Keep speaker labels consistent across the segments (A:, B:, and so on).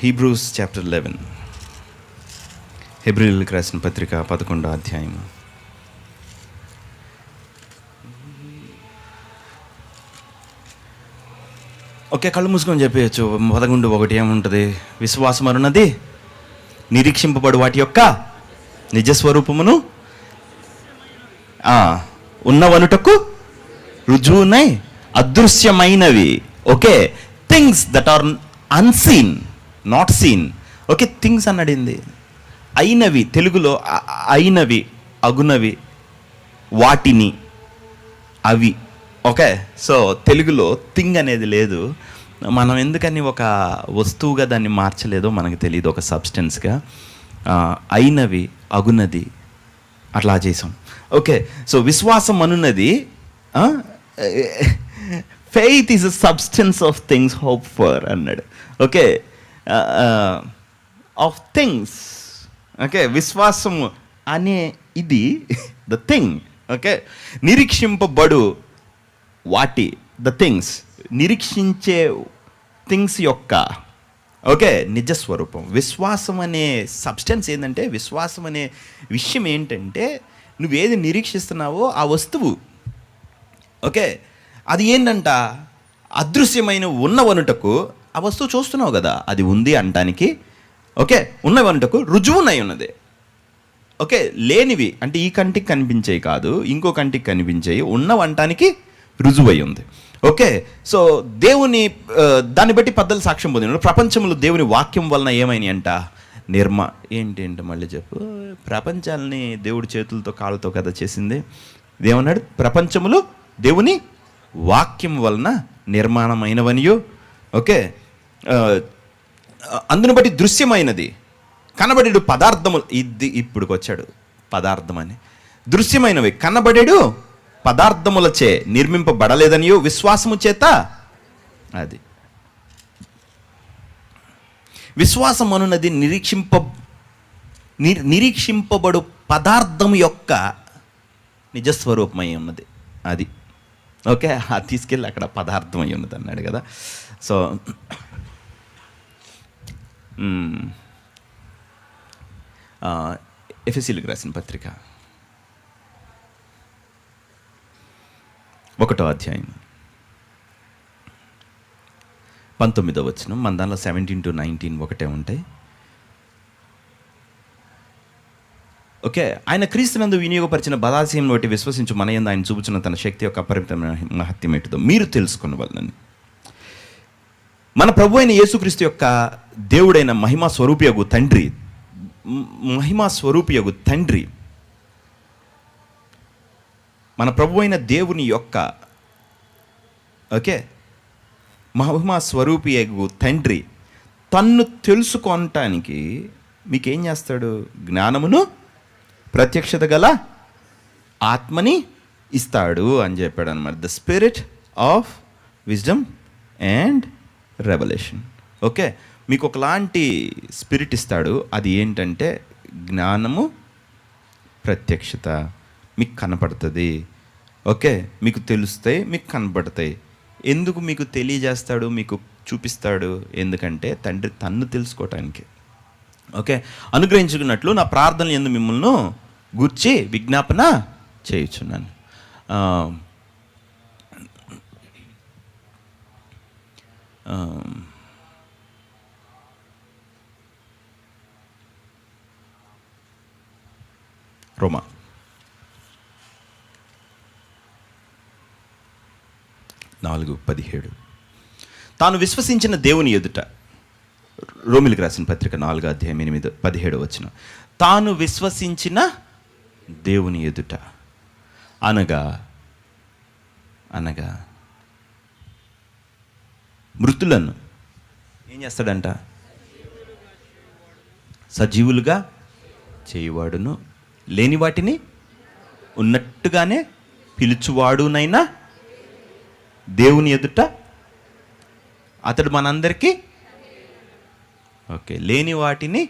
A: Hebrews chapter 11, హెబ్రీయులకు రాసిన పత్రిక 11వ అధ్యాయం. ఓకే, కళ్ళు మూసుకొని చెప్పేయచ్చు. 11:1 ఏముంటుంది? విశ్వాసం అన్నది నిరీక్షింపబడు వాటి యొక్క నిజస్వరూపమును ఉన్నవనుటకు రుజువునై అదృశ్యమైనవి. Okay, things that are unseen, not seen. Okay, things అన్నడింది. అయినవి, తెలుగులో అయినవి, అగునవి, వాటిని, అవి. ఓకే, సో తెలుగులో థింగ్ అనేది లేదు. మనం ఎందుకని ఒక వస్తువుగా దాన్ని మార్చలేదో మనకు తెలియదు, ఒక సబ్స్టెన్స్గా. అయినవి, అగునది, అట్లా చేసాం. ఓకే, సో విశ్వాసం అనున్నది, faith is a substance of things hope for అన్నాడు. Okay, of things. ఓకే, విశ్వాసము అనే ఇది ద థింగ్. ఓకే, నిరీక్షింపబడు వాటి, ద థింగ్స్, నిరీక్షించే థింగ్స్ యొక్క ఓకే నిజస్వరూపం. విశ్వాసం అనే సబ్స్టెన్స్ ఏంటంటే, విశ్వాసం అనే విషయం ఏంటంటే, నువ్వేది నిరీక్షిస్తున్నావో ఆ వస్తువు, ఓకే, అది ఏంటంట, అదృశ్యమైన ఉన్నవనుటకు, ఆ వస్తువు చూస్తున్నావు కదా, అది ఉంది అంటానికి, ఓకే, ఉన్నవనుటకు రుజువునై ఉన్నది. ఓకే, లేనివి అంటే ఈ కంటికి కనిపించేవి కాదు, ఇంకో కంటికి కనిపించేవి, ఉన్నవంటానికి రుజువై ఉంది. ఓకే, సో దేవుని దాన్ని బట్టి పెద్దలు సాక్ష్యం పొందినారు. ప్రపంచంలో దేవుని వాక్యం వలన ఏమైనాయి అంట, ఏంటి మళ్ళీ చెప్పు. ప్రపంచాలని దేవుడి చేతులతో కాళ్ళతో కదా చేసింది. ఏమన్నాడు? ప్రపంచములు దేవుని వాక్యం వలన నిర్మాణమైనవనియు. ఓకే, అందును బట్టి దృశ్యమైనది కనబడేడు పదార్థములు, ఇది ఇప్పుడుకి వచ్చాడు పదార్థం అని. దృశ్యమైనవి కనబడేడు పదార్థములచే నిర్మింపబడలేదనియో విశ్వాసము చేత. అది విశ్వాసం అనున్నది నిరీక్షింపబడు పదార్థం యొక్క నిజస్వరూపమై ఉన్నది. అది ఓకే, అది తీసుకెళ్ళి అక్కడ పదార్థం అయి ఉన్నది అన్నాడు కదా. సో ఎఫెసీయులకు రాసిన పత్రిక 1వ అధ్యాయం 19వ వచనం. మన దానిలో 17 to 19 ఒకటే ఉంటాయి. ఓకే, ఆయన క్రీస్తునందు వినియోగపరిచిన బలాశయం బట్టి విశ్వసించు మన యందు ఆయన చూపుచున్న తన శక్తి యొక్క అపరిమితమైన మహత్యం ఏంటిదో మీరు తెలుసుకున్న వాళ్ళని. మన ప్రభు అయిన యేసుక్రీస్తు యొక్క దేవుడైన మహిమా స్వరూపియగు తండ్రి, మన ప్రభు అయిన దేవుని యొక్క ఓకే మహిమా స్వరూపియగు తండ్రి తన్ను తెలుసుకోవటానికి మీకేం చేస్తాడు? జ్ఞానమును ప్రత్యక్షత గల ఆత్మని ఇస్తాడు అని చెప్పాడు అనమాట. The spirit of wisdom and revolution. Okay, మీకు ఒకలాంటి స్పిరిట్ ఇస్తాడు. అది ఏంటంటే జ్ఞానము, ప్రత్యక్షత. మీకు కనపడుతుంది. ఓకే, మీకు తెలుస్తాయి, మీకు కనపడతాయి. ఎందుకు మీకు తెలియజేస్తాడు, మీకు చూపిస్తాడు? ఎందుకంటే తండ్రి తన్ను తెలుసుకోవటానికి. ఓకే, అనుగ్రహించుకున్నట్లు నా ప్రార్థనలు యందు మిమ్మల్ని గూర్చి విజ్ఞాపన చేయుచున్నాను. రోమా 4:17. తాను విశ్వసించిన దేవుని ఎదుట, రోమిలకు రాసిన పత్రిక 4వ అధ్యాయం 8-17 వచనం. తాను విశ్వసించిన దేవుని ఎదుట అనగా మృతులను ఏం చేస్తాడంట? సజీవులుగా చేయువాడును, లేని వాటిని ఉన్నట్టుగానే పిలుచువాడునైనా దేవుని ఎదుట అతడు మనందరికీ ఓకే, లేని వాటిని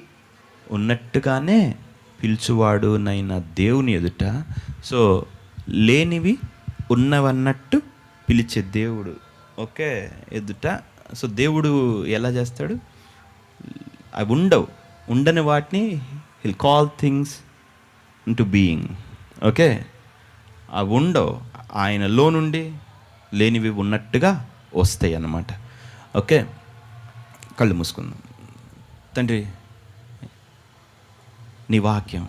A: ఉన్నట్టుగానే పిలుచువాడునైనా దేవుని ఎదుట. సో లేనివి ఉన్నవన్నట్టు పిలిచే దేవుడు ఓకే ఎదుట. సో దేవుడు ఎలా చేస్తాడు? అవి ఉండని వాటిని hill call things into being. Okay, అవి ఉండవు, ఆయనలో నుండి లేనివి ఉన్నట్టుగా వస్తాయి అన్నమాట. ఓకే, కళ్ళు మూసుకుందాం. తండ్రి, నీ వాక్యం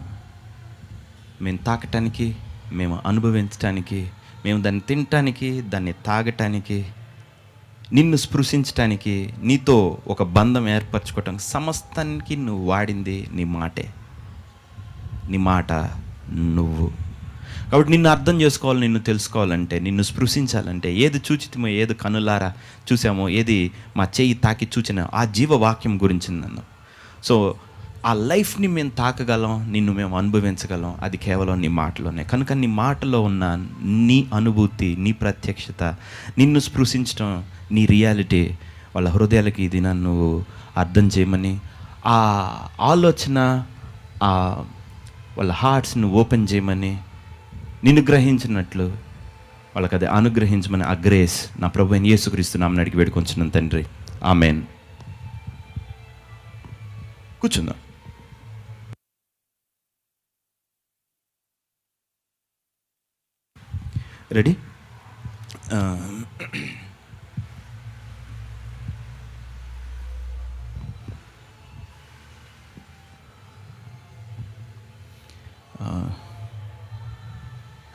A: మేము తాకటానికి, మేము అనుభవించటానికి, మేము దాన్ని తినటానికి, దాన్ని తాగటానికి, నిన్ను స్పృశించటానికి, నీతో ఒక బంధం ఏర్పరచుకోవటానికి సమస్తానికి నువ్వు వాడింది నీ మాటే. నీ మాట నువ్వు. కాబట్టి నిన్ను అర్థం చేసుకోవాలి, నిన్ను తెలుసుకోవాలంటే, నిన్ను స్పృశించాలంటే, ఏది చూచితమో, ఏది కనులారా చూసామో, ఏది మా చేయి తాకి చూచిన ఆ జీవవాక్యం గురించి నన్ను. సో ఆ లైఫ్ని మేము తాకగలం, నిన్ను మేము అనుభవించగలం, అది కేవలం నీ మాటలోనే. కనుక నీ మాటలో ఉన్న నీ అనుభూతి, నీ ప్రత్యక్షత, నిన్ను స్పృశించడం, నీ రియాలిటీ వాళ్ళ హృదయాలకి ఇది నన్ను అర్థం చేయమని, ఆ ఆలోచన వాళ్ళ హార్ట్స్ని ఓపెన్ చేయమని, నిన్ను గ్రహించినట్లు వాళ్ళకి అది అనుగ్రహించమని ఆ గ్రేస్ నా ప్రభు అయిన యేసుక్రీస్తు నామమున అడిగి వేడుకొంచున్నాను తండ్రి. ఆమెన్. కూర్చుందాం. రెడీ?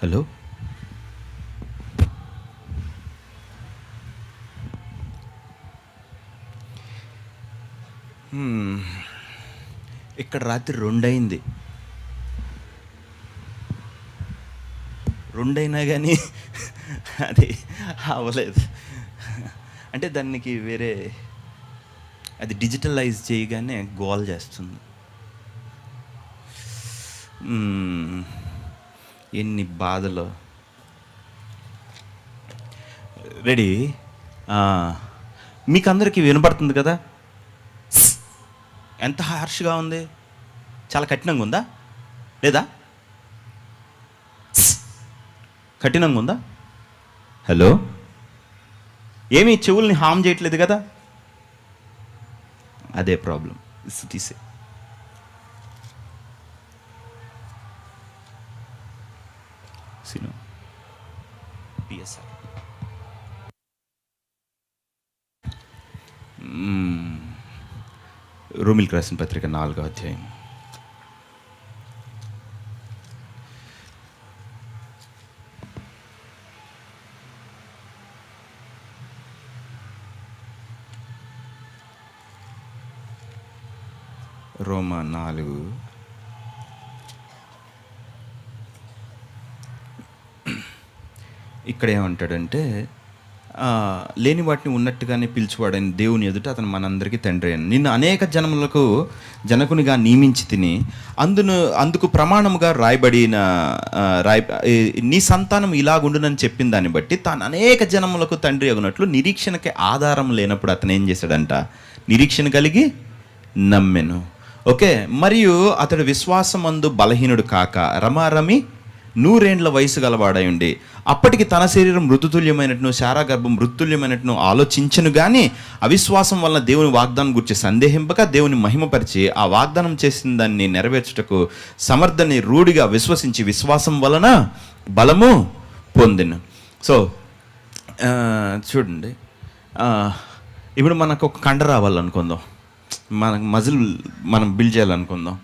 A: హలో, ఇక్కడ రాత్రి 2 అయింది. 2 అయినా కానీ అది అవ్వలేదు. అంటే దానికి వేరే, అది డిజిటలైజ్ చేయగానే గోల్ చేస్తుంది. ఎన్ని బాధలు. రెడీ? మీకు అందరికీ వినపడుతుంది కదా? ఎంత హార్ష్గా ఉంది, చాలా కఠినంగా ఉందా లేదా? కఠినంగా ఉందా? హలో, ఏమీ చెవుల్ని హామ్ చేయట్లేదు కదా? అదే ప్రాబ్లం. తీసే. సిను పిఎస్ఆర్ రోమిల్కి రాసిన పత్రిక 4వ అధ్యాయం. రోమా 4. ఇక్కడ ఏమంటాడంటే, లేని వాటిని ఉన్నట్టుగానే పిలిచివాడని దేవుని ఎదుట అతను మనందరికీ తండ్రి అని, నిన్ను అనేక జనములకు జనకునిగా నియమించి తిని అందుకు ప్రమాణముగా రాయబడిన నీ సంతానం ఇలాగుండునని చెప్పిన దాన్ని బట్టి తాను అనేక జనములకు తండ్రి అగునట్లు నిరీక్షణకి ఆధారం లేనప్పుడు అతను ఏం చేశాడంట? నిరీక్షణ కలిగి నమ్మెను. ఓకే, మరియు అతడు విశ్వాసమందు బలహీనుడు కాక రమారమి 100 ఏండ్ల వయసు గలవాడై ఉండి అప్పటికి తన శరీరం మృతుతుల్యమైనట్టును శారా గర్భం మృతుతుల్యమైనట్టును ఆలోచించను కానీ అవిశ్వాసం వలన దేవుని వాగ్దానం గురించి సందేహింపక దేవుని మహిమపరిచి ఆ వాగ్దానం చేసిన దాన్ని నెరవేర్చుటకు సమర్థని రూఢిగా విశ్వసించి విశ్వాసం వలన బలము పొందిను. సో చూడండి, ఇప్పుడు మనకు ఒక కండ రావాలనుకుందాం, మనకు మజిల్ మనం బిల్డ్ చేయాలనుకుందాం,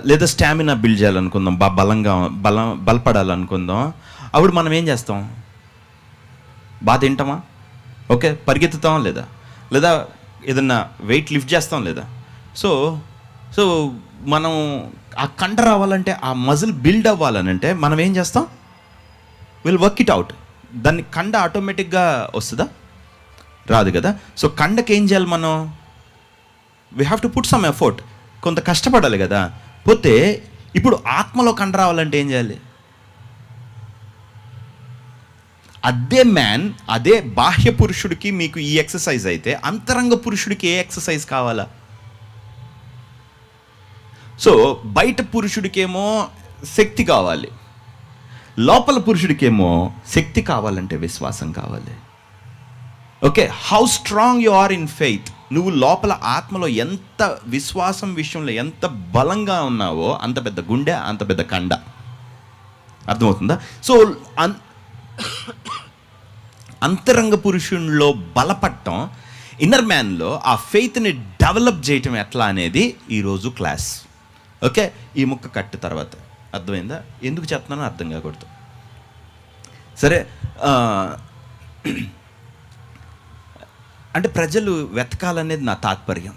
A: లేదా స్టామినా బిల్డ్ చేయాలనుకుందాం, బలపడాలనుకుందాం. అప్పుడు మనం ఏం చేస్తాం? బాగా తింటామా? ఓకే, పరిగెత్తుతాం లేదా? లేదా ఏదన్నా వెయిట్ లిఫ్ట్ చేస్తాం లేదా? సో మనం ఆ కండ రావాలంటే, ఆ మజిల్ బిల్డ్ అవ్వాలనంటే మనం ఏం చేస్తాం? Will work it out. దాన్ని కండ ఆటోమేటిక్గా వస్తుందా? రాదు కదా. సో కండకి ఏం చేయాలి మనం? We have to put some effort, కొంత కష్టపడాలి కదా. పోతే ఇప్పుడు ఆత్మలో కండ రావాలంటే ఏం చేయాలి? అదే బాహ్య పురుషుడికి మీకు ఈ ఎక్సర్సైజ్ అయితే అంతరంగ పురుషుడికి ఏ ఎక్సర్సైజ్ కావాలా? సో బయట పురుషుడికేమో శక్తి కావాలి, లోపల పురుషుడికేమో శక్తి కావాలంటే విశ్వాసం కావాలి. Okay, how strong you are in faith, నువ్వు లోపల ఆత్మలో ఎంత విశ్వాసం విషయంలో ఎంత బలంగా ఉన్నావో అంత పెద్ద గుండె, అంత పెద్ద కండ. అర్థమవుతుందా? సో అంతరంగ పురుషునిలో బలపడటం, ఇన్నర్ మ్యాన్లో ఆ ఫెయిత్ని డెవలప్ చేయటం ఎట్లా అనేది ఈరోజు క్లాస్. ఓకే, ఈ ముక్క కట్టు తర్వాత అర్థమైందా? ఎందుకు చెప్తున్నానో అర్థం కాకూడదు. సరే, అంటే ప్రజలు వెతకాలనేది నా తాత్పర్యం.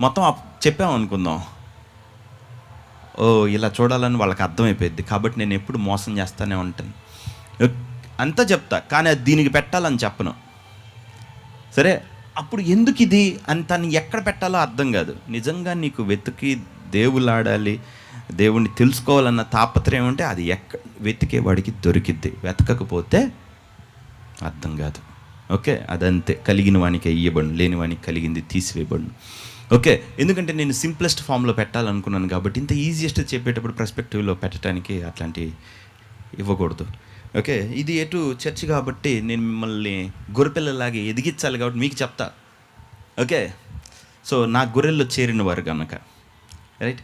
A: మొత్తం చెప్పామనుకుందాం, ఓ ఇలా చూడాలని వాళ్ళకి అర్థమైపోయింది, కాబట్టి నేను ఎప్పుడు మోసం చేస్తూనే ఉంటాను అంతా చెప్తా, కానీ అది దీనికి పెట్టాలని చెప్పను. సరే, అప్పుడు ఎందుకు ఇది అని తను ఎక్కడ పెట్టాలో అర్థం కాదు. నిజంగా నీకు వెతికి దేవులాడాలి, దేవుణ్ణి తెలుసుకోవాలన్న తాపత్రయం ఉంటే అది వెతికేవాడికి దొరికిద్ది, వెతకకపోతే అర్థం కాదు. ఓకే, అదంతే. కలిగిన వానికి ఇయ్యబడును, లేని వానికి కలిగింది తీసివేయబడును. ఓకే, ఎందుకంటే నేను సింప్లెస్ట్ ఫామ్లో పెట్టాలనుకున్నాను కాబట్టి ఇంత ఈజియెస్ట్ చెప్పేటప్పుడు పర్స్పెక్టివ్లో పెట్టడానికి అట్లాంటివి ఇవ్వకూడదు. ఓకే, ఇది ఎటు చర్చ్ కాబట్టి నేను మిమ్మల్ని గొర్రెపిల్లలాగే ఎదిగించాలి కాబట్టి మీకు చెప్తా. ఓకే, సో నా గొర్రెల్లో చేరిన వారు కనుక, రైట్,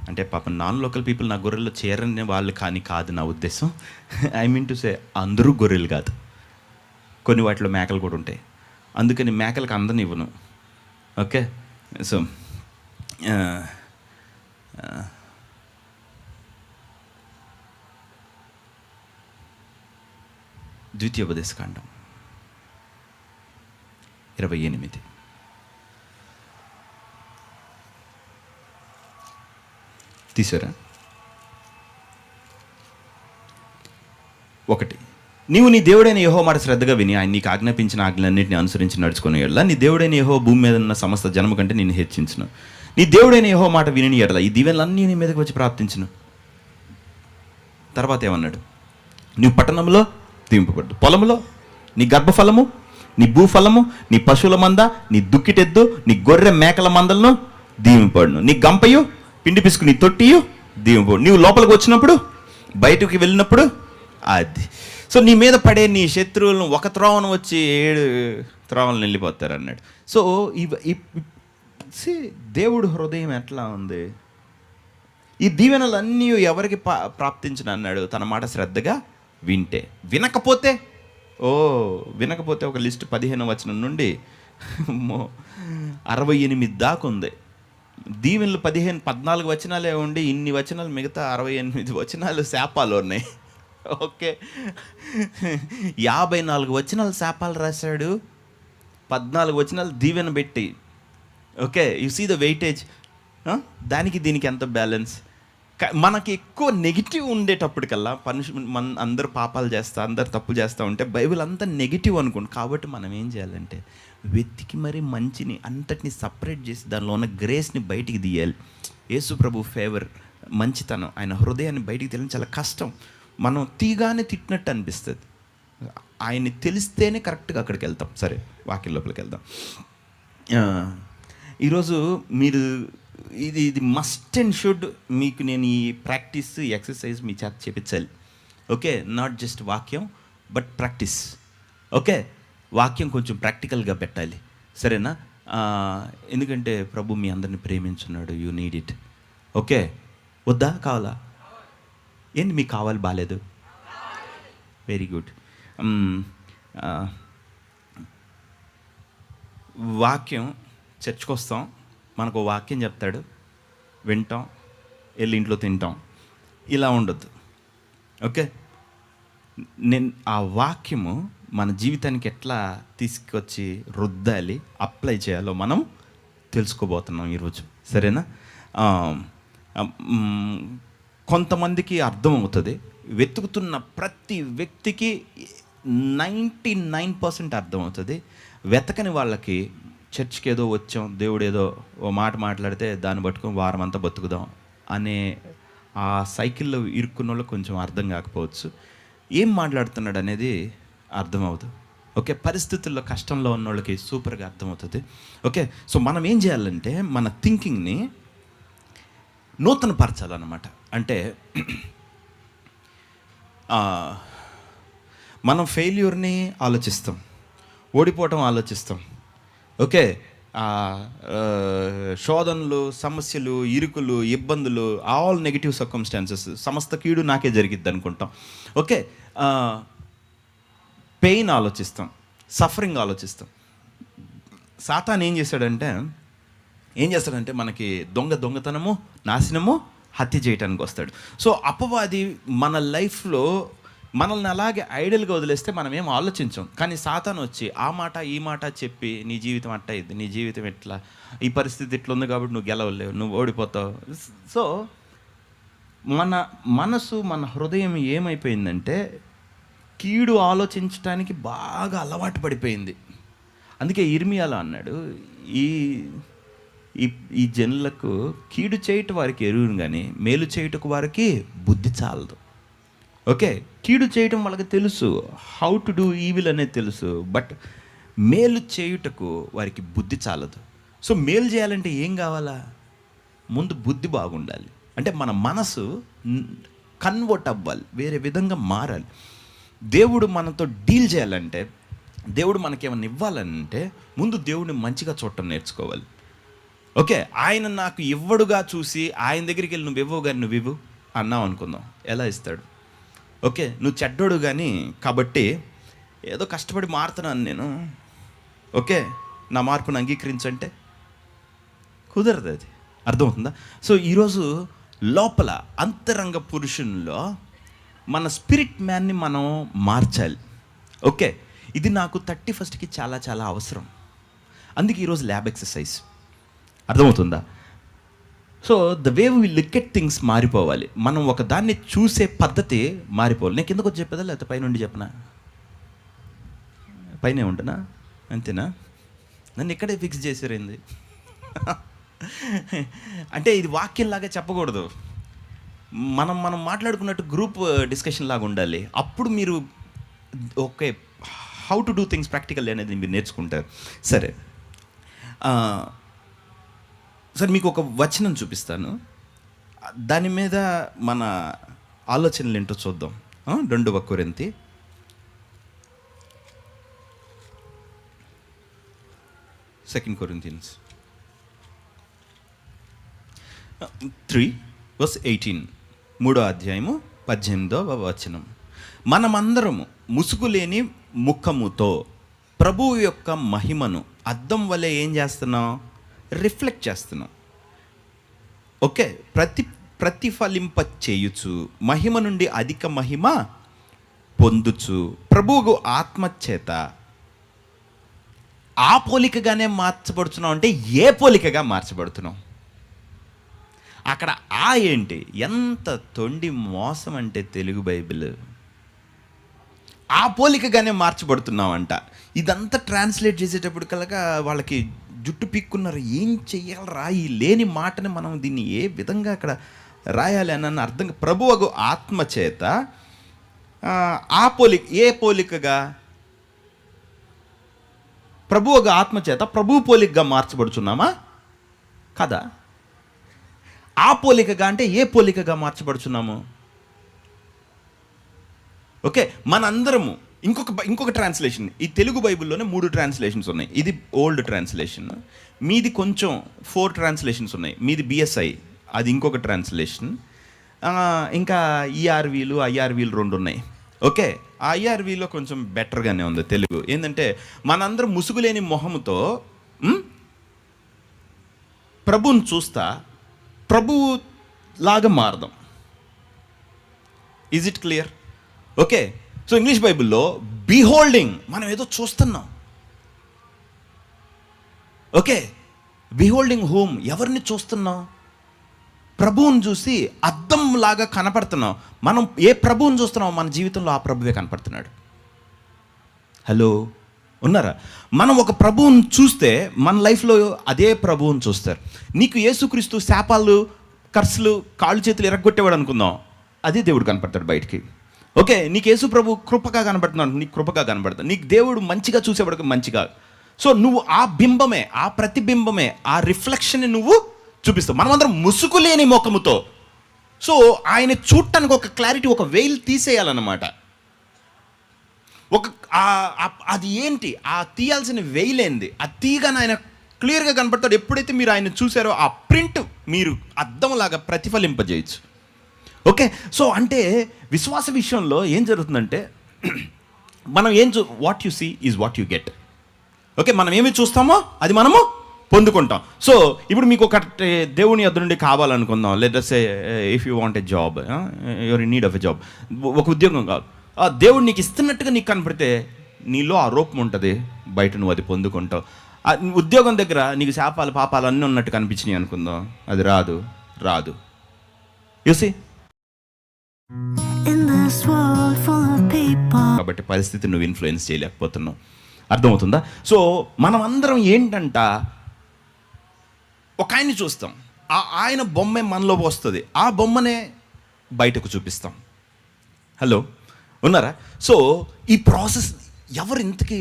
A: అంటే పాపం నాన్ లోకల్ పీపుల్ నా గొర్రెల్లో చేరని వాళ్ళు కాదు నా ఉద్దేశం. ఐ మీన్ టు సే అందరూ గొర్రెలు కాదు, కొన్ని వాటిలో మేకలు కూడా ఉంటాయి, అందుకని మేకలకు అందరిని ఇవ్వను. ఓకే, సో ద్వితీయోపదేశకాండం 28. తీసారా? 1. నీవు నీ దేవుడైన యెహోవా మాట శ్రద్ధగా విని ఆయన నీకు ఆజ్ఞాపించిన ఆజ్ఞలన్నింటినీ అనుసరించి నడుచుకుని ఎడల నీ దేవుడైన యెహోవా భూమి మీద ఉన్న సమస్త జనము కంటే నేను హెచ్చించును. నీ దేవుడైన యెహోవా మాట విని ఎడల ఈ దీవెనలన్నీ నీ మీదకి వచ్చి ప్రాప్తించును. తర్వాత ఏమన్నాడు? నీవు పట్టణంలో దీవింపబడ్డు, పొలములో నీ గర్భఫలము, నీ భూఫలము, నీ పశువుల మంద, నీ దుక్కిటెద్దు, నీ గొర్రె మేకల మందలను దీవింపబడును. నీ గంపయు, పిండి పిసుకు నీ తొట్టియు దీవింపబడు. నీవు లోపలికి వచ్చినప్పుడు, బయటకు వెళ్ళినప్పుడు అది. సో నీ మీద పడే నీ శత్రువులను ఒక త్రోవను వచ్చి 7 త్రోవలను వెళ్ళిపోతారు అన్నాడు. సో దేవుడు హృదయం ఎట్లా ఉంది? ఈ దీవెనలన్నీ ఎవరికి ప్రాప్తించిన అన్నాడు? తన మాట శ్రద్ధగా వింటే. వినకపోతే ఒక లిస్ట్ 15వ వచనం నుండి 68 దాకా ఉంది. దీవెనలు 14 వచనాలే ఉండి ఇన్ని వచనాలు, మిగతా 68 వచనాలు శాపాలు ఉన్నాయి. ఓకే, 54 వచనాలు శాపాలు రాశాడు, 14 వచనాలు దీవెన పెట్టి. Okay, you see the weightage. దానికి దీనికి ఎంత బ్యాలెన్స్? మనకి ఎక్కువ నెగిటివ్ ఉండేటప్పటికల్లా మన అందరు పాపాలు చేస్తా, అందరు తప్పు చేస్తూ ఉంటే బైబిల్ అంతా నెగిటివ్ అనుకోండి. కాబట్టి మనం ఏం చేయాలంటే వెతికి మరి మంచిని అంతటిని సపరేట్ చేసి దానిలో ఉన్న గ్రేస్ని బయటికి తీయాలి. యేసు ప్రభు ఫేవర్, మంచితనం, ఆయన హృదయాన్ని బయటికి తీయడం చాలా కష్టం. మనం తీగానే తిట్టినట్టు అనిపిస్తుంది. ఆయన్ని తెలిస్తేనే కరెక్ట్గా అక్కడికి వెళ్తాం. సరే, వాక్యం లోపలికి వెళ్దాం. ఈరోజు మీరు ఇది మస్ట్ అండ్ షుడ్ మీకు నేను ఈ ప్రాక్టీస్, ఎక్సర్సైజ్ మీ చేత చేపించాలి. ఓకే, నాట్ జస్ట్ వాక్యం బట్ ప్రాక్టీస్. ఓకే, వాక్యం కొంచెం ప్రాక్టికల్గా పెట్టాలి, సరేనా? ఎందుకంటే ప్రభు మీ అందరిని ప్రేమించున్నాడు. You need it. ఓకే, వద్దా? కావాలా? ఏంటి మీకు కావాలి? బాగాలేదు? Very good. వాక్యం, చర్చ్కి వస్తాం, మనకు వాక్యం చెప్తాడు, వింటాం, వెళ్ళి ఇంట్లో తింటాం, ఇలా ఉండొద్దు. ఓకే, నేను ఆ వాక్యము మన జీవితానికి ఎట్లా తీసుకొచ్చి రుద్దాలి, అప్లై చేయాలో మనం తెలుసుకోబోతున్నాం ఈరోజు, సరేనా? కొంతమందికి అర్థమవుతుంది, వెతుకుతున్న ప్రతి వ్యక్తికి 99% అర్థమవుతుంది. వెతకని వాళ్ళకి చర్చ్కి ఏదో వచ్చాం, దేవుడు ఏదో ఓ మాట మాట్లాడితే దాన్ని పట్టుకొని వారం అంతా బతుకుదాం అనే ఆ సైకిల్లో ఇరుక్కున్న వాళ్ళకి కొంచెం అర్థం కాకపోవచ్చు, ఏం మాట్లాడుతున్నాడు అనేది అర్థమవుతుంది. ఓకే, పరిస్థితుల్లో కష్టంలో ఉన్న వాళ్ళకి సూపర్గా అర్థమవుతుంది. ఓకే, సో మనం ఏం చేయాలంటే మన థింకింగ్ని నూతనపరచాలన్నమాట. అంటే మనం ఫెయిల్యూర్ని ఆలోచిస్తాం, ఓడిపోవటం ఆలోచిస్తాం. ఓకే, శోధనలు, సమస్యలు, ఇరుకులు, ఇబ్బందులు, ఆల్ నెగిటివ్ సర్కమ్స్టాన్సెస్, సమస్త కీడు నాకే జరిగిద్ది అనుకుంటాం. ఓకే, పెయిన్ ఆలోచిస్తాం, సఫరింగ్ ఆలోచిస్తాం. సాతాన్ ఏం చేస్తాడంటే మనకి దొంగతనము, నాశనము, హత్య చేయడానికి వస్తాడు. సో అపవాది మన లైఫ్లో మనల్ని అలాగే ఐడియల్గా వదిలేస్తే మనం ఏం ఆలోచించాం. కానీ సాతాను వచ్చి ఆ మాట ఈ మాట చెప్పి నీ జీవితం అట్ట అయింది, నీ జీవితం ఎట్లా, ఈ పరిస్థితి ఇట్లా ఉంది కాబట్టి నువ్వు గెలవలేవు, నువ్వు ఓడిపోతావు. సో మన మనసు, మన హృదయం ఏమైపోయిందంటే కీడు ఆలోచించడానికి బాగా అలవాటు పడిపోయింది. అందుకే ఇర్మియాలో అన్నాడు, ఈ ఈ జనులకు కీడు చేయటం వారికి ఎరువును కానీ మేలు చేయుటకు వారికి బుద్ధి చాలదు. ఓకే, కీడు చేయటం వాళ్ళకి తెలుసు, హౌ టు డూ ఈవిల్ అనేది తెలుసు, బట్ మేలు చేయుటకు వారికి బుద్ధి చాలదు. సో మేలు చేయాలంటే ఏం కావాలా? ముందు బుద్ధి బాగుండాలి. అంటే మన మనసు కన్వర్ట్ అవ్వాలి, వేరే విధంగా మారాలి. దేవుడు మనతో డీల్ చేయాలంటే, దేవుడు మనకేమైనా ఇవ్వాలంటే ముందు దేవుడిని మంచిగా చూడటం నేర్చుకోవాలి. ఓకే, ఆయన నాకు ఇవ్వడుగా చూసి ఆయన దగ్గరికి వెళ్ళి నువ్వు ఇవ్వవు కానీ నువ్వు ఇవ్వు అన్నావు అనుకుందాం, ఎలా ఇస్తాడు? ఓకే, నువ్వు చెడ్డోడు కానీ కాబట్టి ఏదో కష్టపడి మారుతున్నాను నేను, ఓకే నా మార్పును అంగీకరించంటే కుదరదు, అది అర్థమవుతుందా? సో ఈరోజు లోపల అంతరంగ పురుషుల్లో మన స్పిరిట్ మ్యాన్ని మనం మార్చాలి. ఓకే, ఇది నాకు 31st చాలా చాలా అవసరం. అందుకే ఈరోజు ల్యాబ్ ఎక్సర్సైజ్, అర్థమవుతుందా? So the way we look at things మారిపోవాలి. మనం ఒక దాన్ని చూసే పద్ధతి మారిపోవాలి. నేను కిందకు వచ్చి చెప్పేదా లేకపోతే పైనుండి చెప్పనా? పైనే ఉంటున్నా అంతేనా? నన్ను ఇక్కడే ఫిక్స్ చేసారైంది. అంటే ఇది వాక్యంలాగా చెప్పకూడదు, మనం మాట్లాడుకున్నట్టు గ్రూప్ డిస్కషన్ లాగా ఉండాలి. అప్పుడు మీరు okay how to do things practical అనేది మీరు నేర్చుకుంటారు. సరే మీకు ఒక వచనం చూపిస్తాను, దాని మీద మన ఆలోచనలు ఏంటో చూద్దాం. 2 కొరింథీ 2 Corinthians 3:18, 3వ అధ్యాయము 18వ వచనం. మనమందరము ముసుగులేని ముఖముతో ప్రభువు యొక్క మహిమను అద్దం వలె ఏం చేస్తున్నాం? రిఫ్లెక్ట్ చేస్తున్నాం. ఓకే, ప్రతిఫలింప చేయుచు మహిమ నుండి అధిక మహిమ పొందుచు ప్రభువు ఆత్మచేత ఆ పోలికగానే మార్చబడుతున్నాం. అంటే ఏ పోలికగా మార్చబడుతున్నాం? అక్కడ ఆ ఏంటి? ఎంత తొండి మోసం అంటే తెలుగు బైబిల్. ఆ పోలికగానే మార్చబడుతున్నామంట. ఇదంతా ట్రాన్స్లేట్ చేసేటప్పుడు కలగా వాళ్ళకి జుట్టు పీక్కున్నారు. ఏం చెయ్యాలరా ఈ లేని మాటని మనం దీన్ని ఏ విధంగా అక్కడ రాయాలి అని అర్థం. ప్రభువు ఆత్మచేత ఆ పోలిక, ఏ పోలికగా? ప్రభువు ఆత్మచేత ప్రభు పోలికగా మార్చబడుచున్నామా కదా? ఆ పోలికగా అంటే ఏ పోలికగా మార్చబడుచున్నాము? ఓకే, మనందరము ఇంకొక ట్రాన్స్లేషన్, ఈ తెలుగు బైబిల్లోనే 3 ట్రాన్స్లేషన్స్ ఉన్నాయి. ఇది ఓల్డ్ ట్రాన్స్లేషన్, మీది కొంచెం 4 ట్రాన్స్లేషన్స్ ఉన్నాయి. మీది BSI, అది ఇంకొక ట్రాన్స్లేషన్. ఇంకా ERVలు IRVలు 2 ఉన్నాయి. ఓకే, ఆ IRVలో కొంచెం బెటర్గానే ఉంది తెలుగు. ఏంటంటే మనందరం ముసుగులేని మొహముతో ప్రభువుని చూస్తా ప్రభువు లాగా మారదాం. Is it clear? Okay, so English బైబిల్లో బిహోల్డింగ్, మనం ఏదో చూస్తున్నాం. ఓకే, బిహోల్డింగ్ హోమ్, ఎవరిని చూస్తున్నాం? ప్రభువుని చూసి అద్దం లాగా కనపడుతున్నాం. మనం ఏ ప్రభువుని చూస్తున్నాం మన జీవితంలో ఆ ప్రభువే కనపడుతున్నాడు. హలో, ఉన్నారా? మనం ఒక ప్రభువుని చూస్తే మన లైఫ్లో అదే ప్రభువుని చూస్తారు. నీకు యేసుక్రీస్తు శాపాలు, కర్సులు, కాళ్ళు చేతులు ఎరగొట్టేవాడు అనుకుందాం, అదే దేవుడు కనపడతాడు బయటికి. ఓకే, నీకు యేసు ప్రభు కృపగా కనబడుతున్నాడు, నీకు కృపగా కనబడతాడు. నీకు దేవుడు మంచిగా చూసేవాడు మంచిగా. సో నువ్వు ఆ బింబమే, ఆ ప్రతిబింబమే, ఆ రిఫ్లెక్షన్ని నువ్వు చూపిస్తావు. మనమందరం ముసుగులేని ముఖముతో. సో ఆయన చూడటానికి ఒక క్లారిటీ, ఒక వెయిల్ తీసేయాలన్నమాట. అది ఏంటి? ఆ తీయాల్సిన వెయిల్ ఏంది? ఆ తీయగానే ఆయన క్లియర్గా కనపడతాడు. ఎప్పుడైతే మీరు ఆయన చూసారో ఆ ప్రింట్ మీరు అద్దంలాగా ప్రతిఫలింపజేయచ్చు. ఓకే, సో అంటే విశ్వాస విషయంలో ఏం జరుగుతుందంటే మనం what you see is what you get. Okay, మనం ఏమి చూస్తామో అది మనము పొందుకుంటాం. సో ఇప్పుడు మీకు ఒక దేవుని యొద్ద నుండి కావాలనుకుందాం. Let us say if you want a job, you're in need of a job, ఒక ఉద్యోగం కావాలి. దేవుడు నీకు ఇస్తున్నట్టుగా నీకు కనపడితే నీలో ఆ రూపం ఉంటుంది, బయట నువ్వు అది పొందుకుంటావు. ఉద్యోగం దగ్గర నీకు శాపాలు పాపాలు అన్నీ ఉన్నట్టు కనిపించినాయి అనుకుందాం, అది రాదు. యు సీ, కాబట్టి పరిస్థితి నువ్వు ఇన్ఫ్లుయెన్స్ చేయలేకపోతున్నావు. అర్థమవుతుందా? సో మనం అందరం ఏంటంట, ఒక ఆయన్ని చూస్తాం, ఆయన బొమ్మే మనలో వస్తుంది, ఆ బొమ్మనే బయటకు చూపిస్తాం. హలో, ఉన్నారా? సో ఈ ప్రాసెస్ ఎవరు ఇంతకీ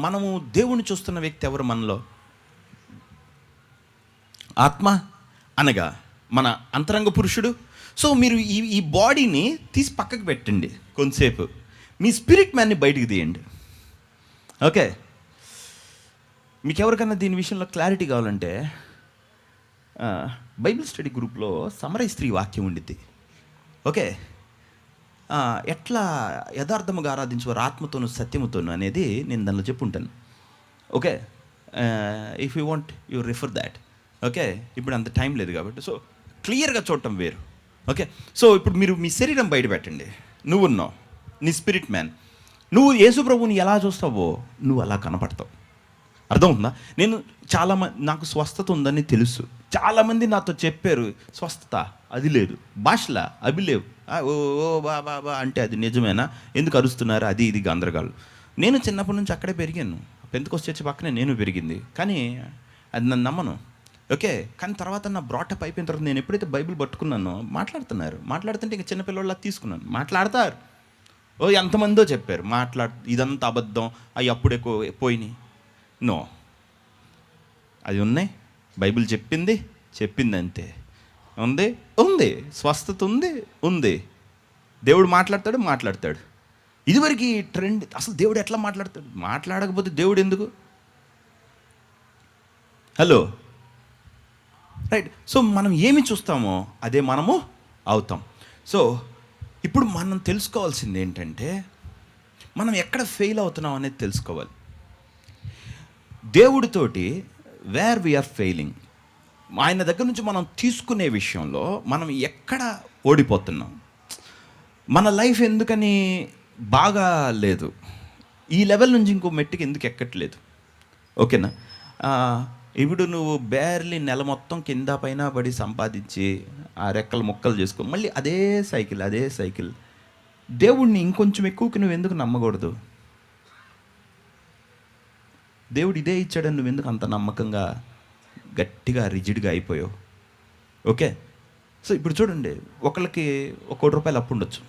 A: మనము దేవుణ్ణి చూస్తున్న వ్యక్తి ఎవరు మనలో? ఆత్మ అనగా మన అంతరంగ పురుషుడు. సో మీరు ఈ బాడీని తీసి పక్కకు పెట్టండి కొంతసేపు, మీ స్పిరిట్ మ్యాన్ని బయటికి తీయండి. ఓకే, మీకు ఎవరికన్నా దీని విషయంలో క్లారిటీ కావాలంటే బైబిల్ స్టడీ గ్రూప్లో సమరయిస్త్రీ వాక్యం ఉండిద్ది. ఓకే, ఎట్లా యథార్థముగా ఆరాధించేవారు ఆత్మతోను సత్యముతోను అనేది నేను దానిలో చెప్పుంటాను. Okay, if you want you refer that. Okay, ఇప్పుడు అంత టైం లేదు కాబట్టి సో క్లియర్గా చూడటం వేరు. ఓకే, సో ఇప్పుడు మీరు మీ శరీరం బయట పెట్టండి. నువ్వున్నావు, నీ స్పిరిట్ మ్యాన్. నువ్వు యేసు ప్రభువుని ఎలా చూస్తావో నువ్వు అలా కనపడతావు. అర్థమవుతుందా? నాకు స్వస్థత ఉందని తెలుసు, చాలామంది నాతో చెప్పారు స్వస్థత అది లేదు, భాషలా అవి లేవు, ఓ బా అంటే అది నిజమేనా, ఎందుకు అరుస్తున్నారు, అది ఇది గందరగాలు. నేను చిన్నప్పటి నుంచి అక్కడే పెరిగాను, పెంతెకోస్తు చర్చి పక్కనే నేను పెరిగింది, కానీ అది నన్ను నమ్మను. ఓకే, కానీ తర్వాత నా బ్రాటప్ అయిపోయిన తర్వాత నేను ఎప్పుడైతే బైబిల్ పట్టుకున్నానో మాట్లాడుతుంటే ఇంకా చిన్నపిల్లలా తీసుకున్నాను. మాట్లాడతారు, ఎంతమందో చెప్పారు ఇదంతా అబద్ధం, అవి అప్పుడే పోయినాయి. నో, అది ఉన్నాయి, బైబిల్ చెప్పింది అంతే. ఉంది స్వస్థత ఉంది. దేవుడు మాట్లాడతాడు. ఇదివరకు ట్రెండ్, అసలు దేవుడు ఎట్లా మాట్లాడతాడు? మాట్లాడకపోతే దేవుడు ఎందుకు? Hello, right. సో మనం ఏమి చూస్తామో అదే మనము అవుతాం. సో ఇప్పుడు మనం తెలుసుకోవాల్సింది ఏంటంటే మనం ఎక్కడ ఫెయిల్ అవుతున్నాం అనేది తెలుసుకోవాలి. దేవుడితోటి వేర్ వీఆర్ ఫెయిలింగ్, ఆయన దగ్గర నుంచి మనం తీసుకునే విషయంలో మనం ఎక్కడ ఓడిపోతున్నాం, మన లైఫ్ ఎందుకని బాగా లేదు, ఈ లెవెల్ నుంచి ఇంకో మెట్టుకి ఎందుకు ఎక్కట్లేదు. ఓకేనా? ఇప్పుడు నువ్వు బేర్లీ నెల మొత్తం కింద పైన పడి సంపాదించి ఆ రెక్కలు ముక్కలు చేసుకో, మళ్ళీ అదే సైకిల్. దేవుడిని ఇంకొంచెం ఎక్కువకి నువ్వు ఎందుకు నమ్మకూడదు? దేవుడు ఇదే ఇచ్చాడని నువ్వు ఎందుకు అంత నమ్మకంగా గట్టిగా రిజిడ్గా అయిపోయావు? ఓకే, సో ఇప్పుడు చూడండి, ఒకళ్ళకి 1 కోటి రూపాయలు అప్పు ఉండొచ్చు,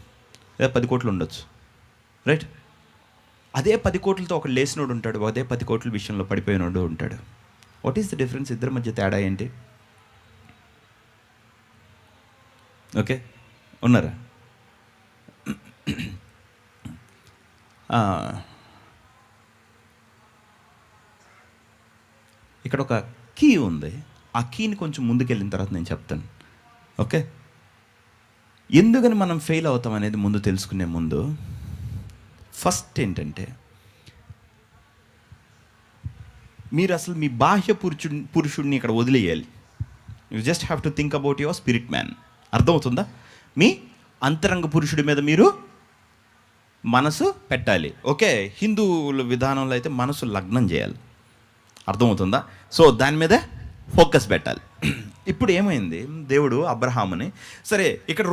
A: లేదా 10 కోట్లు ఉండొచ్చు, రైట్? అదే 10 కోట్లతో ఒకళ్ళు లేచినోడు ఉంటాడు, అదే 10 కోట్ల విషయంలో పడిపోయినోడు ఉంటాడు. What is the difference? ఇద్దరి మధ్య తేడా ఏంటి? ఓకే, ఉన్నారా? ఇక్కడ ఒక కీ ఉంది, ఆ కీని కొంచెం ముందుకెళ్ళిన తర్వాత నేను చెప్తాను. ఓకే, ఎందుకని మనం ఫెయిల్ అవుతాం అనేది ముందు తెలుసుకునే ముందు ఫస్ట్ ఏంటంటే మీరు అసలు మీ బాహ్య పురుషుడిని ఇక్కడ వదిలేయాలి. You just have to think about your spirit man. అర్థమవుతుందా? మీ అంతరంగ పురుషుడి మీద మీరు మనసు పెట్టాలి. ఓకే, హిందువుల విధానంలో అయితే మనసు లగ్నం చేయాలి. అర్థమవుతుందా? సో దాని మీద ఫోకస్ పెట్టాలి. ఇప్పుడు ఏమైంది, దేవుడు అబ్రహాముని, సరే ఇక్కడ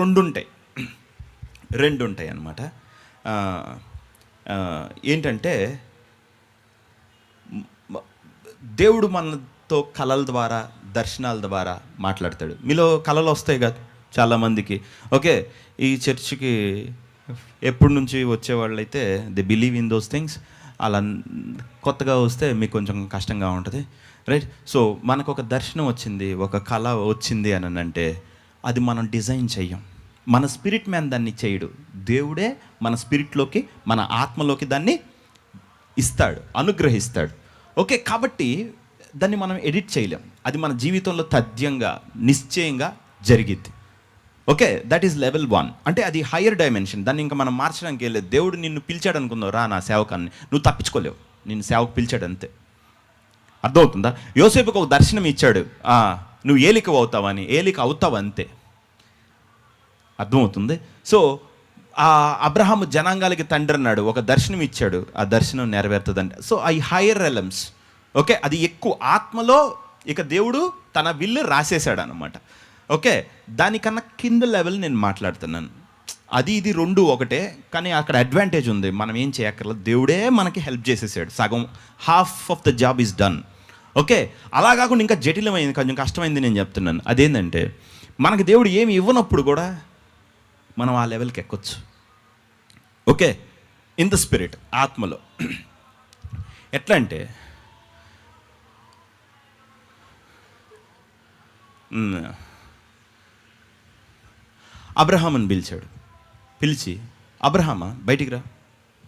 A: రెండు ఉంటాయి అన్నమాట. ఏంటంటే దేవుడు మనతో కళల ద్వారా దర్శనాల ద్వారా మాట్లాడతాడు. మీలో కళలు వస్తాయి కదా చాలామందికి. ఓకే, ఈ చర్చికి ఎప్పటి నుంచి వచ్చేవాళ్ళు అయితే they believe in those things. అలా కొత్తగా వస్తే మీకు కొంచెం కష్టంగా ఉంటుంది, రైట్? సో మనకు ఒక దర్శనం వచ్చింది, ఒక కళ వచ్చింది అని అంటే అది మనం డిజైన్ చెయ్యం, మన స్పిరిట్ మ్యాన్ దాన్ని చేయడు. దేవుడే మన స్పిరిట్లోకి, మన ఆత్మలోకి దాన్ని ఇస్తాడు, అనుగ్రహిస్తాడు. ఓకే, కాబట్టి దాన్ని మనం ఎడిట్ చేయలేం. అది మన జీవితంలో తథ్యంగా నిశ్చయంగా జరిగిద్ది. Okay, that is level 1. అంటే అది హయ్యర్ డైమెన్షన్. దాన్ని ఇంకా మనం మార్చడానికి వెళ్ళలేదు. దేవుడు నిన్ను పిలిచాడు అనుకుందావు, రా నా సేవకాన్ని, నువ్వు తప్పించుకోలేవు. నిన్ను సేవకు పిలిచాడు అంతే. అర్థమవుతుందా? యోసేపుకి ఒక దర్శనం ఇచ్చాడు, నువ్వు ఏలిక అవుతావని. ఏలిక అవుతావు అంతే. అర్థమవుతుంది? సో అబ్రహాము జనాంగాలకి తండ్రి అన్నాడు, ఒక దర్శనం ఇచ్చాడు, ఆ దర్శనం నెరవేరుతుందంటే. So I higher realms. Okay, అది ఎక్కువ ఆత్మలో ఇక దేవుడు తన విల్లు రాసేసాడు అనమాట. ఓకే, దానికన్నా కింద లెవెల్ నేను మాట్లాడుతున్నాను. అది ఇది రెండు ఒకటే, కానీ అక్కడ అడ్వాంటేజ్ ఉంది. మనం ఏం చేయక్కర్లేదు, దేవుడే మనకి హెల్ప్ చేసేసాడు. సగం, half of the job is done. Okay, అలా కాకుండా ఇంకా జటిలమైంది, కొంచెం కష్టమైంది నేను చెప్తున్నాను. అదేంటంటే మనకి దేవుడు ఏమి ఇవ్వనప్పుడు కూడా మనం ఆ లెవెల్కి ఎక్కొచ్చు. ఓకే, ఇన్ ద స్పిరిట్, ఆత్మలో. ఎట్లా అంటే అబ్రహాముని పిలిచాడు. పిలిచి, అబ్రహామా బయటికి రా.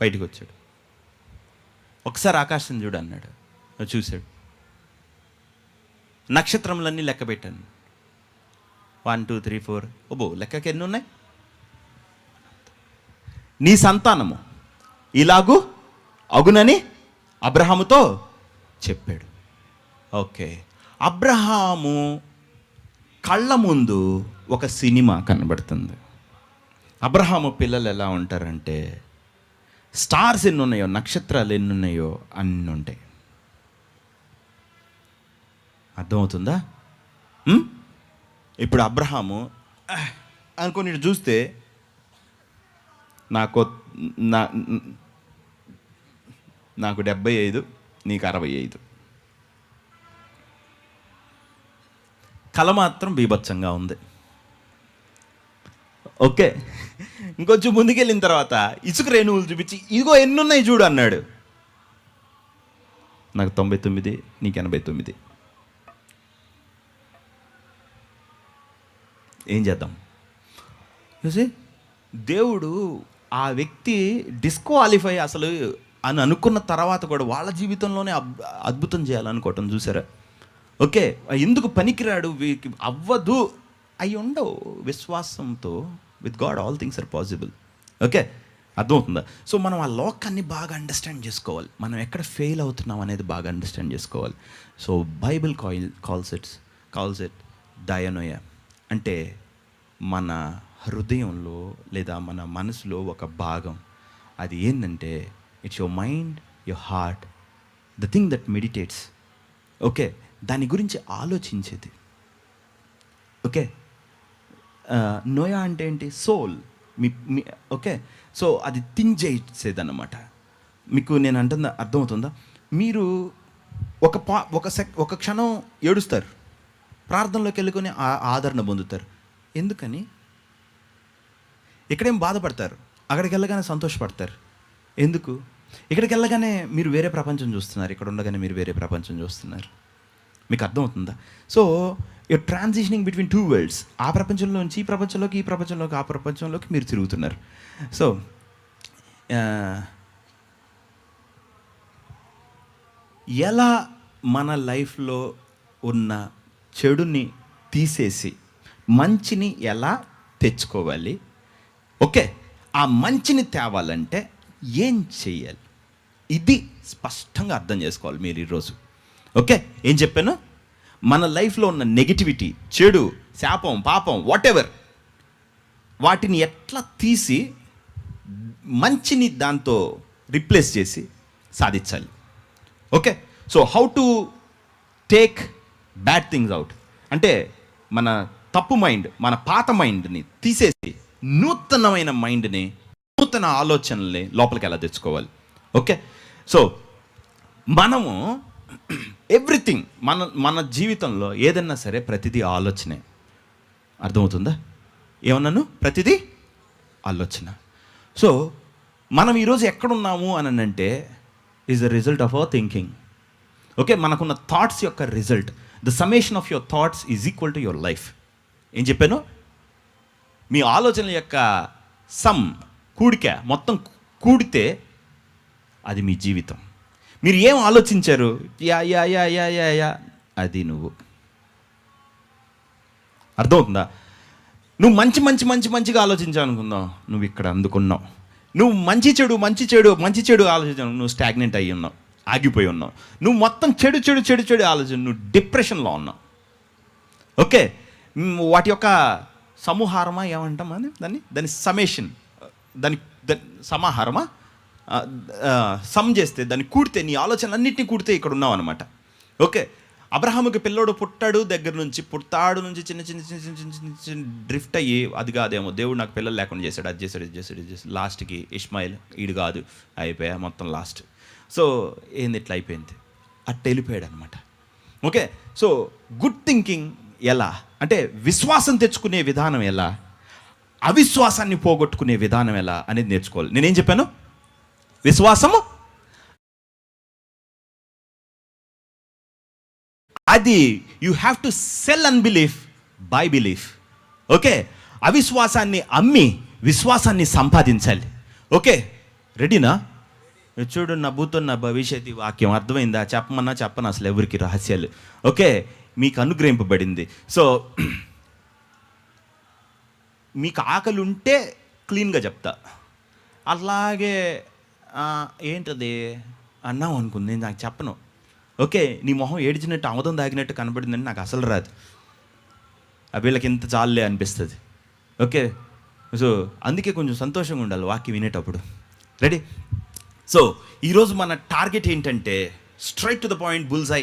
A: బయటికి వచ్చాడు. ఒకసారి ఆకాశం చూడు అన్నాడు. చూశాడు. నక్షత్రములన్నీ లెక్క పెట్టాను. 1 2 3 4. ఓబో, లెక్కకి ఎన్ని ఉన్నాయి? నీ సంతానము ఇలాగూ అగునని అబ్రహాముతో చెప్పాడు. ఓకే, అబ్రహాము కళ్ళ ముందు ఒక సినిమా కనబడుతుంది. అబ్రహాము పిల్లలు ఎలా ఉంటారంటే, స్టార్స్ ఎన్ని ఉన్నాయో, నక్షత్రాలు ఎన్ని ఉన్నాయో అన్నీ ఉంటాయి. అర్థమవుతుందా? ఇప్పుడు అబ్రహాము అనుకుని చూస్తే నాకు 75, నీకు 65. కళ మాత్రం బీభత్సంగా ఉంది. ఓకే, ఇంకొంచెం ముందుకెళ్ళిన తర్వాత ఇసుక రేణువులు చూపించి, ఇదిగో ఎన్నున్నాయి చూడు అన్నాడు. నాకు 99, నీకు 89. ఏం చేద్దాం? చూసి దేవుడు ఆ వ్యక్తి డిస్క్వాలిఫై అసలు అని అనుకున్న తర్వాత కూడా వాళ్ళ జీవితంలోనే అద్భుతం చేయాలనుకోవటం చూసారా? ఓకే, ఎందుకు పనికిరాడు, అవ్వదు అయి ఉండవు. విశ్వాసంతో with God all things are possible. Okay, అర్థమవుతుందా? సో మనం ఆ లోకాన్ని బాగా అండర్స్టాండ్ చేసుకోవాలి. మనం ఎక్కడ ఫెయిల్ అవుతున్నాం అనేది బాగా అండర్స్టాండ్ చేసుకోవాలి. So Bible calls it dianoia. అంటే మన హృదయంలో లేదా మన మనసులో ఒక భాగం. అది ఏంటంటే it's your mind, your heart, the thing that meditates. Okay, దాని గురించి ఆలోచించేది. ఓకే, నోయా అంటే ఏంటి? సోల్. ఓకే, సో అది థింక్ చేసేది అన్నమాట. మీకు నేను అంటున్నా అర్థమవుతుందా? మీరు ఒక క్షణం ఏడుస్తారు, ప్రార్థనలోకి వెళ్ళుకొని ఆదరణ పొందుతారు. ఎందుకని? ఇక్కడేం బాధపడతారు, అక్కడికి వెళ్ళగానే సంతోషపడతారు. ఎందుకు? ఇక్కడికి వెళ్ళగానే మీరు వేరే ప్రపంచం చూస్తున్నారు, ఇక్కడ ఉండగానే మీరు వేరే ప్రపంచం చూస్తున్నారు. మీకు అర్థమవుతుందా? So you're transitioning between 2 worlds. ఆ ప్రపంచంలోంచి ఈ ప్రపంచంలోకి, ఈ ప్రపంచంలోకి ఆ ప్రపంచంలోకి మీరు తిరుగుతున్నారు. సో ఎలా మన లైఫ్లో ఉన్న చెడుని తీసేసి మంచిని ఎలా తెచ్చుకోవాలి? ఓకే, ఆ మంచిని తేవాలంటే ఏం చెయ్యాలి? ఇది స్పష్టంగా అర్థం చేసుకోవాలి మీరు ఈరోజు. ఓకే, ఏం చెప్పాను? మన లైఫ్లో ఉన్న నెగిటివిటీ, చెడు, శాపం, పాపం, వాట్ ఎవర్, వాటిని ఎట్లా తీసి మంచిని దాంతో రిప్లేస్ చేసి సాధించాలి. Okay, so how to take bad things out అంటే మన తప్పు మైండ్, మన పాత మైండ్ని తీసేసి నూతనమైన మైండ్ని, నూతన ఆలోచనల్ని లోపలికి ఎలా తెచ్చుకోవాలి. ఓకే, సో మనము ఎవ్రీథింగ్ మన జీవితంలో ఏదన్నా సరే ప్రతిదీ ఆలోచనే. అర్థమవుతుందా? ఏమన్నాను? ప్రతిదీ ఆలోచన. సో మనం ఈరోజు ఎక్కడున్నాము అని అంటే is the result of our thinking. Okay, మనకున్న థాట్స్ యొక్క result. The summation of your thoughts is equal to your life. ఏం చెప్పాను? మీ ఆలోచనల యొక్క కూడిక మొత్తం కూడితే అది మీ జీవితం. మీరు ఏం ఆలోచించారు? Yeah yeah yeah yeah yeah yeah అది నువ్వు. అర్థమవుతుందా? నువ్వు మంచి మంచి మంచి మంచిగా ఆలోచించావు అనుకుందాం, నువ్వు ఇక్కడ అందుకున్నావు. నువ్వు మంచి చెడు మంచి చెడు మంచి చెడు ఆలోచించావు, నువ్వు స్టాగ్నెంట్ అయ్యి ఉన్నావు, ఆగిపోయి ఉన్నావు. నువ్వు మొత్తం చెడు చెడు చెడు చెడు ఆలోచన, నువ్వు డిప్రెషన్లో ఉన్నావు. ఓకే, వాటి యొక్క సమూహారమా ఏమంటాం అని దాని సమేషన్, దాని సమాహారమా, సమ్ చేస్తే దాన్ని కూడితే, నీ ఆలోచనలన్నింటినీ కూడితే ఇక్కడ ఉన్నావు అనమాట. ఓకే, అబ్రహాముకి పిల్లోడు పుట్టాడు దగ్గర నుంచి, పుట్టాడు నుంచి చిన్న చిన్న చిన్న చిన్న చిన్న చిన్న చిన్న డ్రిఫ్ట్ అయ్యి, అది కాదేమో దేవుడు నాకు పిల్లలు లేకుండా చేశాడు, అది చేశాడు ఇది చేశాడు ఇది చేశాడు, లాస్ట్కి ఇష్మాయిల్ ఈడు కాదు అయిపోయా మొత్తం లాస్ట్. సో ఏంది ఇట్లా అయిపోయింది, అట్ట వెళ్ళిపోయాడు అనమాట. ఓకే, సో గుడ్ థింకింగ్ ఎలా అంటే విశ్వాసం తెచ్చుకునే విధానం ఎలా, అవిశ్వాసాన్ని పోగొట్టుకునే విధానం ఎలా అనేది నేర్చుకోవాలి. నేనేం చెప్పాను? విశ్వాసము అది you have to sell unbelief by belief. Okay, అవిశ్వాసాన్ని అమ్మి విశ్వాసాన్ని సంపాదించాలి. ఓకే, రెడీనా? చూడు, నా భూతం నా భవిష్యత్ వాక్యం అర్థమైందా? చెప్పమన్నా చెప్పను అసలు ఎవరికి రహస్యాలు. ఓకే, మీకు అనుగ్రహింపబడింది. సో మీకు ఆకలి ఉంటే క్లీన్గా చెప్తా, అలాగే ఏంటది అన్నాం అనుకుంది నేను నాకు చెప్పను. ఓకే, నీ మొహం ఏడ్చినట్టు ఆమదం దాగినట్టు కనబడిందని నాకు అసలు రాదు, వీళ్ళకి ఇంత చాలులే అనిపిస్తుంది. ఓకే, సో అందుకే కొంచెం సంతోషంగా ఉండాలి వాక్యం వినేటప్పుడు. రెడీ? సో ఈరోజు మన టార్గెట్ ఏంటంటే straight to the point, bullseye.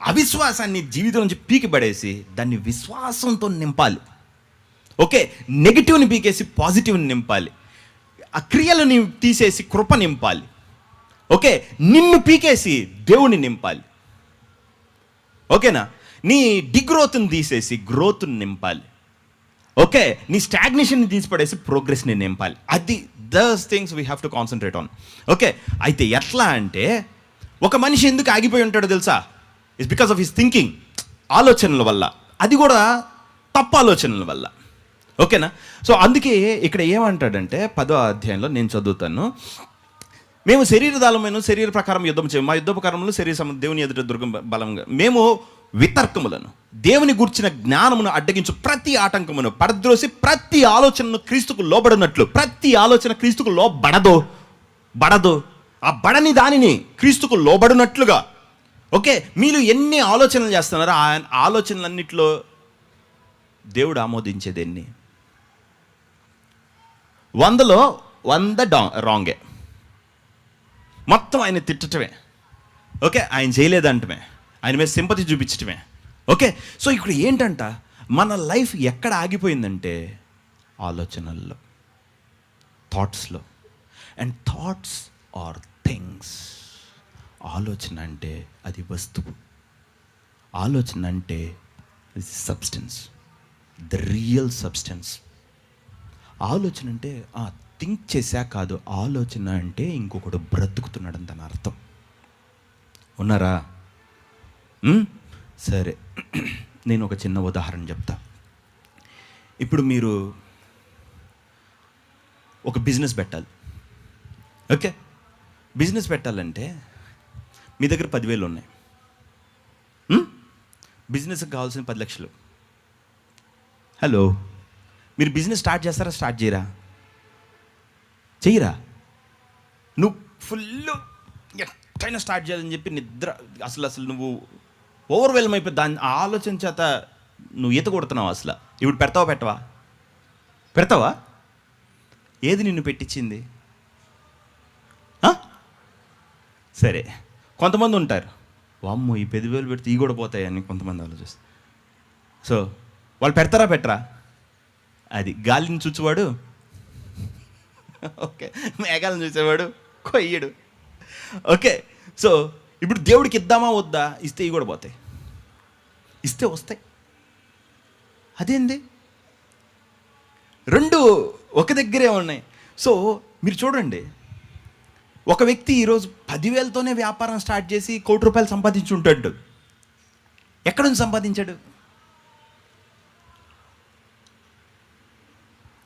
A: అవిశ్వాసాన్ని జీవితం నుంచి పీకి పడేసి దాన్ని విశ్వాసంతో నింపాలి. ఓకే, నెగిటివ్ని పీకేసి పాజిటివ్ని నింపాలి. ఆ క్రియలని తీసేసి కృప నింపాలి. ఓకే, నిన్ను పీకేసి దేవుని నింపాలి. ఓకేనా? నీ డిగ్రోత్ని తీసేసి గ్రోత్ని నింపాలి. ఓకే, నీ స్టాగ్నేషన్ని తీసిపడేసి ప్రోగ్రెస్ని నింపాలి. అది these things we have to concentrate on. Okay, అయితే ఎట్లా అంటే ఒక మనిషి ఎందుకు ఆగిపోయి ఉంటాడో తెలుసా? It's because of his thinking, ఆలోచనల వల్ల. అది కూడా తప్పు ఆలోచనల వల్ల. ఓకేనా? సో అందుకే ఇక్కడ ఏమంటాడంటే 10వ అధ్యాయంలో నేను చదువుతాను. మేము శరీరదాలమైన శరీర ప్రకారం యుద్ధం చేయము, మా యుద్ధ ప్రకారంలో శరీర దేవుని ఎదుట దుర్గం బలంగా, మేము వితర్కములను దేవుని గూర్చిన జ్ఞానమును అడ్డగించు ప్రతి ఆటంకమును పడద్రోసి ప్రతి ఆలోచనను క్రీస్తుకు లోబడినట్లు. ప్రతి ఆలోచన క్రీస్తుకు బడదు, ఆ బడని దానిని క్రీస్తుకు లోబడినట్లుగా. ఓకే, మీరు ఎన్ని ఆలోచనలు చేస్తున్నారో ఆ ఆలోచనలన్నింటిలో దేవుడు ఆమోదించేది ఎన్ని? 100లో 100 రాంగే, మొత్తం ఆయన తిట్టటమే. ఓకే, ఆయన చేయలేదంటమే, ఆయన మీద సింపతి చూపించటమే. ఓకే, సో ఇక్కడ ఏంటంట, మన లైఫ్ ఎక్కడ ఆగిపోయిందంటే ఆలోచనల్లో, థాట్స్లో. And thoughts are things. ఆలోచన అంటే అది వస్తువు, ఆలోచన అంటే సబ్స్టెన్స్, ద రియల్ సబ్స్టెన్స్. ఆలోచన అంటే థింక్ చేశా కాదు, ఆలోచన అంటే ఇంకొకడు బ్రతుకుతున్నాడని దాని అర్థం. ఉన్నారా? సరే, నేను ఒక చిన్న ఉదాహరణ చెప్తా. ఇప్పుడు మీరు ఒక బిజినెస్ పెట్టాలి. ఓకే, బిజినెస్ పెట్టాలంటే మీ దగ్గర 10,000 ఉన్నాయి. బిజినెస్కి కావాల్సిన 10 లక్షలు. హలో, మీరు బిజినెస్ స్టార్ట్ చేస్తారా? స్టార్ట్ చెయ్యరా? నువ్వు ఫుల్ ఎట్లయినా స్టార్ట్ చేయాలని చెప్పి నిద్ర, అసలు నువ్వు ఓవర్వెల్మ్ అయిపోయి దాని ఆలోచన చేత నువ్వు ఈత కొడుతున్నావు. అసలు ఇప్పుడు పెడతావా? ఏది నిన్ను పెట్టించింది? సరే, కొంతమంది ఉంటారు, వామ్మో ఈ 10,000 పెడితే ఈ కూడా పోతాయని కొంతమంది ఆలోచిస్తారు. సో వాళ్ళు పెట్టరా? అది గాలిని చూచేవాడు, ఓకే, మేఘాలను చూసేవాడు కొయ్యడు. ఓకే, సో ఇప్పుడు దేవుడికి ఇద్దామా వద్దా? ఇస్తే ఇవి కూడా పోతాయి, ఇస్తే వస్తాయి. అదేంది? రెండు ఒక దగ్గరే ఉన్నాయి. సో మీరు చూడండి, ఒక వ్యక్తి ఈరోజు 10,000తోనే వ్యాపారం స్టార్ట్ చేసి ₹1 కోటి సంపాదించుంటాడు. ఎక్కడి నుంచి సంపాదించాడు?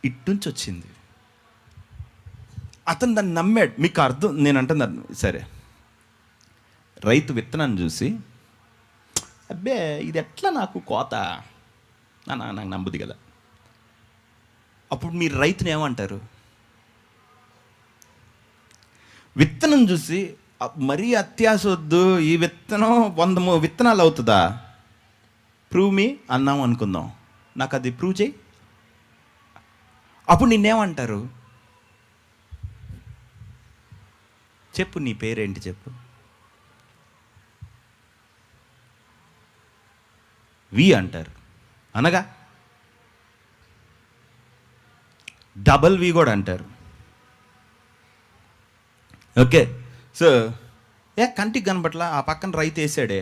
A: ఇటు నుంచి వచ్చింది. అతను దాన్ని నమ్మాడు. మీకు అర్థం నేను అంటున్నాను. సరే, రైతు విత్తనాన్ని చూసి, అబ్బే ఇది ఎట్లా నాకు కోత నాకు నమ్ముది కదా. అప్పుడు మీరు రైతుని ఏమంటారు? విత్తనం చూసి మరీ అత్యాశ వద్దు, ఈ విత్తనం 100 విత్తనాలు అవుతుందా, ప్రూవ్ మీ అన్నాం అనుకుందాం, నాకు అది ప్రూవ్ చేయి. అప్పుడు నిన్నేమంటారు? చెప్పు, నీ పేరేంటి చెప్పు. వి అంటారు, అనగా డబల్ వి కూడా అంటారు. ఓకే, సో కంటికి కనపట్లా, ఆ పక్కన రైతు వేసాడే,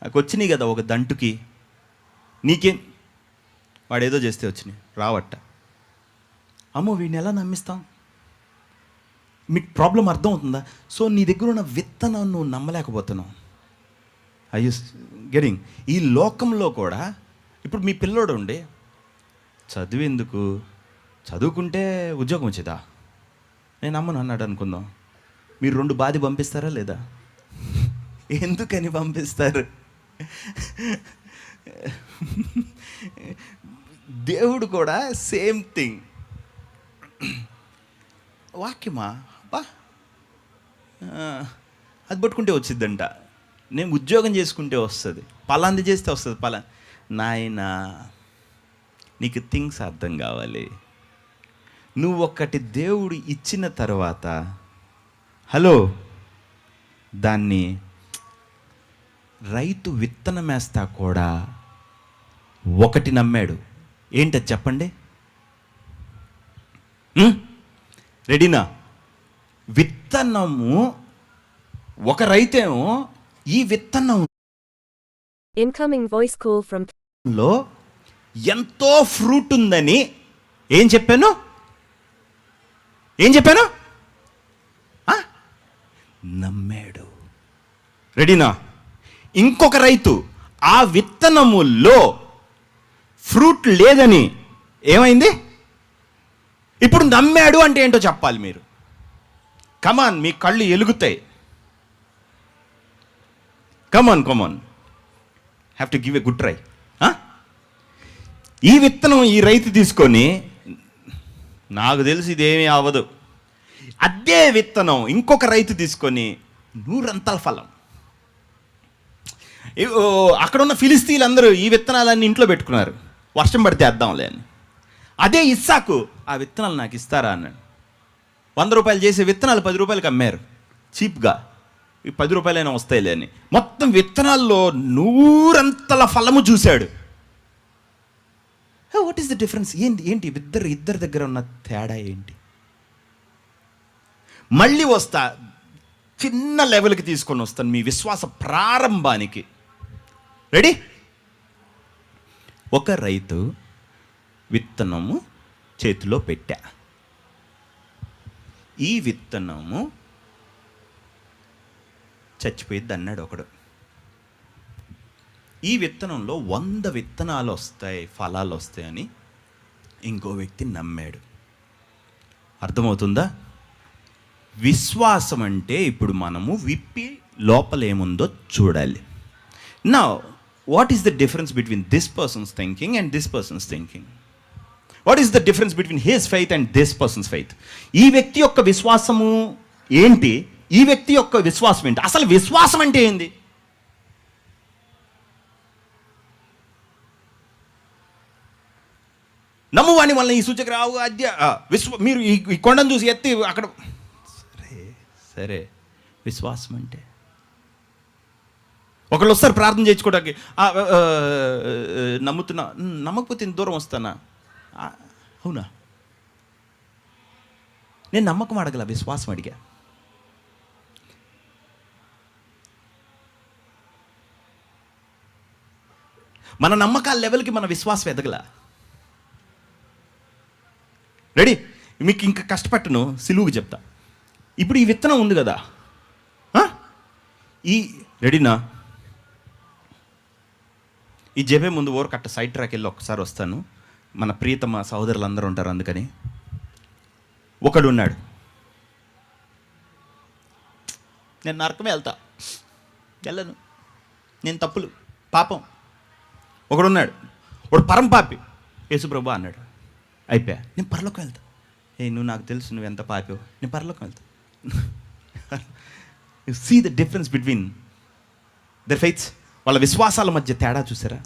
A: నాకు వచ్చినాయి కదా ఒక దంటుకి, నీకేం వాడేదో చేస్తే వచ్చినాయి రావట్ట. అమ్మో వీడిని ఎలా నమ్మిస్తాం? మీకు ప్రాబ్లం అర్థం అవుతుందా? సో నీ దగ్గర ఉన్న విత్తనం నువ్వు నమ్మలేకపోతున్నావు. I you getting? ఈ లోకంలో కూడా ఇప్పుడు మీ పిల్లోడు ఉండి చదువు ఎందుకు, చదువుకుంటే ఉద్యోగం వచ్చేదా, నేను నమ్మను అన్నాడు అనుకుందాం. మీరు 2 బాధి పంపిస్తారా లేదా? ఎందుకని పంపిస్తారు? దేవుడు కూడా సేమ్ థింగ్. వాక్యమా బా అది పట్టుకుంటే వచ్చిద్దంట, నేను ఉద్యోగం చేసుకుంటే వస్తుంది, పలాంది చేస్తే వస్తుంది. నాయనా నీకు థింగ్స్ అర్థం కావాలి. నువ్వు ఒక్కటి దేవుడు ఇచ్చిన తర్వాత హలో దాన్ని రైతు విత్తనం వేస్తా కూడా ఒకటి నమ్మాడు. ఏంటది చెప్పండి? రెడీనా? విత్తనము ఒక రైతేమో ఈ విత్తనం
B: ఇన్కమింగ్ వాయిస్ కాల్ ఫ్రమ్
A: లో ఎంతో ఫ్రూట్ ఉందని ఏం చెప్పాను? నమ్మాడు. రెడీనా? ఇంకొక రైతు ఆ విత్తనములో ఫ్రూట్ లేదని ఏమైంది? ఇప్పుడు నమ్మాడు అంటే ఏంటో చెప్పాలి మీరు. కమాన్, మీ కళ్ళు ఎలుగుతాయి. Come on have to give a good try. ఈ విత్తనం ఈ రైతు తీసుకొని, నాకు తెలిసి ఇదేమీ అవ్వదు. అదే విత్తనం ఇంకొక రైతు తీసుకొని 100 ఫలం. అక్కడ ఉన్న ఫిలిస్తీన్లు అందరూ ఈ విత్తనాలన్నీ ఇంట్లో పెట్టుకున్నారు, వర్షం పడితే వేద్దాంలే అని. అదే ఇస్సాకు ఆ విత్తనాలు నాకు ఇస్తారా అన్నాడు. 100 రూపాయలు చేసే విత్తనాలు 10 రూపాయలకి అమ్మారు చీప్గా. ఈ 10 రూపాయలైనా వస్తాయిలే అని మొత్తం విత్తనాల్లో 100 ఫలము చూశాడు. What is the difference? ఏంటి ఇద్దరి దగ్గర ఉన్న తేడా ఏంటి? మళ్ళీ వస్తా, చిన్న లెవెల్కి తీసుకొని వస్తాను మీ విశ్వాస ప్రారంభానికి. రెడీ? ఒక రైతు విత్తనము చేతిలో పెట్టా, ఈ విత్తనము చచ్చిపోయిద్ది అన్నాడు ఒకడు. ఈ విత్తనంలో 100 విత్తనాలు వస్తాయి, ఫలాలు వస్తాయని ఇంకో వ్యక్తి నమ్మాడు. అర్థమవుతుందా? విశ్వాసం అంటే ఇప్పుడు మనము విప్పి లోపల ఏముందో చూడాలి. Now what is the difference between this persons thinking and this persons thinking? What is the difference between his faith and this persons faith? ఈ వ్యక్తి యొక్క విశ్వాసము ఏంటి, ఈ వ్యక్తి యొక్క విశ్వాసం ఏంటి? అసలు విశ్వాసం అంటే ఏంది? నమ్మువాని వల్ల ఈ సూచక రావు అద్య మీరు ఈ కొండను చూసి ఎత్తి అక్కడ. సరే విశ్వాసం అంటే ఒకళ్ళు వస్తారు ప్రార్థన చేయించుకోవడానికి, నమ్ముతున్నా, నమ్మకపోతే దూరం వస్తానా? అవునా? నేను నమ్మకం అడగల, విశ్వాసం అడిగా. మన నమ్మకాల లెవెల్కి మన విశ్వాసం ఎదగల. రెడీ? మీకు ఇంకా కష్టపెట్టను, సిలువుకి చెప్తా. ఇప్పుడు ఈ విత్తనం ఉంది కదా, ఈ రెడీనా? ఈ జెబే ముందు కట్ట సైడ్ ట్రాక్ వెళ్ళి ఒక్కసారి వస్తాను. మన ప్రియతమ సహోదరులు అందరూ ఉంటారు, అందుకని. ఒకడు ఉన్నాడు, నేను నరకమే వెళ్తా, వెళ్ళను, నేను తప్పులు పాపం. ఒకడున్నాడు, వాడు పరం పాపి, యేసుప్రభు అన్నాడు, అయిపోయా, నేను పరలోకం వెళ్తా. నువ్వు నాకు తెలుసు నువ్వు ఎంత పాపావు, నేను పరలోకం వెళ్తా. You see the difference between their faiths. వాళ్ళ విశ్వాసాల మధ్య తేడా చూసారా?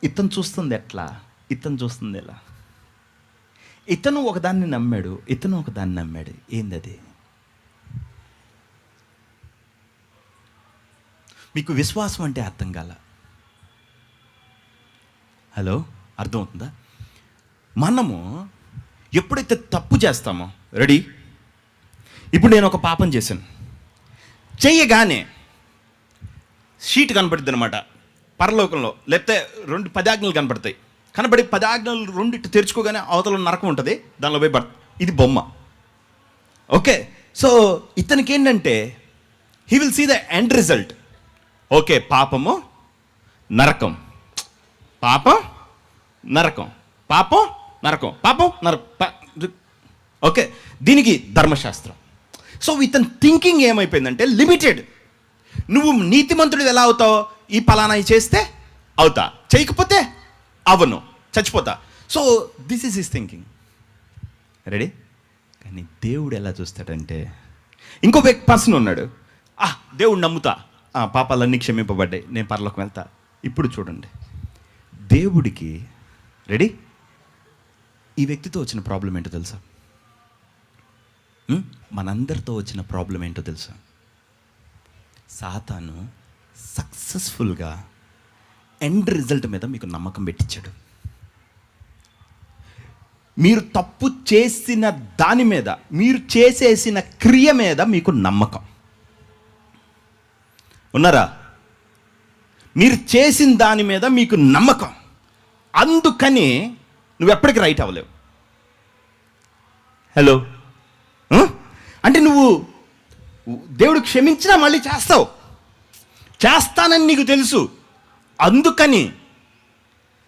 A: ఇతను చూస్తుంది ఎట్లా, ఇతను చూస్తుంది ఎలా. ఇతను ఒకదాన్ని నమ్మాడు, ఇతను ఒకదాన్ని నమ్మాడు. ఏంది అది? మీకు విశ్వాసం అంటే అర్థం కాల. హలో, అర్థమవుతుందా? మనము ఎప్పుడైతే తప్పు చేస్తామో, రెడీ, ఇప్పుడు నేను ఒక పాపం చేశాను, చెయ్యగానే షీట్ కనపడుద్ది అనమాట పరలోకంలో, లేకపోతే 10 ఆజ్ఞలు కనపడతాయి. కనబడి 10 ఆజ్ఞలు 2 ఇటు తెరుచుకోగానే అవతల నరకం ఉంటుంది, దానిలో పోయి ఇది బొమ్మ. ఓకే, సో ఇతనికి ఏంటంటే he will see the end result. Okay, పాపము నరకం, పాపం నరకం, పాపం నరకం, పాపం నరకం. ఓకే, దీనికి ధర్మశాస్త్రం. సో ఇతని థింకింగ్ ఏమైపోయిందంటే లిమిటెడ్. నువ్వు నీతిమంతుడు ఎలా అవుతావు? ఈ పలానా చేస్తే అవుతా, చేయకపోతే అవను, చచ్చిపోతా. So this is his thinking. Ready? కానీ దేవుడు ఎలా చూస్తాడంటే, ఇంకో పర్సన్ ఉన్నాడు, దేవుడు నమ్ముతా, పాపాలన్నీ క్షమింపబడ్డాయి, నేను పరలోకం వెళ్తా. ఇప్పుడు చూడండి, దేవుడికి, రెడీ, ఈ వ్యక్తితో వచ్చిన ప్రాబ్లం ఏంటో తెలుసా? మనందరితో వచ్చిన ప్రాబ్లం ఏంటో తెలుసా? సాతాను సక్సెస్ఫుల్గా ఎండ్ రిజల్ట్ మీద మీకు నమ్మకం పెట్టించాడు. మీరు తప్పు చేసిన దాని మీద, మీరు చేసేసిన క్రియ మీద మీకు నమ్మకం. ఉన్నారా? మీరు చేసిన దాని మీద మీకు నమ్మకం. అందుకని నువ్వు ఎప్పటికీ రైట్ అవ్వలేవు. హలో, అంటే నువ్వు దేవుడు క్షమించినా మళ్ళీ చేస్తావు, చేస్తానని నీకు తెలుసు, అందుకని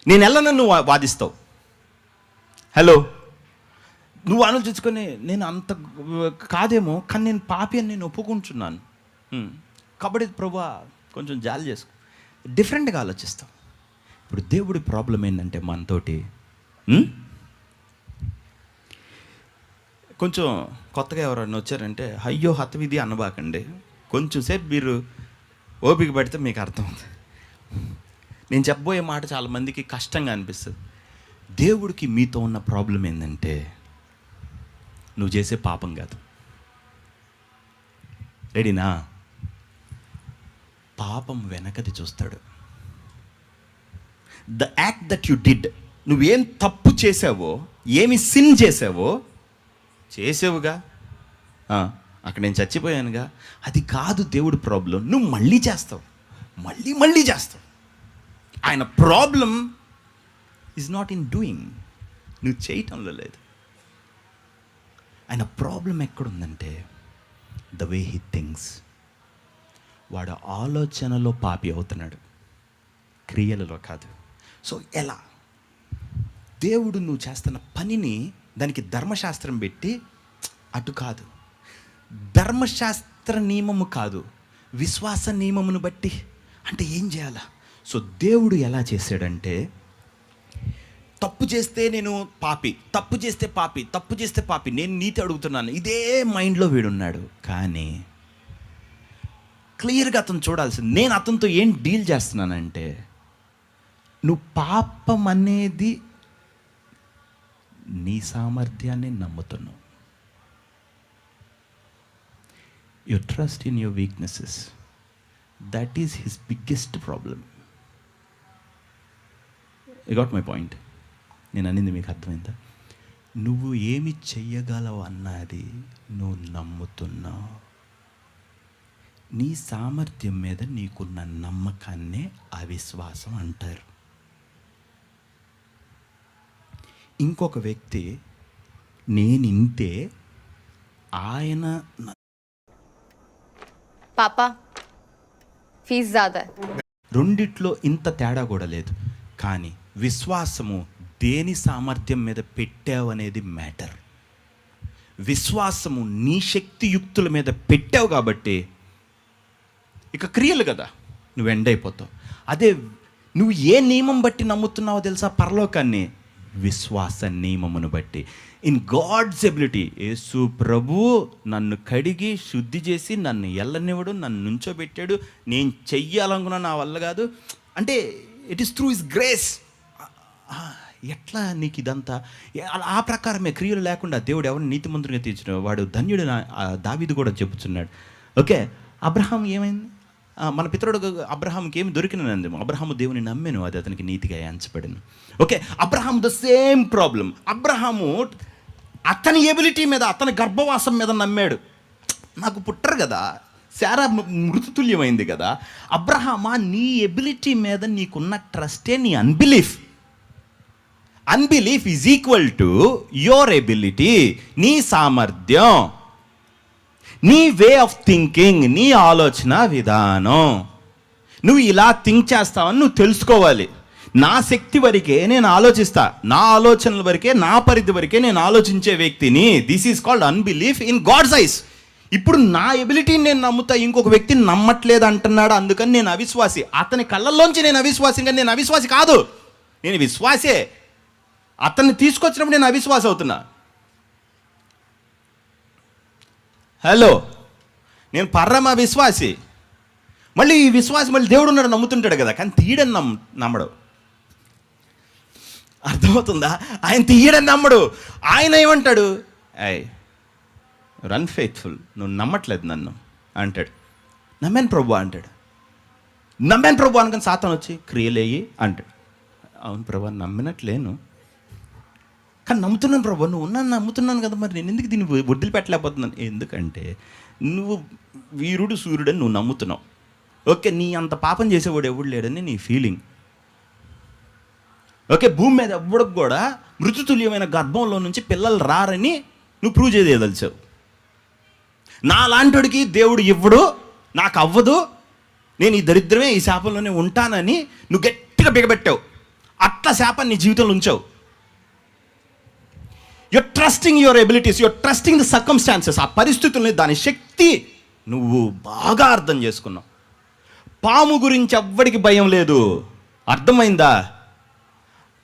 A: నేను వెళ్ళనని నువ్వు వాదిస్తావు. హలో, నువ్వు ఆలోచించుకొని నేను అంత కాదేమో, కానీ నేను పాపి అని నేను ఒప్పుకుంటున్నాను కాబట్టి ప్రభువా కొంచెం జాలి చేసుకో, డిఫరెంట్గా ఆలోచిస్తావు. ఇప్పుడు దేవుడి ప్రాబ్లం ఏంటంటే మనతోటి కొంచెం కొత్తగా ఎవరైనా వచ్చారంటే అయ్యో హతవిధి అనబాకండి, కొంచెం సేపు మీరు ఓపిక పడితే మీకు అర్థమవుతుంది. నేను చెప్పబోయే మాట చాలా మందికి కష్టంగా అనిపిస్తుంది. దేవుడికి మీతో ఉన్న ప్రాబ్లం ఏంటంటే నువ్వు చేసే పాపం కాదు. రెడీనా? పాపం వెనకది చూస్తాడు. The act that you did, నువ్వేం తప్పు చేసావో, ఏమి సిన్ చేసావుగా, అక్కడ నేను చచ్చిపోయానుగా, అది కాదు దేవుడి ప్రాబ్లం. నువ్వు మళ్ళీ చేస్తావు, మళ్ళీ చేస్తావు. ఆయన problem is not in doing, నువ్వు చేయటంలో లేదు. ఆయన ప్రాబ్లం ఎక్కడుందంటే ద వే హీ థింక్స్. వాడు ఆలోచనలో పాపి అవుతున్నాడు, క్రియలలో కాదు. సో ఎలా? దేవుడు నువ్వు చేస్తున్న పనిని దానికి ధర్మశాస్త్రం పెట్టి అటు కాదు, ధర్మశాస్త్ర నియమము కాదు, విశ్వాస నియమమును బట్టి అంటే ఏం చేయాలా? సో దేవుడు ఎలా చేశాడంటే, తప్పు చేస్తే నేను పాపి, తప్పు చేస్తే పాపి, నేను నీతి అడుగుతున్నాను, ఇదే మైండ్లో వీడున్నాడు. కానీ క్లియర్గా అతను చూడాల్సింది, నేను అతనితో ఏం డీల్ చేస్తున్నానంటే, నువ్వు పాపం అనేది నీ సామర్థ్యాన్ని నమ్ముతున్నావు. You trust in your weaknesses. That is his biggest problem. You got my point? నేను అనింది మీకు అర్థమైందా? నువ్వు ఏమి చెయ్యగలవు అన్నది నువ్వు నమ్ముతున్నావు. నీ సామర్థ్యం మీద నీకున్న నమ్మకాన్నే అవిశ్వాసం అంటారు. ఇంకొక వ్యక్తి నేను ఇంతే, ఆయన
C: पापा फीस ज़्यादा है.
A: రెండిట్లో ఇంత తేడా కూడా లేదు. కానీ విశ్వాసము దేని సామర్థ్యం మీద పెట్టావు అనేది మ్యాటర్. విశ్వాసము నీ శక్తియుక్తుల మీద పెట్టావు కాబట్టి ఇక క్రియలు కదా, నువ్వు ఎండ్ అయిపోతావు. అదే నువ్వు ఏ నియమం బట్టి నమ్ముతున్నావో తెలుసా? పరలోకాన్ని విశ్వాస నియమమును బట్టి. In God's ability. యేసు ప్రభు నన్ను కడిగి శుద్ధి చేసి నన్ను ఎల్లనివ్వడు, నన్ను నుంచోబెట్టాడు. నేను చెయ్యాలనుకున్నా, నా వల్ల కాదు. అంటే it is through his grace. ఎట్లా నీకు ఇదంతా? ఆ ప్రకారమే క్రియలు లేకుండా దేవుడు ఎవరిని నీతిమంతునిగా తీర్చిన వాడు ధన్యుడు. దావీదు కూడా చెప్పుచున్నాడు. ఓకే, అబ్రహాం ఏమైంది? మన పితరుడు అబ్రహాంకి ఏమి దొరికినంది? అబ్రహాము దేవుని నమ్మెను, అది అతనికి నీతిగా ఎంచబడిను. Okay, Abraham the same problem. Abraham అతని ఎబిలిటీ మీద, అతని గర్భవాసం మీద నమ్మాడు. నాకు పుట్టరు కదా, శారా మృతుతుల్యమైంది కదా. అబ్రహామా, నీ ఎబిలిటీ మీద నీకున్న ట్రస్టే నీ unbelief. Unbelief is equal to your ability. నీ సామర్థ్యం, నీ వే ఆఫ్ థింకింగ్, నీ ఆలోచన విధానం. నువ్వు ఇలా థింక్ చేస్తావని నువ్వు తెలుసుకోవాలి. నా శక్తి వరకే నేను ఆలోచిస్తా, నా ఆలోచనల వరకే, నా పరిధి వరకే నేను ఆలోచించే వ్యక్తిని. This is called unbelief in God's eyes. ఇప్పుడు నా ఎబిలిటీని నేను నమ్ముతా, ఇంకొక వ్యక్తిని నమ్మట్లేదు అంటున్నాడు, అందుకని నేను అవిశ్వాసి. అతని కళ్ళల్లోంచి నేను అవిశ్వాసి, కానీ నేను అవిశ్వాసి కాదు, నేను విశ్వాసే. అతన్ని తీసుకొచ్చినప్పుడు నేను అవిశ్వాసం అవుతున్నా. హలో, నేను పరమ విశ్వాసి. మళ్ళీ ఈ విశ్వాసి మళ్ళీ దేవుడు ఉన్నాడు నమ్ముతుంటాడు కదా, కానీ తీయడని నమ్మడు. అర్థమవుతుందా? ఆయన తీయడని నమ్మడు. ఆయన ఏమంటాడు? యూర్ అన్ఫెయిత్ఫుల్, నువ్వు నమ్మట్లేదు నన్ను అంటాడు. నమ్మాను ప్రభు అంటాడు. నమ్మాను ప్రభు అనుకుని సాతాను వచ్చి క్రియలేయి అంటాడు. అవును ప్రభు, నమ్మినట్లేను, కానీ నమ్ముతున్నాను ప్రభు, నువ్వు ఉన్నాను నమ్ముతున్నాను కదా, మరి నేను ఎందుకు దీన్ని వదిలిపెట్టలేకపోతున్నాను? ఎందుకంటే నువ్వు వీరుడు సూర్యుడని నువ్వు నమ్ముతున్నావు. ఓకే, నీ అంత పాపం చేసేవాడు ఎవడు లేడని నీ ఫీలింగ్. ఓకే, భూమి మీద ఎవ్వడికి కూడా మృతుతుల్యమైన గర్భంలో నుంచి పిల్లలు రారని నువ్వు ప్రూవ్ చేయదలిచావు. నా లాంటిడికి దేవుడు ఇవ్వడు, నాకు అవ్వదు, నేను ఈ దరిద్రమే, ఈ శాపంలోనే ఉంటానని నువ్వు గట్టిగా బిగబెట్టావు. అట్లా శాపాన్ని నీ జీవితంలో ఉంచావు. You're trusting your abilities, you're trusting the circumstances. ఆ పరిస్థితుల్ని, దాని శక్తి నువ్వు బాగా అర్థం చేసుకున్నావు. పాము గురించి ఎవ్వడికి భయం లేదు, అర్థమైందా?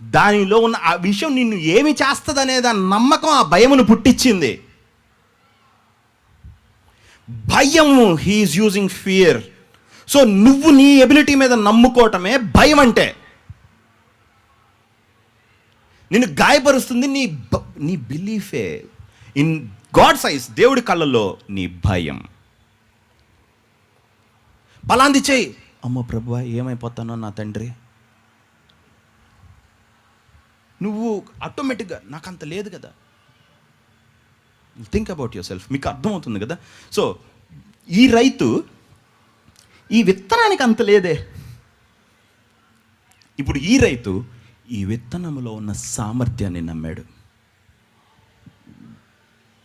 A: దానిలో ఉన్న ఆ విషయం నిన్ను ఏమి చేస్తుంది అనే దాని నమ్మకం ఆ భయమును పుట్టించింది. భయము, హీఈస్ యూజింగ్ ఫియర్. సో నువ్వు నీ ఎబిలిటీ మీద నమ్ముకోవటమే భయం అంటే. నిన్ను గాయపరుస్తుంది నీ బిలీఫే. ఇన్ గాడ్స్ ఐస్, దేవుడి కళ్ళల్లో నీ భయం. పలాంది చెయ్యి, అమ్మో ప్రభువా ఏమైపోతానో నా తండ్రి. నువ్వు ఆటోమేటిక్గా నాకు అంత లేదు కదా. Think about your self. మీకు అర్థమవుతుంది కదా. సో ఈ రైతు ఈ విత్తనానికి అంత లేదే. ఇప్పుడు ఈ రైతు ఈ విత్తనంలో ఉన్న సామర్థ్యాన్ని నమ్మాడు.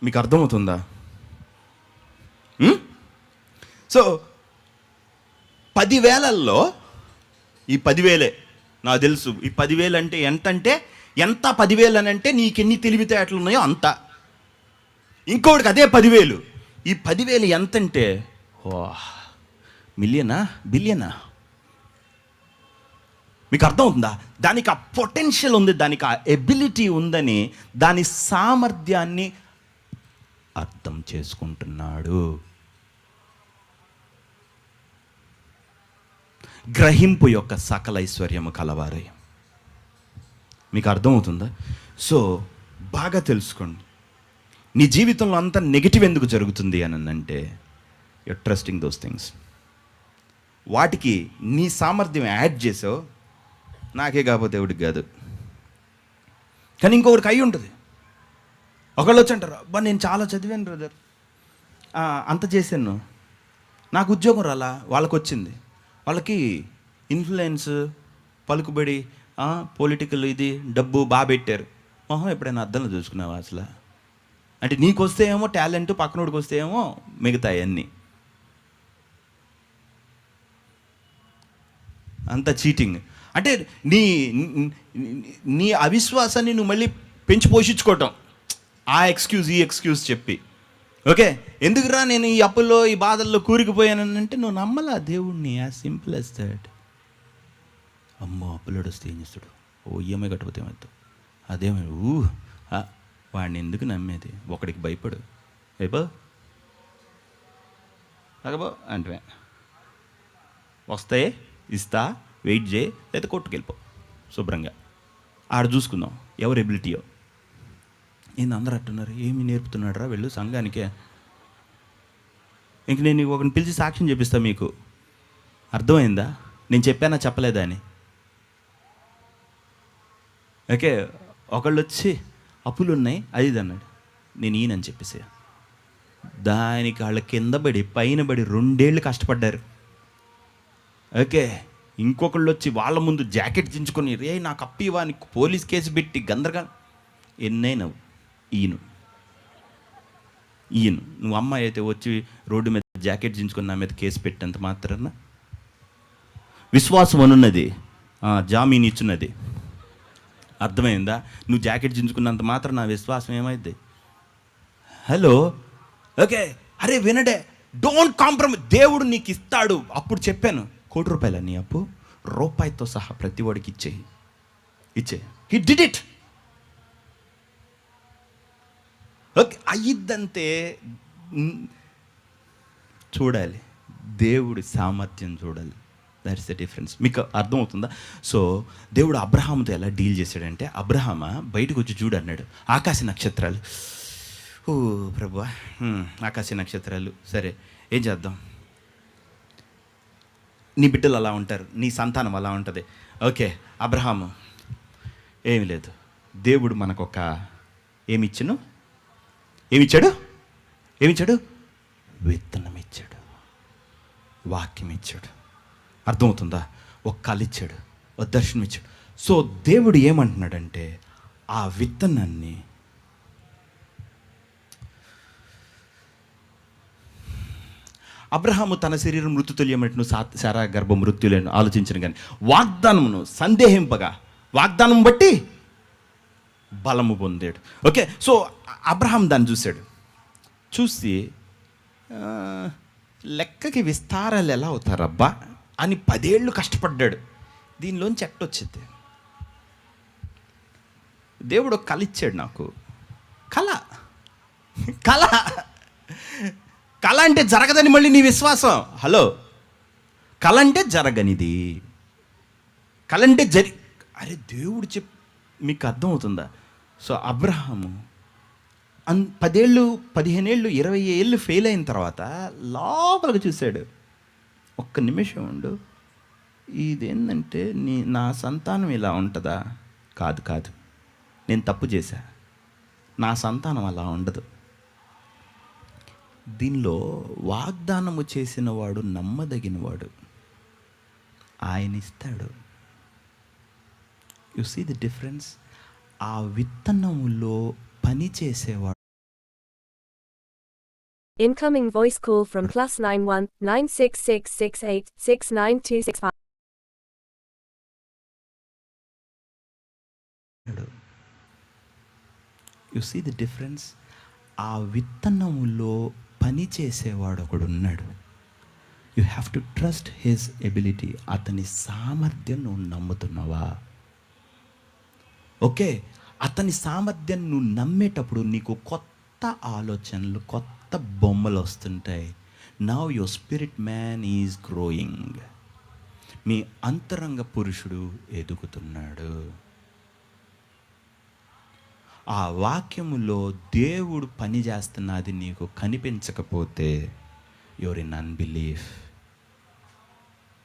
A: మీకు అర్థమవుతుందా? సో 10,000ల్లో ఈ 10,000 నాకు తెలుసు. ఈ 10,000 అంటే ఎంత 10,000 అని అంటే నీకెన్ని తెలివితేటలు ఉన్నాయో అంత. ఇంకోటికి అదే 10,000. ఈ 10,000 ఎంతంటే మిలియనా, బిలియనా? మీకు అర్థమవుతుందా? దానికి ఆ పొటెన్షియల్ ఉంది, దానికి ఆ ఎబిలిటీ ఉందని దాని సామర్థ్యాన్ని అర్థం చేసుకుంటున్నాడు. గ్రహింపు యొక్క సకల ఐశ్వర్యము కలవారే. మీకు అర్థమవుతుందా? సో బాగా తెలుసుకోండి, నీ జీవితంలో అంతా నెగిటివ్ ఎందుకు జరుగుతుంది అని అంటే యూర్ ట్రస్టింగ్ దోస్ థింగ్స్. వాటికి నీ సామర్థ్యం యాడ్ చేసావు. నాకే కాకపోతే ఎవడికి కాదు, కానీ ఇంకొకరికి అయి ఉంటుంది. ఒకళ్ళు వచ్చి అంటారు, అబ్బా నేను చాలా చదివాను బ్రదర్, అంత చేశాను, నాకు ఉద్యోగం రాలా. వాళ్ళకి వచ్చింది, వాళ్ళకి ఇన్ఫ్లుయెన్స్, పలుకుబడి, పొలిటికల్, ఇది డబ్బు బాగా పెట్టారు. ఎప్పుడైనా అద్దంలో చూసుకున్నావా అసలు? అంటే నీకు వస్తే ఏమో టాలెంట్, పక్కనోడికి వస్తే ఏమో మిగతాయి అన్నీ. అంత చీటింగ్. అంటే నీ అవిశ్వాసాన్ని నువ్వు మళ్ళీ పెంచి పోషించుకోవటం, ఆ ఎక్స్క్యూజ్ ఈ ఎక్స్క్యూజ్ చెప్పి. ఓకే, ఎందుకురా నేను ఈ అప్పుల్లో ఈ బాధల్లో కూరుకుపోయానంటే నువ్వు నమ్మలా దేవుణ్ణి. As simple as that. అమ్మో అప్పులోడు వస్తే ఏం చేస్తాడు, ఈఎంఐ కట్టకపోతే ఏమవుతావు, అదేమో వాడిని ఎందుకు నమ్మేది, ఒకడికి భయపడు, అగబో అంటే వస్తాయి ఇస్తా, వెయిట్ చేయి, లేదా కొట్టుకెళ్ళిపో శుభ్రంగా, ఆడ చూసుకుందాం ఎవరు ఎబిలిటీయో. ఏంది అందరూ అంటున్నారు, ఏమి నేర్పుతున్నాడు రా వెళ్ళు సంఘానికే. ఇంక నేను ఒకరిని పిలిచి సాక్ష్యం చెప్పిస్తా, మీకు అర్థమైందా నేను చెప్పానా చెప్పలేదా అని. ఓకే, ఒకళ్ళు వచ్చి అప్పులు ఉన్నాయి అది ఇది అన్నాడు, నేను ఈయనని చెప్పేసి దానికి వాళ్ళ కింద పడి పైన పడి 2 ఏళ్ళు కష్టపడ్డారు. ఓకే, ఇంకొకళ్ళు వచ్చి వాళ్ళ ముందు జాకెట్ చించుకొని రే నాకు అప్పివాని పోలీస్ కేసు పెట్టి గందరగా ఎన్నైనావు. ఈయన నువ్వు అమ్మాయి అయితే వచ్చి రోడ్డు మీద జాకెట్ చించుకొని నా మీద కేసు పెట్టేంత మాత్రాన విశ్వాసం అనున్నది జామీన్ ఇచ్చున్నది. అర్థమైందా? నువ్వు జాకెట్ చించుకున్నంత మాత్రం నా విశ్వాసం ఏమైంది? హలో, ఓకే, అరే వినడే, డోంట్ కాంప్రమైజ్. దేవుడు నీకు ఇస్తాడు. అప్పుడు చెప్పాను, ₹1,00,00,000 నీ అప్పు రూపాయితో సహా ప్రతి వాడికి ఇచ్చే. హి డిడ్ ఇట్. ఓకే, అయ్యిద్దంతే. చూడాలి, దేవుడి సామర్థ్యం చూడాలి. That is the difference. మీకు అర్థమవుతుందా? సో దేవుడు అబ్రహాముతో ఎలా డీల్ చేశాడంటే, అబ్రహామా బయటకు వచ్చి చూడు అన్నాడు, ఆకాశ నక్షత్రాలు. ఓ ప్రభువా, ఆకాశ నక్షత్రాలు, సరే ఏం చేద్దాం, నీ బిడ్డలు అలా ఉంటారు, నీ సంతానం అలా ఉంటుంది. ఓకే, అబ్రహాము ఏమి లేదు, దేవుడు మనకొక ఏమిచ్చాడు? విత్తనం ఇచ్చాడు, వాక్యం ఇచ్చాడు. అర్థమవుతుందా? ఒక కళ ఇచ్చాడు, ఒక దర్శనం ఇచ్చాడు. సో దేవుడు ఏమంటున్నాడంటే, ఆ విత్తనాన్ని అబ్రహాము తన శరీరం మృత్యుతుల్యమట్ను శారా గర్భ మృత్యులను ఆలోచించను, కానీ వాగ్దానమును సందేహింపగా వాగ్దానం బట్టి బలము పొందాడు. ఓకే, సో అబ్రహాం దాన్ని చూసి లెక్కకి విస్తారాలు ఎలా అవుతారబ్బా అని 10 ఏళ్ళు కష్టపడ్డాడు. దీనిలోంచి ఎట్టొచ్చింది? దేవుడు ఒక కళ ఇచ్చాడు నాకు. కళ అంటే జరగదని మళ్ళీ నీ విశ్వాసం. హలో, కళ అంటే జరగనిది, కళ అంటే అరే దేవుడు మీకు అర్థమవుతుందా? సో అబ్రహాము 10 ఏళ్ళు 15 ఏళ్ళు 20 ఏళ్ళు ఫెయిల్ అయిన తర్వాత లోపలికి చూశాడు, ఒక్క నిమిషం ఉండు, ఇదేంటంటే నా సంతానం ఇలా ఉంటుందా? కాదు, నేను తప్పు చేశా, నా సంతానం అలా ఉండదు. దీనిలో వాగ్దానము చేసిన వాడు నమ్మదగినవాడు, ఆయన ఇస్తాడు. You see the difference. ఆ విత్తనములో పని చేసేవాడు.
B: Incoming voice call from +91 96668 69265.
A: You see the difference. ఆ విత్తనములో పని చేసేవాడు ఒకడు ఉన్నాడు. You have to trust his ability. అతని సామర్థ్యం నువ్వు నమ్ముతున్నావా? ఓకే, అతని సామర్థ్యం నువ్వు నమ్మేటప్పుడు నీకు కొత్త ఆలోచనలు, కొత్త బొమ్మలు వస్తుంటాయి. Now your spirit man is growing. మీ అంతరంగ పురుషుడు ఎదుగుతున్నాడు. ఆ వాక్యములో దేవుడు పని చేస్తున్నది నీకు కనిపించకపోతే యువర్ ఇన్ అన్బిలీఫ్.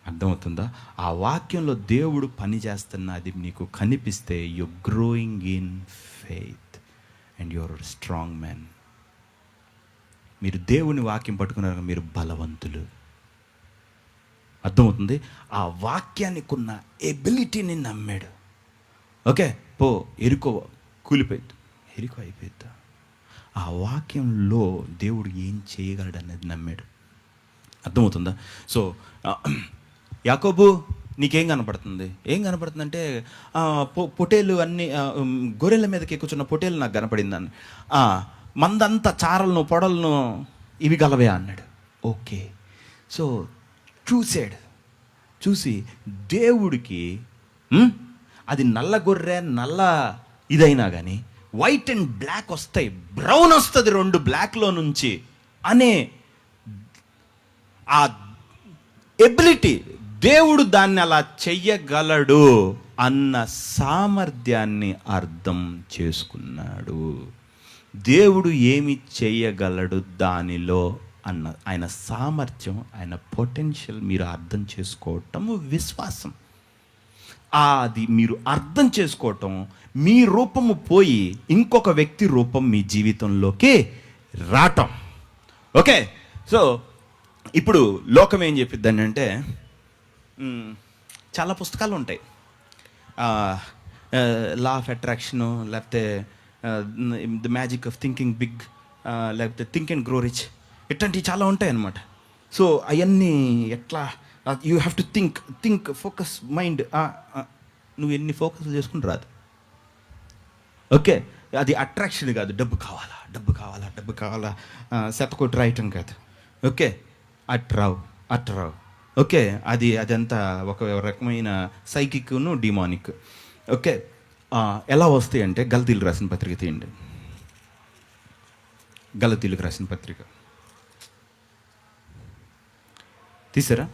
A: అర్థమవుతుందా? ఆ వాక్యంలో దేవుడు పని చేస్తున్నది నీకు కనిపిస్తే you growing in faith and your strong man. మీరు దేవుని వాక్యం పట్టుకున్నారు, మీరు బలవంతులు. అర్థమవుతుంది? ఆ వాక్యానికి ఉన్న ఎబిలిటీని నమ్మాడు. ఓకే, పో ఎరుకో కూలిపోయిద్దు, ఎరుకో అయిపోయిద్దా. ఆ వాక్యంలో దేవుడు ఏం చేయగలడు అనేది నమ్మాడు. అర్థమవుతుందా? సో యాకోబు నీకేం కనపడుతుంది? ఏం కనపడుతుందంటే పొటేలు అన్ని గొర్రెల మీదకి ఎక్కుచున్న పొటేలు నాకు కనపడిందని. మందంతా చారలను పొడలను ఇవి గలవే అన్నాడు. ఓకే, సో చూశాడు. చూసి దేవుడికి అది నల్ల గొర్రె నల్ల ఇదైనా కానీ వైట్ అండ్ బ్లాక్ వస్తాయి, బ్రౌన్ వస్తుంది 2 బ్లాక్లో నుంచి అనే ఆ ఎబిలిటీ, దేవుడు దాన్ని అలా చెయ్యగలడు అన్న సామర్థ్యాన్ని అర్థం చేసుకున్నాడు. దేవుడు ఏమి చేయగలడు దానిలో అన్న ఆయన సామర్థ్యం, ఆయన పొటెన్షియల్ మీరు అర్థం చేసుకోవటం విశ్వాసం. అది మీరు అర్థం చేసుకోవటం, మీ రూపము పోయి ఇంకొక వ్యక్తి రూపం మీ జీవితంలోకి రావటం. ఓకే, సో ఇప్పుడు లోకం ఏం చెప్పిద్దని అంటే చాలా పుస్తకాలు ఉంటాయి, లా ఆఫ్ అట్రాక్షను, లేకపోతే the magic of thinking big, లేకపోతే థింక్ అండ్ గ్రో రిచ్, ఇట్లాంటివి చాలా ఉంటాయి అన్నమాట. సో అవన్నీ ఎట్లా you have to think focus mind. నువ్వు ఎన్ని ఫోకస్లు చేసుకుని రాదు. ఓకే, అది అట్రాక్షన్ కాదు, డబ్బు కావాలా శతకోటి రాయటం కాదు. ఓకే, అట్రావు. ఓకే, అదంతా ఒక రకమైన సైకిక్ను డిమానిక్. ఓకే, ఎలా వస్తాయి అంటే గలతీలకు రాసిన పత్రిక తీయండి. గలతీలకు రాసిన పత్రిక తీసారా?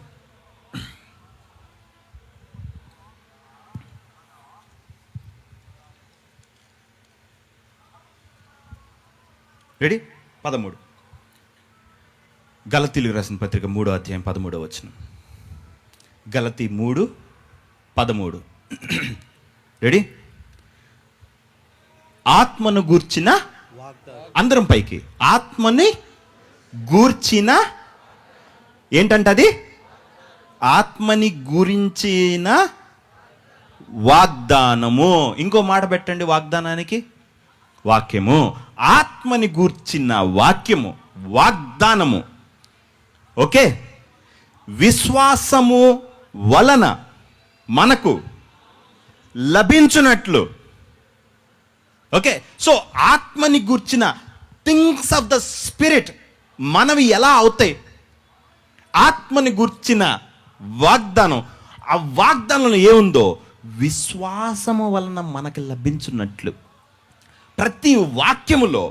A: రెడీ? 13. గలతీలకు రాసిన పత్రిక 3వ అధ్యాయం 13వ వచనం. గలతీ 3:13. రెడీ? ఆత్మను గూర్చిన, అందరం పైకి, ఆత్మని గూర్చిన ఏంటంటది? ఆత్మని గురించిన వాగ్దానము. ఇంకో మాట పెట్టండి వాగ్దానానికి, వాక్యము. ఆత్మని గూర్చిన వాక్యము, వాగ్దానము. ఓకే, విశ్వాసము వలన మనకు లభించునట్లు. ఓకే, సో ఆత్మని గూర్చిన థింగ్స్ ఆఫ్ ద స్పిరిట్ మనవి ఎలా అవుతాయి? ఆత్మని గూర్చిన వాగ్దానం. ఆ వాగ్దానంలో ఏముందో? విశ్వాసము వలన మనకు లభించున్నట్లు. ప్రతి వాక్యములో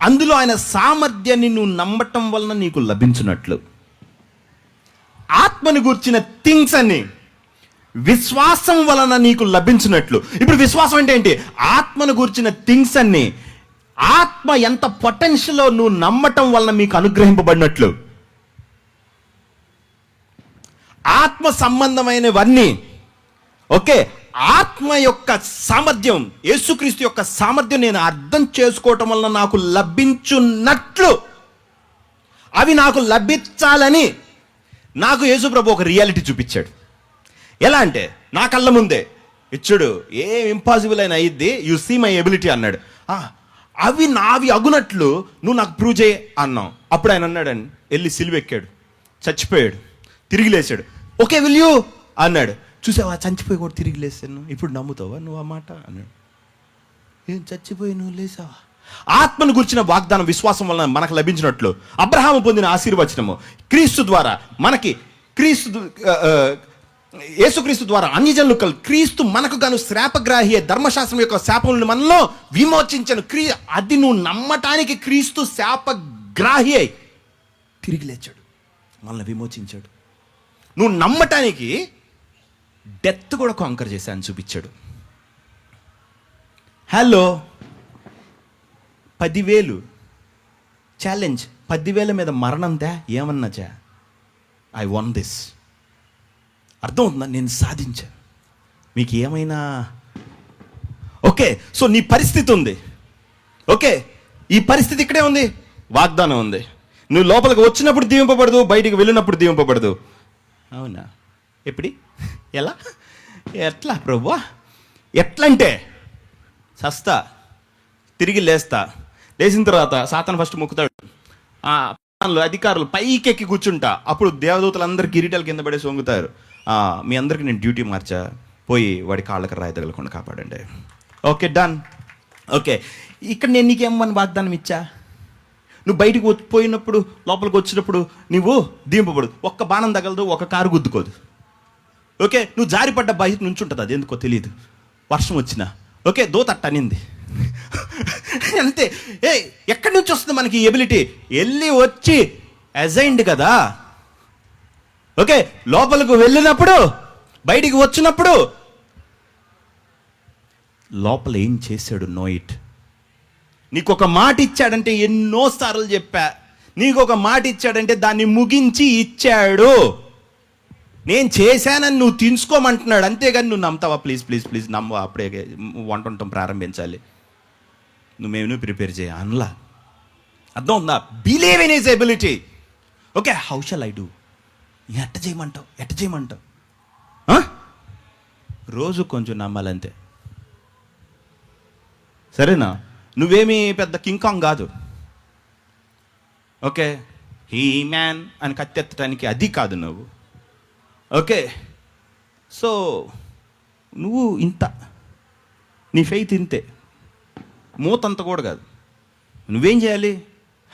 A: అందులో ఆయన సామర్థ్యాన్ని నువ్వు నమ్మటం వలన నీకు లభించున్నట్లు. ఆత్మని గూర్చిన థింగ్స్ అన్ని విశ్వాసం వలన నీకు లభించినట్లు. ఇప్పుడు విశ్వాసం అంటే ఏంటి? ఆత్మను గూర్చిన థింగ్స్ అన్ని ఆత్మ ఎంత పొటెన్షియల్ నువ్వు నమ్మటం వలన మీకు అనుగ్రహింపబడినట్లు. ఆత్మ సంబంధమైనవన్నీ. ఓకే, ఆత్మ యొక్క సామర్థ్యం, యేసుక్రీస్తు యొక్క సామర్థ్యం నేను అర్థం చేసుకోవటం వలన నాకు లభించున్నట్లు, అవి నాకు లభించాలని నాకు యేసు ప్రభు ఒక రియాలిటీ చూపించాడు. ఎలా అంటే నా కళ్ళ ముందే ఇచ్చాడు. ఏం ఇంపాసిబుల్ అయినా అయ్యిద్ది, యు సీ మై ఎబిలిటీ అన్నాడు. అవి నావి అగునట్లు నువ్వు నాకు ప్రూవ్ చేయి అన్నావు. అప్పుడు ఆయన అన్నాడని వెళ్ళి సిలువెక్కాడు, చచ్చిపోయాడు, తిరిగి లేచాడు. ఓకే, విల్ యూ అన్నాడు. చూసావా, చచ్చిపోయి కూడా తిరిగి లేచాను, ఇప్పుడు నమ్ముతావా నువ్వు ఆ మాట అన్నాడు. ఏం చచ్చిపోయి నువ్వు లేచావా? ఆత్మను గురించిన వాగ్దానం విశ్వాసం వలన మనకు లభించినట్లు అబ్రహాము పొందిన ఆశీర్వచనము క్రీస్తు ద్వారా మనకి, యేసుక్రీస్తు ద్వారా అన్యజనులు క్రీస్తు మనకు గాను శాపగ్రాహి ధర్మశాస్త్రం యొక్క శాపములను మనలో విమోచించను. అది నువ్వు నమ్మటానికి క్రీస్తు శాపగ్రాహి అయి తిరిగి లేచాడు, మనల్ని విమోచించాడు. నువ్వు నమ్మటానికి డెత్ కూడా కాంకర్ చేశాను చూపించాడు. హలో, 10,000 ఛాలెంజ్, 10,000 మీద మరణం దా ఏమన్నా చా, ఐ వాంట్ దిస్. అర్థం అవుతుందా? నేను సాధించాను. మీకు ఏమైనా ఓకే, సో నీ పరిస్థితి ఉంది. ఓకే, ఈ పరిస్థితి ఇక్కడే ఉంది, వాగ్దానం ఉంది. నువ్వు లోపలికి వచ్చినప్పుడు దీవింపబడదు, బయటికి వెళ్ళినప్పుడు దీవింపబడదు. అవునా? ఎప్పుడు? ఎలా? ఎట్లా ప్రభువా? ఎట్లంటే సస్తా, తిరిగి లేస్తా, లేచిన తర్వాత సాతాను ఫస్ట్ మొక్కుతాడు, అధికారులు పైకెక్కి కూర్చుంటా, అప్పుడు దేవదూతలందరూ కిరీటాల కింద పడేసి వంగుతారు. మీ అందరికి నేను డ్యూటీ మార్చా, పోయి వాడి కాళ్ళకి రాయి తగలకుండా కాపాడండి. Okay, done. ఓకే, ఇక్కడ నేను నీకేమని వాగ్దానం ఇచ్చా? నువ్వు బయటికి పోయినప్పుడు, లోపలికి వచ్చినప్పుడు నువ్వు దింపబడు. ఒక్క బాణం తగలదు, ఒక కారు గుద్దుకోదు. ఓకే, నువ్వు జారిపడ్డ బయట నుంచి ఉంటుంది, అది ఎందుకో తెలియదు. వర్షం వచ్చినా ఓకే, దోతట్ట అనింది అంతే. ఎక్కడి నుంచి వస్తుంది మనకి ఎబిలిటీ? వెళ్ళి వచ్చి అజైన్డ్ కదా. ఓకే, లోపలికి వెళ్ళినప్పుడు, బయటికి వచ్చినప్పుడు లోపల ఏం చేశాడు? Know it. నీకు ఒక మాట ఇచ్చాడంటే, ఎన్నోసార్లు చెప్పా, నీకు ఒక మాట ఇచ్చాడంటే దాన్ని ముగించి ఇచ్చాడు. నేను చేశానని నువ్వు తీసుకోమంటున్నాడు, అంతేగాని నువ్వు నమ్ముతావా? ప్లీజ్ ప్లీజ్ ప్లీజ్ నమ్ము. అప్పుడే వంట ఉండటం ప్రారంభించాలి. నువ్వేమీ ప్రిపేర్ చేయ అనలా. అర్థం ఉందా? Believe in his ability. Okay, how shall I do? ఎట్ట చేయమంటావు? రోజు కొంచెం నమ్మాలంతే, సరేనా? నువ్వేమీ పెద్ద కింకాంగ్ కాదు. ఓకే, హీ మ్యాన్ అని కత్తెత్తడానికి అది కాదు నువ్వు. ఓకే, సో నువ్వు ఇంత, నీ ఫెయిత్ ఇంతే, మూతంత కూడా కాదు. నువ్వేం చేయాలి?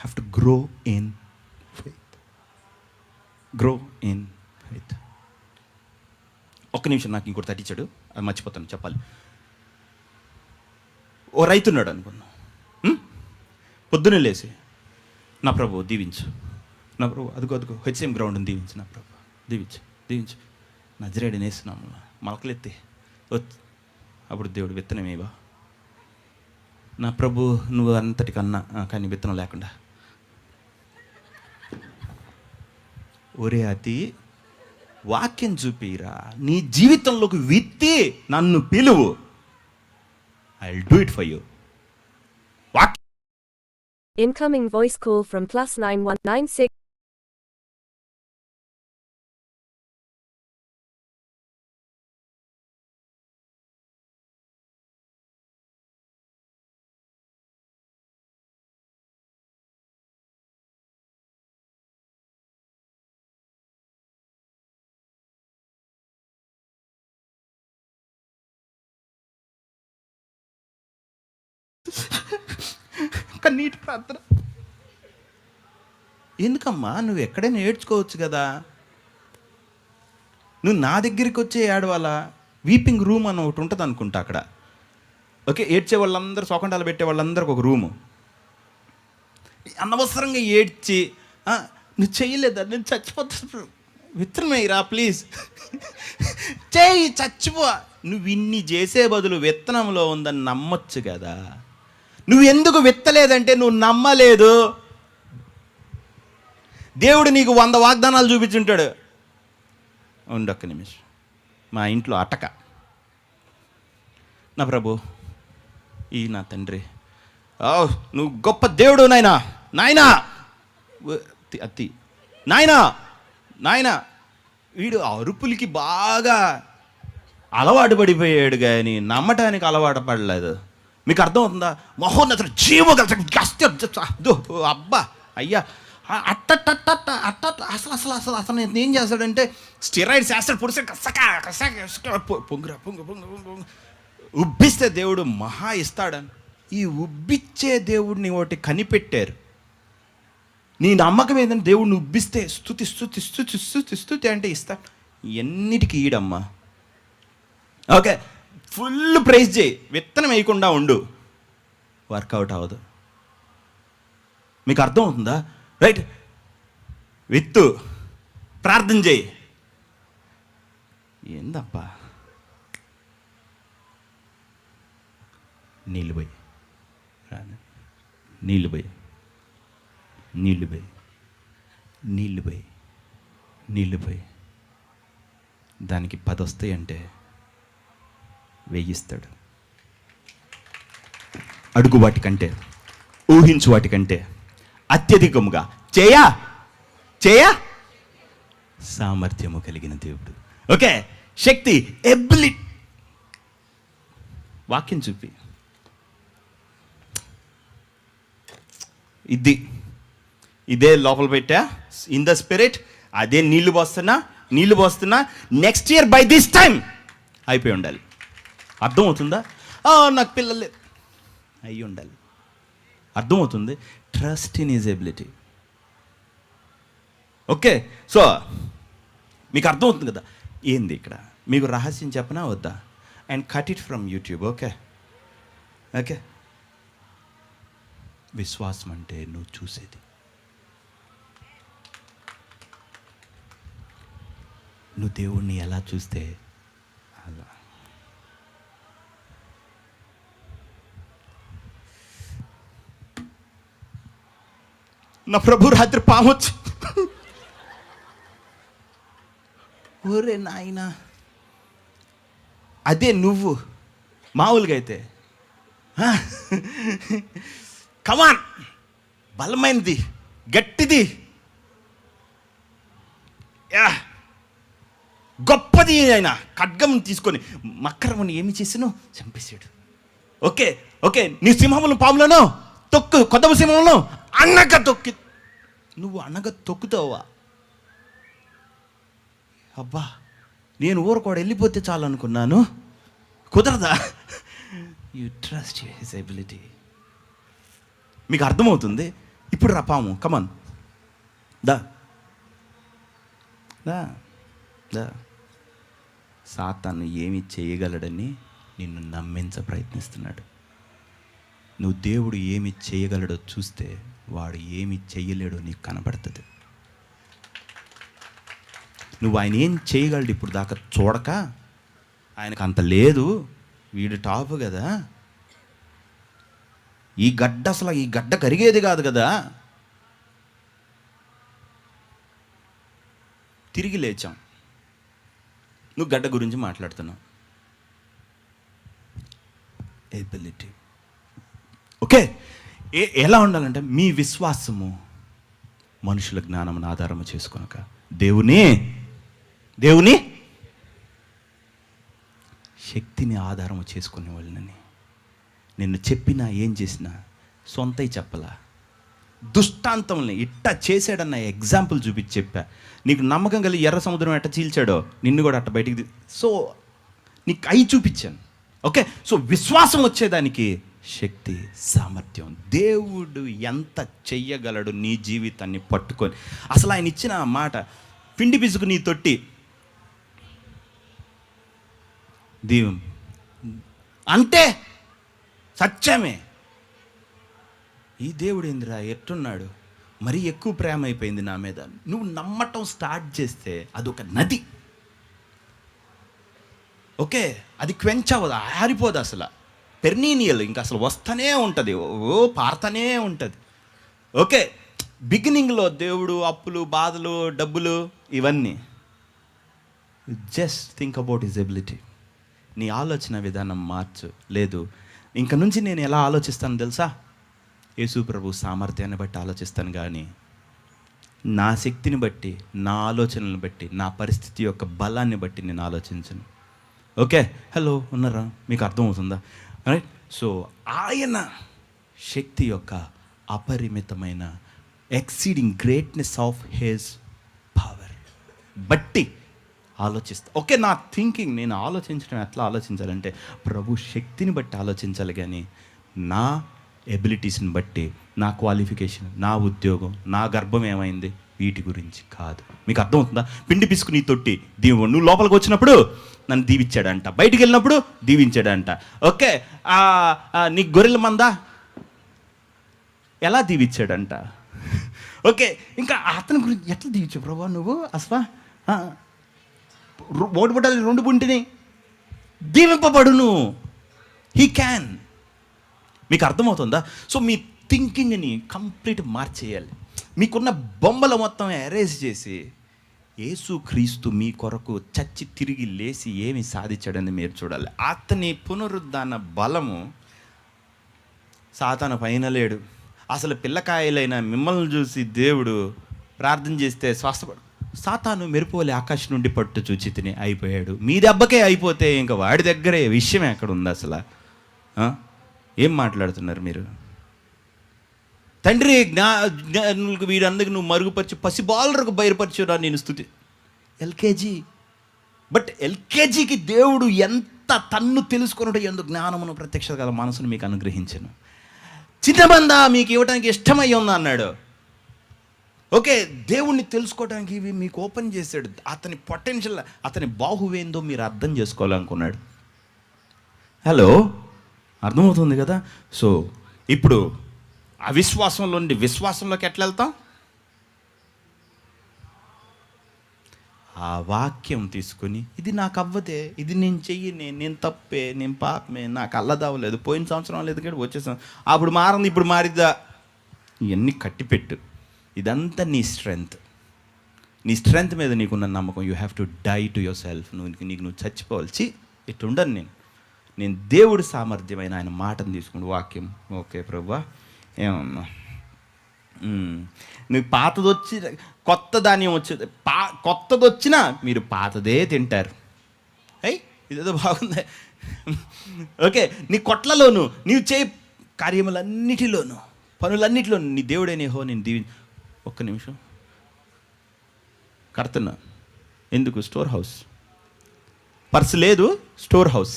A: Have to grow in faith. ఒక్క నిమిషం, నాకు ఇంకోటి తట్టించాడు, అది మర్చిపోతాను చెప్పాలి. ఓ రైతున్నాడు అనుకున్నాను. పొద్దున్నే లేచి, నా ప్రభు దీవించు, నా ప్రభు అదుగో హెచ్ఎం గ్రౌండ్ని దీవించు, నా ప్రభు దీవించు నజరేయుడిని వేస్తున్నాము, మొలకలెత్తి అప్పుడు దేవుడు విత్తనమేవా? నా ప్రభు నువ్వు అంతటికన్నా, కానీ విత్తనం లేకుండా. ఒరే అతి, వాక్యం చూపిరా, నీ జీవితంలోకి విత్తి నన్ను పిలువు. I'll do it for you. What?
B: Incoming voice call from +9196.
A: కన్నీటి ప్రార్థన. ఎందుకమ్మా? నువ్వు ఎక్కడైనా ఏడ్చుకోవచ్చు కదా. నువ్వు నా దగ్గరికి వచ్చే ఏడవాలా? వీపింగ్ రూమ్ అని ఒకటి ఉంటుంది అనుకుంటా అక్కడ. ఓకే, ఏడ్చే వాళ్ళందరూ, సోకండాలు పెట్టే వాళ్ళందరికి ఒక రూము. అనవసరంగా ఏడ్చి నువ్వు చేయలేదా, నేను చచ్చిపోతాను, విత్తనమేరా ప్లీజ్, చేయి చచ్చిపో. నువ్వు ఇన్ని చేసే బదులు విత్తనంలో ఉందని నమ్మొచ్చు కదా. నువ్వు ఎందుకు విత్తలేదంటే నువ్వు నమ్మలేదు. దేవుడు నీకు 100 వాగ్దానాలు చూపించుంటాడు. ఉండొక్క నిమిషం, మా ఇంట్లో అటక, నా ప్రభు, ఈ నా తండ్రి, నువ్వు గొప్ప దేవుడు నాయనా అత్తి నాయనా. వీడు అరుపులకి బాగా అలవాటు పడిపోయాడు, కానీ నమ్మటానికి అలవాటు పడలేదు. మీకు అర్థం అవుతుందా? మహోన్నతుడు, జీవగల అబ్బా అయ్యా, అట్ట అసలు ఏం చేస్తాడంటే స్టెరాయిడ్స్ వేస్తాడు, పొంగురా ఉబ్బిస్తే దేవుడు మహా ఇస్తాడని. ఈ ఉబ్బిచ్చే దేవుడిని ఒకటి కనిపెట్టారు. నీ నమ్మకం ఏంటంటే దేవుడిని ఉబ్బిస్తే స్తుతి అంటే ఇస్తా. ఎన్నిటికీ ఈడమ్మా. ఓకే, ఫుల్ ప్రైజ్ చేయి, విత్తనం వేయకుండా ఉండు, వర్కౌట్ అవ్వదు. మీకు అర్థం అవుతుందా? రైట్, విత్తు, ప్రార్థన చేయి. ఏందబ్బా, నీళ్ళు పోయి దానికి 10 వస్తాయంటే వేయిస్తాడు. అడుగు వాటికంటే, ఊహించు వాటికంటే అత్యధికముగా చేయ సామర్థ్యము కలిగిన దేవుడు. ఓకే, శక్తి, ఎబిలిటీ. వాక్యం చూపి, ఇదే లోపల పెట్టా, ఇన్ ద స్పిరిట్, అదే నీళ్లు పోస్తున్నా. Next year by this time అయిపోయి ఉండాలి. అర్థం అవుతుందా? నాకు పిల్లలు అయి ఉండాలి. అర్థమవుతుంది? Trust in his ability. Okay, so మీకు అర్థమవుతుంది కదా ఏంది ఇక్కడ. మీకు రహస్యం చెప్పనా వద్దా? And cut it from YouTube. Okay okay, విశ్వాసం అంటే నువ్వు చూసేది. నువ్వు దేవుణ్ణి ఎలా చూస్తే అలా. నా ప్రభు రాత్రి పామొచ్చు. ఓరే నాయన, అదే నువ్వు మామూలుగా అయితే కమాన్, బలమైనది, గట్టిది, గొప్పది ఆయన ఖడ్గం తీసుకొని మకరముని ఏమి చేసినో చంపేశాడు. ఓకే ఓకే, నీ సింహములను పాములను తొక్కు, కొత్త సింహములను అనగ తొక్కి. నువ్వు అనగ తొక్కుతావా? అబ్బా, నేను ఊరకోడ వెళ్ళిపోతే చాలు అనుకున్నాను. కుదరదా? You trust his ability. మీకు అర్థమవుతుంది ఇప్పుడు? రా పాము, కమాన్, దా దా దా. సాతాను ఏమి చేయగలడని నిన్ను నమ్మించ ప్రయత్నిస్తున్నాడు. నువ్వు దేవుడు ఏమి చేయగలడో చూస్తే వాడు ఏమి చేయలేడో నీకు కనబడుతుంది. నువ్వు ఆయన ఏం చేయగలడు ఇప్పుడు దాకా చూడక, ఆయనకు అంత లేదు, వీడు టాప్ కదా, ఈ గడ్డ అసలు ఈ గడ్డ కరిగేది కాదు కదా. తిరిగి లేచాం, నువ్వు గడ్డ గురించి మాట్లాడుతున్నావు. ఎబిలిటీ. ఓకే, ఎలా ఉండాలంటే మీ విశ్వాసము మనుషుల జ్ఞానమును ఆధారము చేసుకొనక దేవుని శక్తిని ఆధారము చేసుకునే వాళ్ళని. నిన్ను చెప్పినా ఏం చేసినా సొంతయి చెప్పలా, దుష్టాంతంని ఇట్టా చేశాడన్న ఎగ్జాంపుల్ చూపించి చెప్పా. నీకు నమ్మకం కలిగి ఎర్ర సముద్రం ఎట్ట చీల్చాడో నిన్ను కూడా అట్ట బయటికి సో నీకు అయి చూపించాను. ఓకే, సో విశ్వాసం వచ్చేదానికి శక్తి, సామర్థ్యం. దేవుడు ఎంత చెయ్యగలడు నీ జీవితాన్ని పట్టుకొని. అసలు ఆయన ఇచ్చిన మాట, పిండి పిసుకు నీ తొట్టి దీవం అంటే సత్యమే. ఈ దేవుడు ఏందిరా ఎట్టున్నాడు, మరీ ఎక్కువ ప్రేమ అయిపోయింది నా మీద. నువ్వు నమ్మటం స్టార్ట్ చేస్తే అదొక నది. ఓకే, అది క్వెంచవదు, ఆరిపోదు అసలు. పెర్నీనియల్ ఇంకా అసలు వస్తూనే ఉంటుంది, పారుతూనే ఉంటుంది. ఓకే, బిగినింగ్లో దేవుడు అప్పులు, బాధలు, డబ్బులు ఇవన్నీ. Just think about his ability. నీ ఆలోచన విధానం మార్చు. లేదు, ఇంక నుంచి నేను ఎలా ఆలోచిస్తాను తెలుసా? యేసు ప్రభు సామర్థ్యాన్ని బట్టి ఆలోచిస్తాను, కానీ నా శక్తిని బట్టి, నా ఆలోచనలను బట్టి, నా పరిస్థితి యొక్క బలాన్ని బట్టి నేను ఆలోచించను. ఓకే, హలో, ఉన్నారా? మీకు అర్థమవుతుందా? రైట్. సో ఆయన శక్తి యొక్క అపరిమితమైన exceeding greatness of his power బట్టి ఆలోచిస్తా. ఓకే, నా థింకింగ్, నేను ఆలోచించడం ఎట్లా ఆలోచించాలంటే ప్రభు శక్తిని బట్టి ఆలోచించాలి, కానీ నా ఎబిలిటీస్ని బట్టి, నా క్వాలిఫికేషన్, నా ఉద్యోగం, నా గర్భం ఏమైంది, వీటి గురించి కాదు. మీకు అర్థమవుతుందా? పిండి పిసుకు నీ తొట్టి దీవు. నువ్వు లోపలికి వచ్చినప్పుడు నన్ను దీవించాడంట, బయటికి వెళ్ళినప్పుడు దీవించాడంట. ఓకే, నీ గొర్రెల మందా ఎలా దీవించాడంట. ఓకే, ఇంకా అతని గురించి ఎట్లా దీవించావు ప్రభా నువ్వు? అసలు ఓటు పుట్టాలి, 2 పుంటిని దీవింపబడును. He can. మీకు అర్థమవుతుందా? సో మీ థింకింగ్ని కంప్లీట్ మార్చేయాలి. మీకున్న బొమ్మల మొత్తం ఎరేజ్ చేసి యేసుక్రీస్తు మీ కొరకు చచ్చి తిరిగి లేచి ఏమి సాధించాడని మీరు చూడాలి. అతని పునరుద్ధాన బలము సాతాను పైన లేడు. అసలు పిల్లకాయలైన మిమ్మల్ని చూసి దేవుడు ప్రార్థన చేస్తే స్వస్థపడు. సాతాను మెరుపువలే ఆకాశం నుండి పట్టు చూచి తిని అయిపోయాడు. మీ దెబ్బకే అయిపోతే ఇంకా వాడి దగ్గరే విషయం ఎక్కడ ఉంది అసలు? ఏం మాట్లాడుతున్నారు మీరు? తండ్రి వీడందరికి నువ్వు మరుగుపరిచి పసిబాలులకు బయలుపరిచురా నేను స్తుతి. ఎల్కేజీ, బట్ ఎల్కేజీకి దేవుడు ఎంత తన్ను తెలుసుకున్నట్టు ఎందుకు జ్ఞానమును ప్రత్యక్ష గల మనసును మీకు అనుగ్రహించను. చిన్నబంద మీకు ఇవ్వడానికి ఇష్టమై ఉంది అన్నాడు. ఓకే, దేవుణ్ణి తెలుసుకోవడానికి ఇవి మీకు ఓపెన్ చేశాడు. అతని పొటెన్షియల్, అతని బాహువేందో మీరు అర్థం చేసుకోవాలనుకున్నాడు. హలో, అర్థమవుతుంది కదా? సో ఇప్పుడు అవిశ్వాసంలో నుండి విశ్వాసంలోకి ఎట్లా వెళ్తాం? ఆ వాక్యం తీసుకుని, ఇది నాకు అవ్వదే, ఇది నేను చెయ్యనే, నేను తప్పే, నేను పాపమే, నాకు అల్లదవ్వలేదు, పోయిన సంవత్సరం లేదు కదా, వచ్చేసాం, అప్పుడు మారింది, ఇప్పుడు మారిద్దా, ఇవన్నీ కట్టిపెట్టు. ఇదంతా నీ స్ట్రెంగ్త్. నీ స్ట్రెంగ్త్ మీద నీకున్న నమ్మకం. You have to die to yourself. నీకు చచ్చిపోవాల్సి ఇటు ఉండను. నేను దేవుడి సామర్థ్యమైన ఆయన మాటను తీసుకుంటూ వాక్యం, ఓకే ప్రభువా ఏమన్నా నువ్వు పాతది వచ్చి కొత్త ధాన్యం వచ్చేది, కొత్తది వచ్చినా మీరు పాతదే తింటారు. అయ్యి ఇదేదో బాగుంది. ఓకే, నీ కొట్లలోను, నీవు చేయి కార్యములన్నిటిలోను, పనులన్నిటిలోను నీ దేవుడైన యెహోవా నేను ఒక్క నిమిషం కడుతున్నా. ఎందుకు? Store house. పర్స్ లేదు, స్టోర్ హౌస్.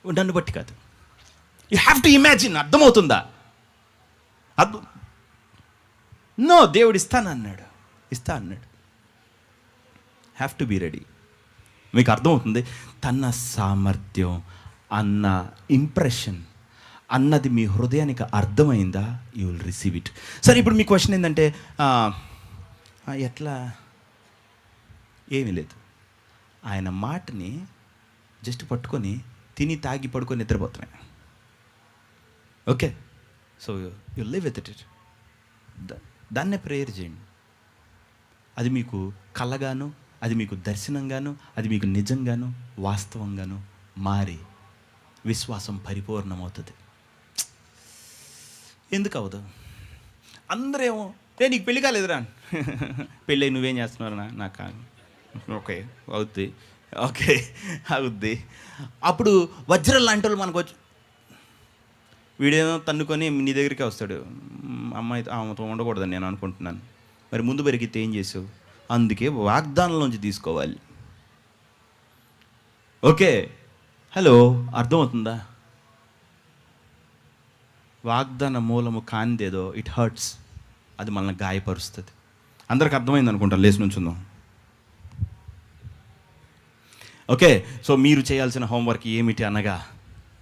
A: నన్ను బట్టి కాదు. You have to imagine. అర్థమవుతుందా? నో, దేవుడు ఇస్తా అన్నాడు. Have to be ready. మీకు అర్థమవుతుంది? తన సామర్థ్యం అన్న ఇంప్రెషన్ అన్నది మీ హృదయానికి అర్థమైందా? You will receive it. సరే, ఇప్పుడు మీ క్వశ్చన్ ఏంటంటే ఎట్లా? ఏమీ లేదు. ఆయన మాటని జస్ట్ పట్టుకొని తిని తాగి పడుకొని నిద్రపోతున్నాయి. Okay, so you live with it. దాన్నే ప్రేయర్ చేయండి. అది మీకు కలగాను, అది మీకు దర్శనంగాను, అది మీకు నిజంగాను వాస్తవంగాను మారి విశ్వాసం పరిపూర్ణమవుతుంది. ఎందుకు అవ్వదు? అందరేమో నీకు పెళ్ళి కాలేదురా, పెళ్ళి నువ్వేం చేస్తున్నారా? నాకు ఓకే అవుద్ది, ఓకే అవుద్ది. అప్పుడు వజ్రం లాంటి వాళ్ళు మనకు వచ్చి వీడేమో తన్నుకొని నీ దగ్గరికి వస్తాడు. అమ్మాయి ఆమెతో ఉండకూడదని నేను అనుకుంటున్నాను. మరి ముందు పెరిగితే ఏం చేసావు? అందుకే వాగ్దానంలోంచి తీసుకోవాలి. ఓకే, హలో, అర్థమవుతుందా? వాగ్దాన మూలము కానిదేదో ఇట్ హర్ట్స్. అది మనల్ని గాయపరుస్తుంది. అందరికి అర్థమైంది అనుకుంటా. లేచి నుంచుందాం. ఓకే, సో మీరు చేయాల్సిన హోంవర్క్ ఏమిటి అనగా,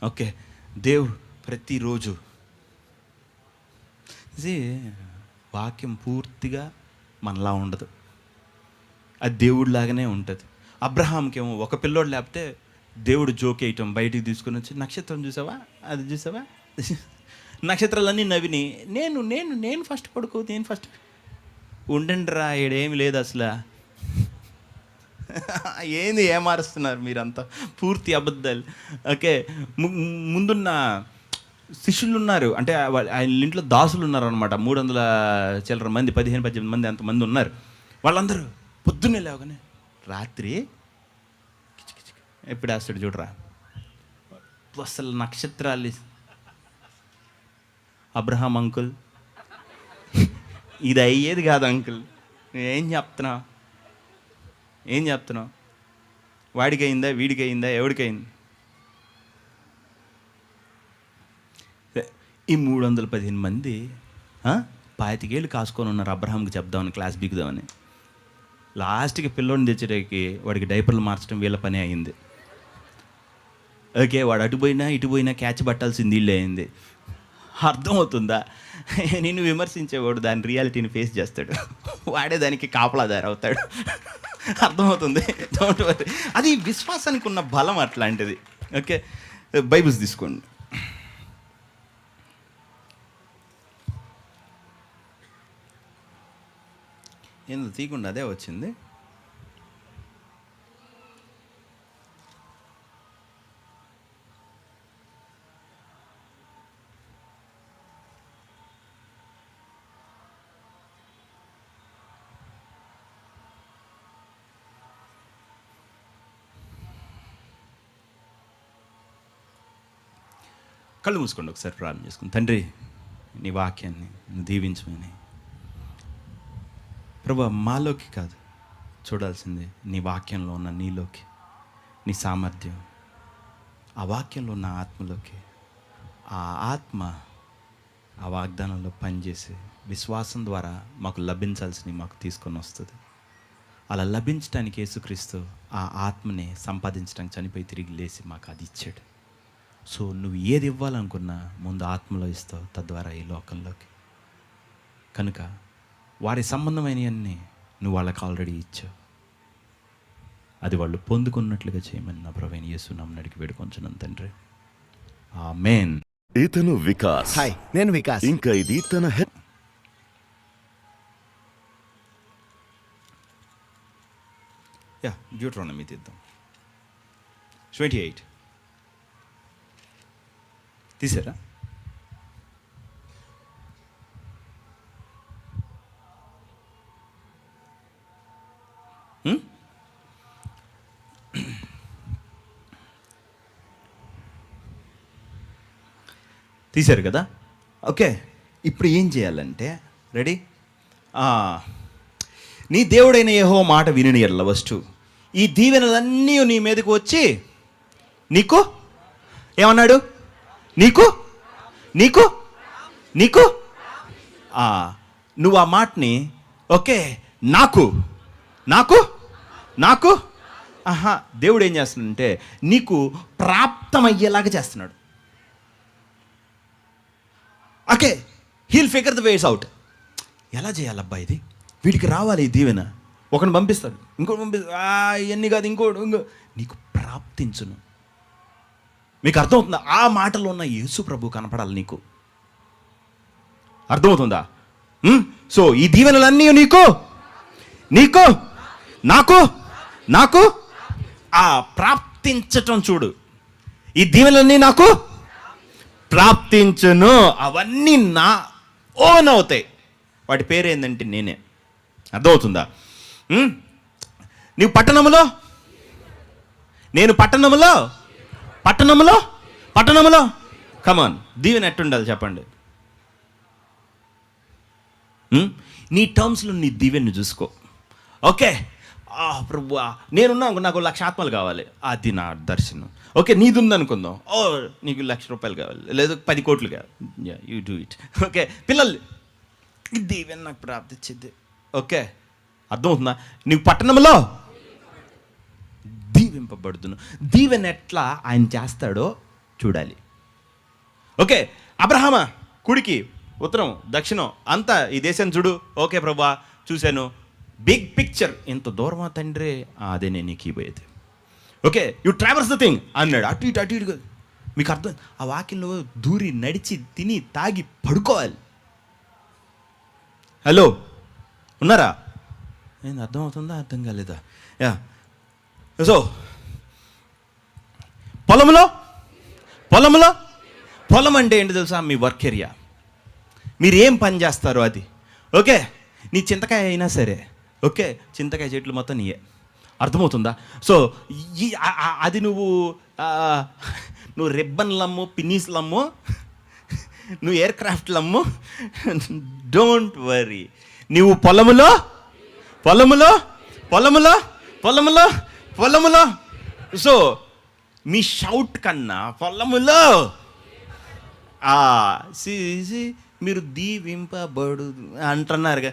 A: ఓకే, దేవుడు ప్రతిరోజు వాక్యం పూర్తిగా మనలా ఉండదు. అది దేవుడిలాగానే ఉంటుంది. అబ్రహాంకేమో ఒక పిల్లోడు లేకపోతే దేవుడు జోక్ వేయటం, బయటికి తీసుకుని వచ్చి నక్షత్రం చూసావా, అది చూసావా, నక్షత్రాలన్నీ నవ్విని, నేను నేను నేను ఫస్ట్ పడుకో, నేను ఫస్ట్ ఉండండి రా, ఏడేమి లేదు అసలు. ఏంది ఏమారుస్తున్నారు మీరంతా? పూర్తి అబద్ధాలు. ఓకే, ముందున్న శిష్యులు ఉన్నారు, అంటే ఆయన ఇంట్లో దాసులు ఉన్నారు అనమాట. 300 చిల్లర మంది, 15-18 మంది అంతమంది ఉన్నారు. వాళ్ళందరూ పొద్దున్నే లేవగానే రాత్రి ఎప్పుడు వేస్తాడు చూడరా, అసలు నక్షత్రాలు. అబ్రహాం అంకుల్, ఇది అయ్యేది కాదు అంకుల్, ఏం చెప్తున్నావు? వాడికైందా, వీడికైందా, ఎవడికైంది? ఈ 315 మంది 25 ఏళ్ళు కాసుకొని ఉన్నారు అబ్రహాంకి చెప్దామని, క్లాస్ బిగుదామని. లాస్ట్కి పిల్లోడిని తెచ్చేటకి వాడికి డైపర్లు మార్చడం వీళ్ళ పని అయింది. ఓకే, వాడు అటు పోయినా క్యాచ్ పట్టాల్సింది వీళ్ళే అయింది. అర్థమవుతుందా? నిన్ను విమర్శించేవాడు దాని రియాలిటీని ఫేస్ చేస్తాడు, వాడే దానికి కాపలాదారి అవుతాడు. అర్థమవుతుంది? Don't worry. అది విశ్వాసానికి ఉన్న బలం అట్లాంటిది. ఓకే, బైబిల్స్ తీసుకోండి. ఏందో తీయకుండా అదే వచ్చింది. కళ్ళు మూసుకోండి, ఒకసారి ప్రార్థన చేసుకుని. తండ్రి, నీ వాక్యాన్ని దీవించమని ప్రభు, మాలోకి కాదు చూడాల్సింది, నీ వాక్యంలో ఉన్న నీలోకి, నీ సామర్థ్యం, ఆ వాక్యంలో ఉన్న ఆత్మలోకి ఆ ఆత్మ ఆ వాగ్దానంలో పనిచేసి విశ్వాసం ద్వారా మాకు లభించాల్సినవి మాకు తీసుకొని వస్తుంది. అలా లభించడానికి యేసుక్రీస్తు ఆ ఆత్మని సంపాదించడానికి చనిపోయి తిరిగి లేచి మాకు అది ఇచ్చాడు. సో నువ్వు ఏది ఇవ్వాలనుకున్నా ముందు ఆత్మలో ఇస్తావు, తద్వారా ఈ లోకంలోకి. కనుక వారి సంబంధమైనవన్నీ నువ్వు వాళ్ళకి ఆల్రెడీ ఇచ్చావు. అది వాళ్ళు పొందుకున్నట్లుగా చేయమని నా ప్రభువైన యేసు నామమున అడిగి వేడుకొంచున్నాను తండ్రి. ఆమేన్.
D: ఇతను వికాస్.
E: హాయ్, నేను వికాస్.
D: ఇంకా ఇది తన
A: డ్యూటరానమీ తీద్దాం. 28 తీసారా? తీశారు కదా? ఓకే, ఇప్పుడు ఏం చేయాలంటే, రెడీ? నీ దేవుడైన యెహోవా మాట విని ఎడల వస్తు ఈ దీవెనలన్నీ నీ మీదకు వచ్చి నీకు ఏమన్నాడు? నీకు నీకు నీకు నువ్వు ఆ మాటని ఓకే నాకు నాకు నాకు దేవుడు ఏం చేస్తున్నాడంటే నీకు ప్రాప్తమయ్యేలాగా చేస్తున్నాడు. Okay, he'll figure the ways out. ఎలా చేయాలబ్బా ఇది? వీడికి రావాలి ఈ దీవెన. ఒకరిని పంపిస్తాడు, ఇంకోటి పంపిస్తాడు, ఇవన్నీ కాదు ఇంకోటి నీకు ప్రాప్తించును. మీకు అర్థమవుతుందా? ఆ మాటలో ఉన్న యేసు ప్రభు కనపడాలి నీకు. అర్థమవుతుందా? సో ఈ దీవెనలన్నీ నీకు నీకు నాకు నాకు ప్రాప్తించటం చూడు. ఈ దీవెనలన్నీ నాకు ప్రాప్తించును. అవన్నీ నా ఓన్ అవుతాయి. వాటి పేరు ఏంటంటే నేనే. అర్థమవుతుందా? నీవు పట్టణములో, నేను పట్టణములో పట్టణములో పట్టణములో కమాన్. దీవెన ఎట్టుండాలి చెప్పండి? నీ టర్మ్స్లో నీ దీవెన్ని చూసుకో. ఓకే, ప్రభు నేనున్నా నాకు 1,00,000 ఆత్మలు కావాలి, అది నా దర్శనం. ఓకే, నీది ఉందనుకుందాం, నీకు 1,00,000 రూపాయలు కావాలి, లేదు 10 కోట్లు కావాలి, యూ డూ ఇట్. ఓకే, పిల్లలు దీవెన నాకు ప్రాప్తించింది. ఓకే, అర్థమవుతుందా? నీవు పట్టణంలో దీవింపబడుతును. దీవెన ఎట్లా ఆయన చేస్తాడో చూడాలి. ఓకే, అబ్రహామా కుడికి ఉత్తరం దక్షిణం అంతా ఈ దేశం చూడు. ఓకే ప్రభా చూశాను, బిగ్ పిక్చర్, ఇంత దూరమా తండ్రి, అదే నేను నీకు ఇవ్వబోయేది. Okay, you traverse the thing అన్నాడు. అటు ఇటు అటు ఇటు. మీకు అర్థం? ఆ వాక్యంలో దూరి నడిచి తిని తాగి పడుకోవాలి. హలో, ఉన్నారా? నేను అర్థమవుతుందా అర్థం కాలేదా? సో పొలంలో పొలంలో పొలం అంటే ఏంటి తెలుసా? మీ వర్క్ ఏరియా, మీరు ఏం పని చేస్తారో అది. ఓకే, నీ చింతకాయ అయినా సరే, ఓకే, చింతకాయ చెట్లు మొత్తం నీయే. అర్థమవుతుందా? సో అది నువ్వు రిబ్బన్లమ్ము, పిన్నీస్లమ్ము, నువ్వు ఎయిర్ క్రాఫ్ట్లమ్ము, డోంట్ వరీ. నువ్వు పొలములో పొలములో పొలములో పొలములో పొలములో. సో మీ షౌట్ కన్నా పొలములో మీరు దీవింపబడు అంటున్నారుగా.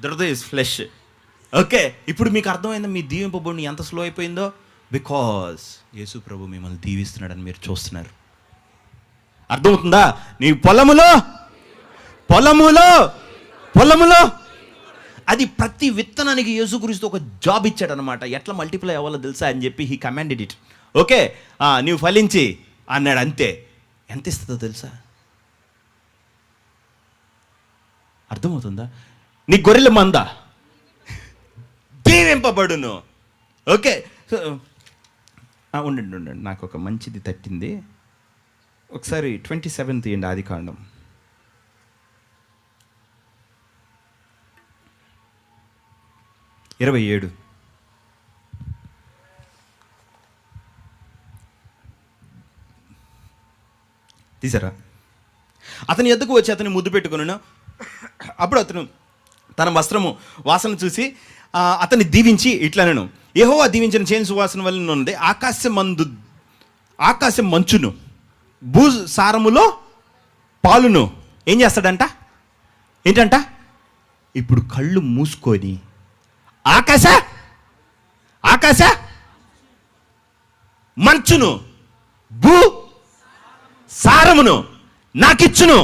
A: దొరద ఇస్ ఫ్లెష్. ఓకే, ఇప్పుడు మీకు అర్థమైందా మీ దీవింపబడి ఎంత స్లో అయిపోయిందో? బికాస్ యేసు ప్రభు మిమ్మల్ని దీవిస్తున్నాడని మీరు చూస్తున్నారు. అర్థమవుతుందా? నీ పొలములో పొలములో పొలములో అది ప్రతి విత్తనానికి యేసుక్రీస్తు ఒక జాబ్ ఇచ్చాడు అనమాట. ఎట్లా మల్టిప్లై అవ్వాలో తెలుసా అని చెప్పి హీ కమాండెడ్ ఇట్. ఓకే, నీవు ఫలించి అన్నాడు, అంతే. ఎంత ఇస్తుందో తెలుసా? అర్థమవుతుందా? నీ గొర్రెల మంద దీవింపబడును. ఓకే, ఉండండి, నాకు ఒక మంచిది తట్టింది. ఒకసారి 27 తీయండి, ఆదికాండం. ఇరవై 27 తీసారా? అతని ఎద్దుకు వచ్చి అతని ముద్దు పెట్టుకున్నాను. అప్పుడు అతను తన వస్త్రము వాసన చూసి అతన్ని దీవించి ఇట్లనను, యెహోవా దీవించిన చేను సువాసన వల్ల ఉన్నది ఆకాశం మంచును భూసారములో పాలును ఏం చేస్తాడంట? ఏంటంట? ఇప్పుడు కళ్ళు మూసుకొని ఆకాశ మంచును భూ సారమును నాకిచ్చును.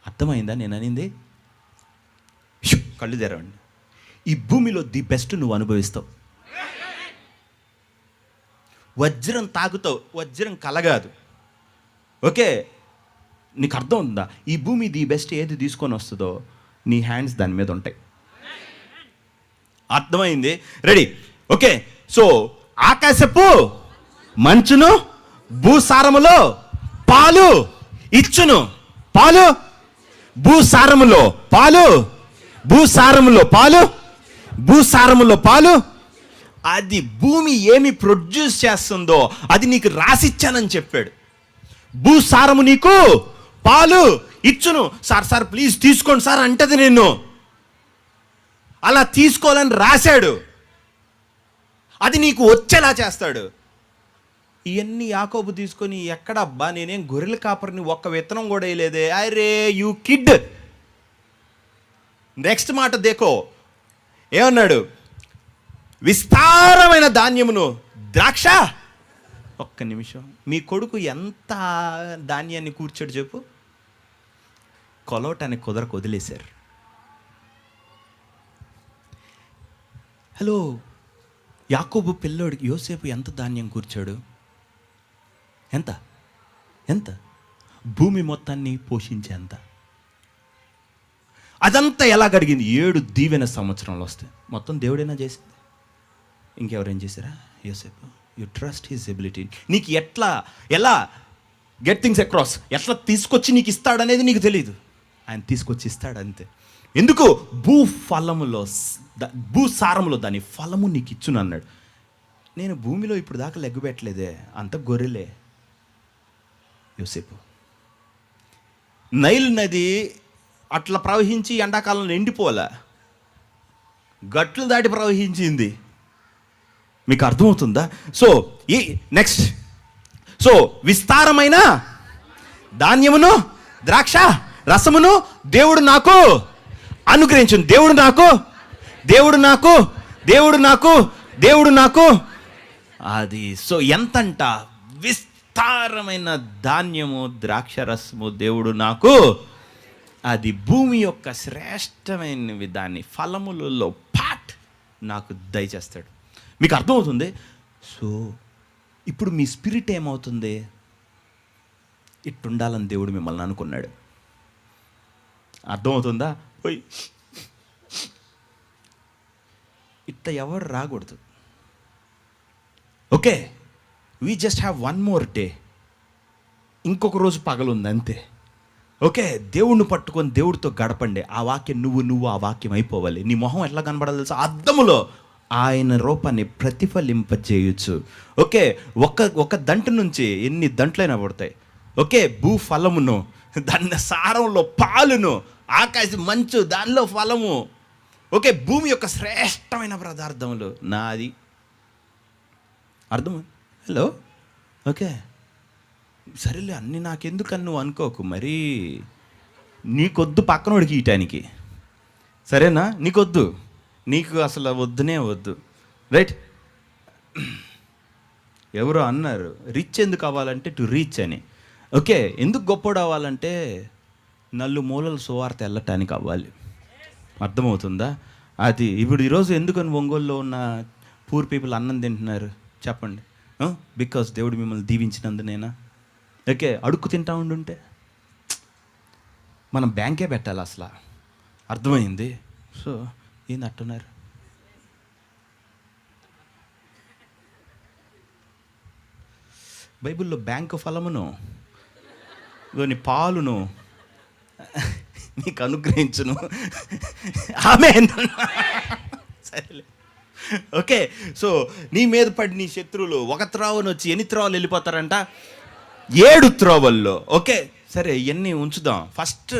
A: అర్థమైందా నేను అనింది? కళ్ళు తెరవండి. ఈ భూమిలో ది బెస్ట్ నువ్వు అనుభవిస్తావు. వజ్రం తాగుతావు, వజ్రం కలగాదు. ఓకే, నీకు అర్థం ఉందా? ఈ భూమి ది బెస్ట్ ఏది తీసుకొని వస్తుందో నీ హ్యాండ్స్ దాని మీద ఉంటాయి. అర్థమైంది? రెడీ? ఓకే, సో ఆకాశపు మంచును భూసారములో పాలు ఇచ్చును. పాలు భూసారములో పాలు, భూసారములో పాలు, భూసారములో పాలు. అది భూమి ఏమి ప్రొడ్యూస్ చేస్తుందో అది నీకు రాసిచ్చానని చెప్పాడు. భూసారము నీకు పాలు ఇచ్చును. సార్ ప్లీజ్ తీసుకోండి సార్ అంటది నిన్ను. అలా తీసుకోవాలని రాశాడు. అది నీకు వచ్చేలా చేస్తాడు. ఇవన్నీ యాకోబు తీసుకొని ఎక్కడబ్బా నేనేం గొర్రెల కాపరిని ఒక్క విత్తనం కూడా వేయలేదే. అరే యూ కిడ్. నెక్స్ట్ మాట దేకో, ఏమన్నాడు? విస్తారమైన ధాన్యమును ద్రాక్ష. ఒక్క నిమిషం, మీ కొడుకు ఎంత ధాన్యాన్ని కూర్చోడు చెప్పు. కొలవటానికి కుదరకు వదిలేశారు. హలో, యాకోబు పిల్లోడికి యోసేపు ఎంత ధాన్యం కూర్చాడు? ఎంత ఎంత భూమి మొత్తాన్ని పోషించేంత. అదంతా ఎలా గడిగింది? 7 దీవెన సంవత్సరంలో వస్తే మొత్తం దేవుడైనా చేసింది. ఇంకెవరేం చేశారా? యోసేపు. You trust his ability. నీకు ఎలా గెట్ థింగ్స్ అక్రాస్, ఎట్లా తీసుకొచ్చి నీకు ఇస్తాడనేది నీకు తెలియదు. ఆయన తీసుకొచ్చి ఇస్తాడు అంతే. ఎందుకు? భూసారములో దాని ఫలము నీకు ఇచ్చును అన్నాడు. నేను భూమిలో ఇప్పుడు దాకా లెగ్గు పెట్టలేదే, అంత గొర్రెలే. యోసేపు. నైల్ నది అట్లా ప్రవహించి ఎండాకాలంలో ఎండిపోలే, గట్లు దాటి ప్రవహించింది. మీకు అర్థమవుతుందా? సో ఈ నెక్స్ట్, సో విస్తారమైన ధాన్యమును ద్రాక్ష రసమును దేవుడు నాకు అనుగ్రహించును. దేవుడు నాకు అది. సో ఎంతంట? విస్తారమైన ధాన్యము ద్రాక్ష రసము దేవుడు నాకు. అది భూమి యొక్క శ్రేష్టమైనవి, దాన్ని ఫలములలో పార్ట్ నాకు దయచేస్తాడు. మీకు అర్థమవుతుంది? సో ఇప్పుడు మీ స్పిరిట్ ఏమవుతుంది? ఇట్టుండాలని దేవుడు మిమ్మల్ని అనుకున్నాడు. అర్థమవుతుందా? పోయి ఇట్ట ఎవరు రాకూడదు. Okay, we just have 1 more day. ఇంకొక రోజు పగలుంది అంతే. ఓకే, దేవుణ్ణి పట్టుకొని దేవుడితో గడపండి. ఆ వాక్యం నువ్వు ఆ వాక్యం అయిపోవాలి. నీ మొహం ఎట్లా కనబడాలి తెలుసా? అద్దములో ఆయన రూపాన్ని ప్రతిఫలింపజేయచ్చు. ఓకే, ఒక దంట నుంచి ఎన్ని దంట్లైనా పడతాయి. ఓకే, భూఫలమును, దాని సారంలో పాలును, ఆకాశ మంచు దానిలో ఫలము. ఓకే, భూమి యొక్క శ్రేష్టమైన పదార్థములు నాది. అర్థం? హలో, ఓకే సరేలే, అన్నీ నాకెందుకని నువ్వు అనుకోకు. మరి నీకొద్దు పక్కనోడికి ఇయటానికి, సరేనా? నీకొద్దు, నీకు అసలు వద్దునే వద్దు. రైట్? ఎవరో అన్నారు రిచ్ ఎందుకు అవ్వాలంటే టు రీచ్ అని. ఓకే, ఎందుకు గొప్పోడు అవ్వాలంటే నల్లు మూలలు సువార్త వెళ్ళటానికి అవ్వాలి. అర్థమవుతుందా? అది ఇప్పుడు ఈరోజు ఎందుకని ఒంగోలులో ఉన్న పూర్ పీపుల్ అన్నం తింటున్నారు చెప్పండి? బికాస్ దేవుడు మిమ్మల్ని దీవించినందునేనా? ఓకే, అడుక్కు తింటా ఉండుంటే మనం బ్యాంకే పెట్టాలి అసలు. అర్థమైంది? సో ఏంది అంటున్నారు? బైబిల్లో బ్యాంకు ఫలమును దాని పాలును నీకు అనుగ్రహించును. ఆమేన్. సరేలే. ఓకే, సో నీ మీద పడి నీ శత్రువులు ఒక త్రోవను వచ్చి ఎన్ని త్రోవలు వెళ్ళిపోతారంట? 7 త్రోవల్లో. ఓకే సరే, ఇవన్నీ ఉంచుదాం. ఫస్ట్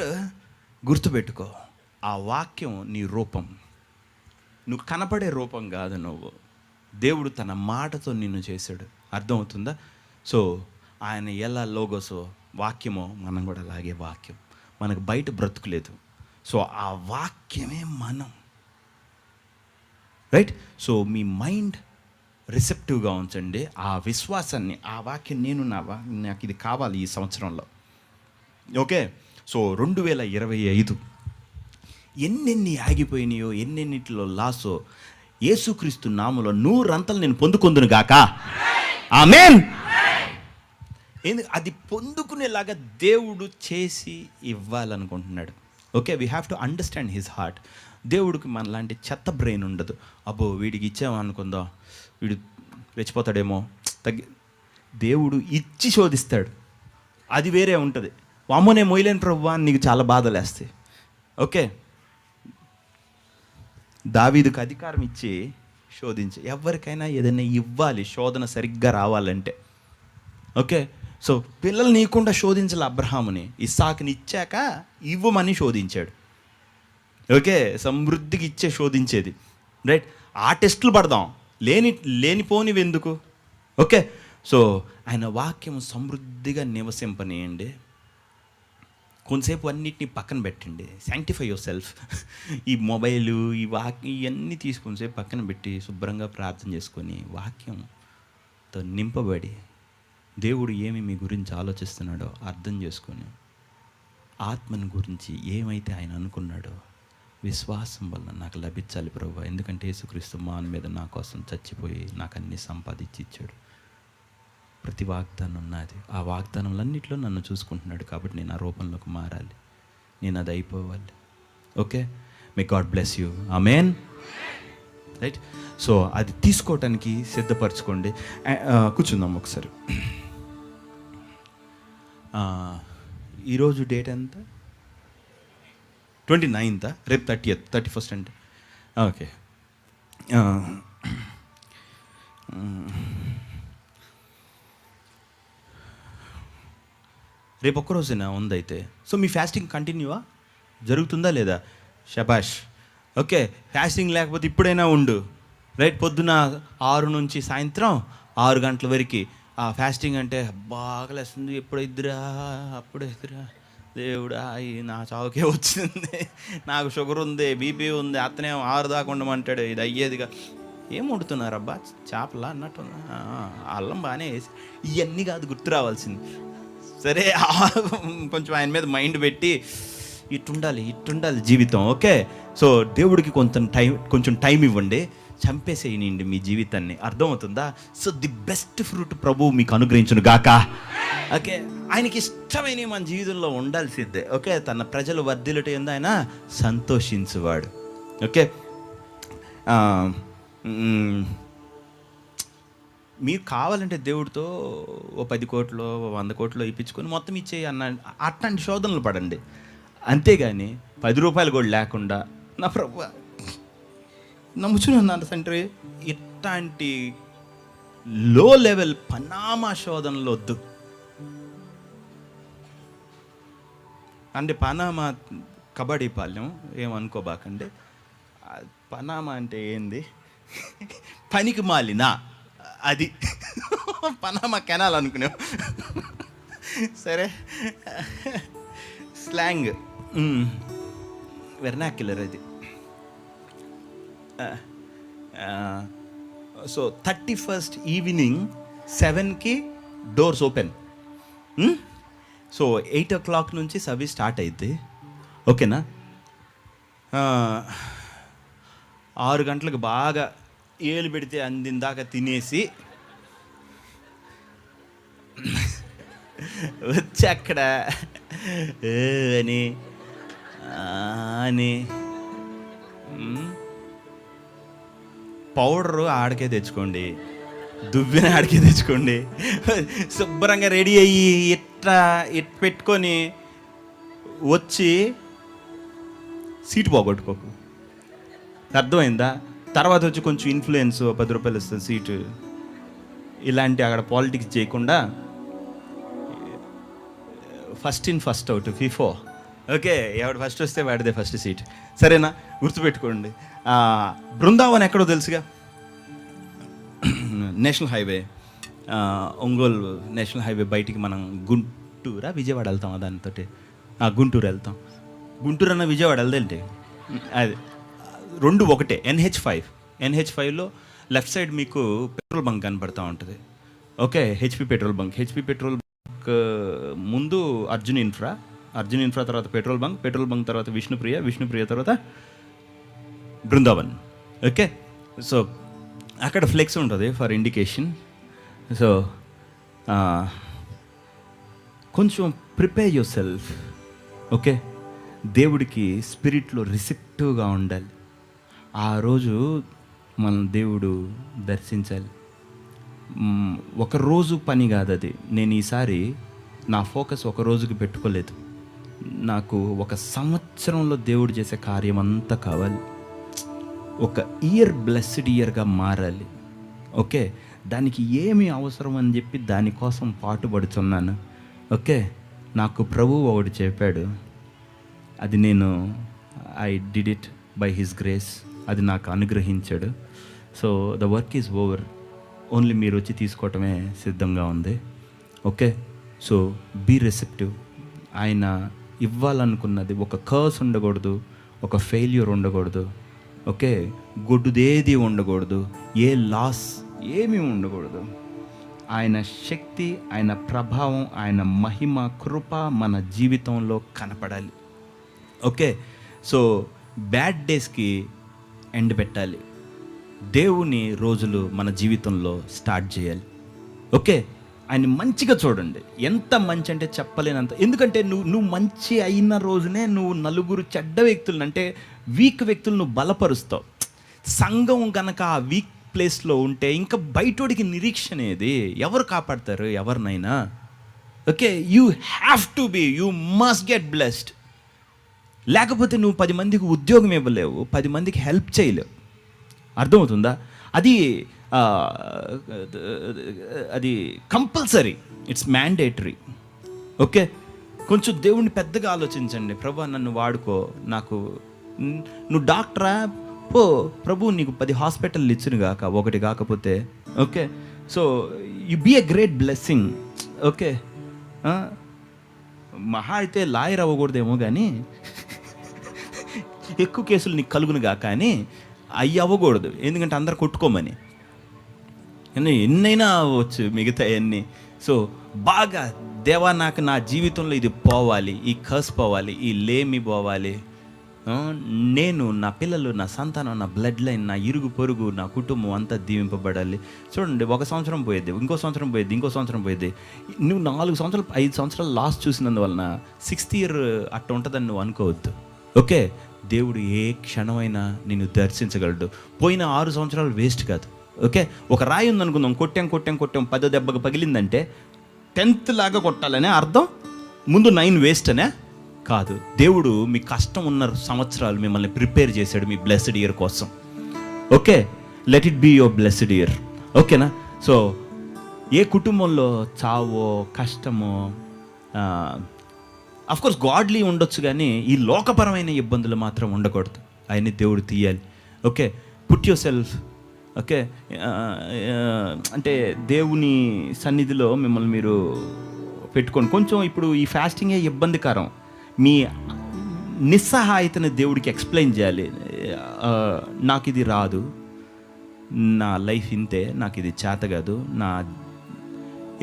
A: గుర్తుపెట్టుకో, ఆ వాక్యం నీ రూపం. నువ్వు కనపడే రూపం కాదు నువ్వు. దేవుడు తన మాటతో నిన్ను చేశాడు. అర్థమవుతుందా? సో ఆయన ఎలా లోగోసో వాక్యమో మనం కూడా అలాగే వాక్యం. మనకు బయట బ్రతుకులేదు. సో ఆ వాక్యమే మనం. రైట్? సో మీ మైండ్ రిసెప్టివ్గా ఉంచండి. ఆ విశ్వాసాన్ని, ఆ వాక్యం నాకు ఇది కావాలి ఈ సంవత్సరంలో. ఓకే? సో 2025 ఎన్నెన్ని ఆగిపోయినాయో, ఎన్నెన్నిటిలో లాసో యేసుక్రీస్తు నామములో 100 అంతలు నేను పొందుకొందును గాక. ఆమేన్. అది పొందుకునేలాగా దేవుడు చేసి ఇవ్వాలనుకుంటున్నాడు. Okay, we have to understand his heart. దేవుడికి మనలాంటి చెత్త బ్రెయిన్ ఉండదు. అబ్బో వీడికి ఇచ్చామనుకుందాం, వీడు రెచ్చిపోతాడేమో, దేవుడు ఇచ్చి శోధిస్తాడు. అది వేరే ఉంటుంది. వామ్మోనే మొయ్యలేని ప్రభువా నీకు చాలా బాధలేస్తాయి. ఓకే, దావీదుకు అధికారం ఇచ్చి శోధించి, ఎవరికైనా ఏదైనా ఇవ్వాలి శోధన సరిగ్గా రావాలంటే. ఓకే, సో పిల్లలు నీకుండా శోధించాలి అబ్రహాముని. ఇస్సాకుని ఇచ్చాక ఇవ్వమని శోధించాడు. ఓకే, సమృద్ధికి ఇచ్చే శోధించేది. రైట్? ఆ టెస్టులు పడదాం, లేనిపోనివి ఎందుకు? ఓకే, సో ఆయన వాక్యం సమృద్ధిగా నివసింపనీయండి. కొంతసేపు అన్నిటిని పక్కన పెట్టండి. Sanctify your self. ఈ మొబైలు, ఈ ఇవన్నీ తీసుకొనిసేపు పక్కన పెట్టి శుభ్రంగా ప్రార్థన చేసుకొని వాక్యంతో నింపబడి దేవుడు ఏమి మీ గురించి ఆలోచిస్తున్నాడో అర్థం చేసుకొని ఆత్మని గురించి ఏమైతే ఆయన అనుకున్నాడో విశ్వాసం వల్ల నాకు లభించాలి ప్రభువా, ఎందుకంటే యేసుక్రీస్తు మాన్ మీద నా కోసం చచ్చిపోయి నాకు అన్ని సంపాదించి ఇచ్చాడు. ప్రతి వాగ్దానం నాది. ఆ వాగ్దానంలన్నింటిలో నన్ను చూసుకుంటున్నాడు. కాబట్టి నేను ఆ రూపంలోకి మారాలి, నేను అది అయిపోవాలి. Okay, may God bless you. Amen. Right? So అది తీసుకోవటానికి సిద్ధపరచుకోండి. కూర్చుందాం ఒకసారి. ఈరోజు డేట్ ఎంత? 29th. రేపు 30th, 31st అంటే ఓకే. రేపు ఒక్కరోజేనా ఉందైతే? సో మీ ఫాస్టింగ్ కంటిన్యూవా జరుగుతుందా లేదా? షబాష్. ఓకే, ఫాస్టింగ్ లేకపోతే ఇప్పుడైనా ఉండు. రైట్? పొద్దున 6 నుంచి సాయంత్రం 6 గంటల వరకు ఆ ఫాస్టింగ్ అంటే బాగా లేస్తుంది. ఎప్పుడైద్దిరా అప్పుడైద్దిరా దేవుడా, నా చావుకే వచ్చింది, నాకు షుగర్ ఉంది, బీపీ ఉంది, అతనే 6 దాకా ఉండమంటాడు, ఇది అయ్యేదిగా. ఏం వండుతున్నారు అబ్బా, చేపలా అన్నట్టు, అల్లం బాగానే వేసి. ఇవన్నీ కాదు గుర్తు రావాల్సింది. సరే, కొంచెం ఆయన మీద మైండ్ పెట్టి ఇట్టుండాలి జీవితం. ఓకే, సో దేవుడికి కొంచెం టైం ఇవ్వండి, చంపేసేయండి మీ జీవితాన్ని. అర్థమవుతుందా? సో ది బెస్ట్ ఫ్రూట్ ప్రభువు మీకు అనుగ్రహించును గాక. ఓకే, ఆయనకి ఇష్టమైన మన జీవితంలో ఉండాల్సిందే. ఓకే, తన ప్రజలు వర్ధిల్లుట యందు ఆయన సంతోషించువాడు. ఓకే, మీరు కావాలంటే దేవుడితో ఓ 10 కోట్లు 100 కోట్లు ఇప్పించుకొని మొత్తం ఇచ్చేయి అట్లాంటి శోధనలు పడండి. అంతేగాని 10 రూపాయలు కూడా లేకుండా నా ప్రభు నమ్ముచున్నాను తండ్రి, ఇట్లాంటి లో లెవెల్ పనామా శోధనలు వద్దు. అంటే పనామా కబడ్డీ పాల్యం ఏమనుకోబాకండి. పనామా అంటే ఏంది? పనికి మాలినా అది పనామా కెనాల్ అనుకున్నాం. సరే, స్లాంగ్, వెర్నాక్యులర్ అది. సో 31st ఈవినింగ్ 7కి డోర్స్ ఓపెన్. సో 8 o'clock నుంచి సర్వీస్ స్టార్ట్ అయింది. ఓకేనా? 6 గంటలకు బాగా ఏలు పెడితే అందిందాకా తినేసి వచ్చి అక్కడ అని పౌడరు ఆడికే తెచ్చుకోండి, దువ్విన ఆడికే తెచ్చుకోండి, శుభ్రంగా రెడీ అయ్యి ఇట్లా పెట్టుకొని వచ్చి సీటు పోగొట్టుకోకు. అర్థమైందా? తర్వాత వచ్చి కొంచెం ఇన్ఫ్లుయెన్స్ 10 రూపాయలు ఇస్తుంది సీటు, ఇలాంటి అక్కడ పాలిటిక్స్ చేయకుండా first in first out, FIFO. Okay, ఎవడు ఫస్ట్ వస్తే వాడిదే ఫస్ట్ సీట్. సరేనా? గుర్తుపెట్టుకోండి. బృందావన్ ఎక్కడో తెలుసుగా, national highway Ongole national highway బయటికి మనం విజయవాడ వెళ్తాం దానితో గుంటూరు వెళ్తాం. గుంటూరు అన్న విజయవాడ వెళ్దేంటి అది రెండు ఒకటే. NH5లో లెఫ్ట్ సైడ్ మీకు పెట్రోల్ బంక్ కనపడతా ఉంటుంది. ఓకే, హెచ్పి పెట్రోల్ బంక్ ముందు అర్జున్ ఇన్ఫ్రా తర్వాత పెట్రోల్ బంక్ తర్వాత విష్ణుప్రియ తర్వాత బృందావన్. ఓకే, సో అక్కడ ఫ్లెక్స్ ఉంటుంది ఫర్ ఇండికేషన్. సో కొంచెం ప్రిపేర్ యువర్ సెల్ఫ్. ఓకే, దేవుడికి స్పిరిట్లో రిసెప్టివ్గా ఉండాలి. ఆ రోజు మనం దేవుడు దర్శించాలి. ఒక రోజు పని కాదు అది. నేను ఈసారి నా ఫోకస్ ఒక రోజుకి పెట్టుకోలేదు. నాకు ఒక సంవత్సరంలో దేవుడు చేసే కార్యం అంతా కావాలి. ఒక ఇయర్ బ్లెస్డ్ ఇయర్గా మారాలి. ఓకే, దానికి ఏమి అవసరం అని చెప్పి దానికోసం పాటుపడుతున్నాను. ఓకే, నాకు ప్రభువు ఒకటి చెప్పాడు, అది నేను I did it by his grace, అది నాకు అనుగ్రహించాడు. So the work is over, only మీరు వచ్చి తీసుకోవటమే సిద్ధంగా ఉంది. Okay, so be receptive. ఆయన ఇవ్వాలనుకున్నది ఒక కర్స్ ఉండకూడదు, ఒక ఫెయిల్యూర్ ఉండకూడదు. ఓకే, గొడ్డుదేది ఉండకూడదు, ఏ లాస్ ఏమీ ఉండకూడదు. ఆయన శక్తి, ఆయన ప్రభావం, ఆయన మహిమ, కృప మన జీవితంలో కనపడాలి. ఓకే, సో బ్యాడ్ డేస్కి ఎండ్ పెట్టాలి. దేవుని రోజులు మన జీవితంలో స్టార్ట్ చేయాలి. ఓకే, ఆయన మంచిగా చూడండి. ఎంత మంచి అంటే చెప్పలేనంత. ఎందుకంటే నువ్వు మంచి అయిన రోజునే నువ్వు నలుగురు చెడ్డ వ్యక్తులను, అంటే వీక్ వ్యక్తులను నువ్వు బలపరుస్తావు. సంఘం కనుక ఆ వీక్ ప్లేస్లో ఉంటే ఇంకా బయటోడికి నిరీక్షణ ఏది? ఎవరు కాపాడతారు ఎవరినైనా? Okay, you must get blessed. లేకపోతే నువ్వు 10 మందికి ఉద్యోగం ఇవ్వలేవు, 10 మందికి హెల్ప్ చేయలేవు. అర్థమవుతుందా? అది కంపల్సరీ, ఇట్స్ మ్యాండేటరీ. ఓకే, కొంచెం దేవుణ్ణి పెద్దగా ఆలోచించండి. ప్రభు నన్ను వాడుకో, నువ్వు డాక్టరా పో, ప్రభు నీకు 10 హాస్పిటల్ ఇచ్చును గాక, ఒకటి కాకపోతే. Okay, so you be a great blessing. Okay, మహా అయితే లాయర్ అవ్వకూడదేమో కానీ ఎక్కువ కేసులు నీకు కలుగునుగా, కానీ అవి అవ్వకూడదు. ఎందుకంటే అందరు కొట్టుకోమని. ఎన్నైనా అవ్వచ్చు మిగతా అన్నీ. సో బాగా దేవా, నాకు నా జీవితంలో ఇది పోవాలి, ఈ కర్స్ పోవాలి, ఈ లేమి పోవాలి. నేను, నా పిల్లలు, నా సంతానం, నా బ్లడ్ లైన్, నా ఇరుగు పొరుగు, నా కుటుంబం అంతా దీవింపబడాలి. చూడండి, 1 సంవత్సరం పోయేది, ఇంకో సంవత్సరం పోయేది. నువ్వు 4 సంవత్సరాలు 5 సంవత్సరాలు లాస్ట్ చూసినందువలన 6th ఇయర్ అట్ట ఉంటుందని నువ్వు అనుకోవద్దు. ఓకే, దేవుడు ఏ క్షణమైనా నిన్ను దర్శించగలడు. పోయిన 6 సంవత్సరాలు వేస్ట్ కాదు. ఓకే, ఒక రాయి ఉందనుకుందాం, కొట్టాం 10 దెబ్బకు పగిలిందంటే 10th లాగా కొట్టాలనే అర్థం? ముందు 9 వేస్ట్ అనే కాదు. దేవుడు మీ కష్టం ఉన్న సంవత్సరాలు మిమ్మల్ని ప్రిపేర్ చేశాడు మీ బ్లెస్డ్ ఇయర్ కోసం. Okay, let it be your blessed year. ఓకేనా? సో ఏ కుటుంబంలో చావో కష్టమో, అఫ్కోర్స్ గాడ్లీ ఉండొచ్చు, కానీ ఈ లోకపరమైన ఇబ్బందులు మాత్రం ఉండకూడదు. ఆయన్ని దేవుడు తీయాలి. Okay, put your self. Okay, అంటే దేవుని సన్నిధిలో మిమ్మల్ని మీరు పెట్టుకోండి. కొంచెం ఇప్పుడు ఈ ఫాస్టింగే ఇబ్బందికరం. మీ నిస్సహాయతని దేవుడికి ఎక్స్ప్లెయిన్ చేయాలి. నాకు ఇది రాదు, నా లైఫ్ ఇంతే, నాకు ఇది చేత కాదు, నా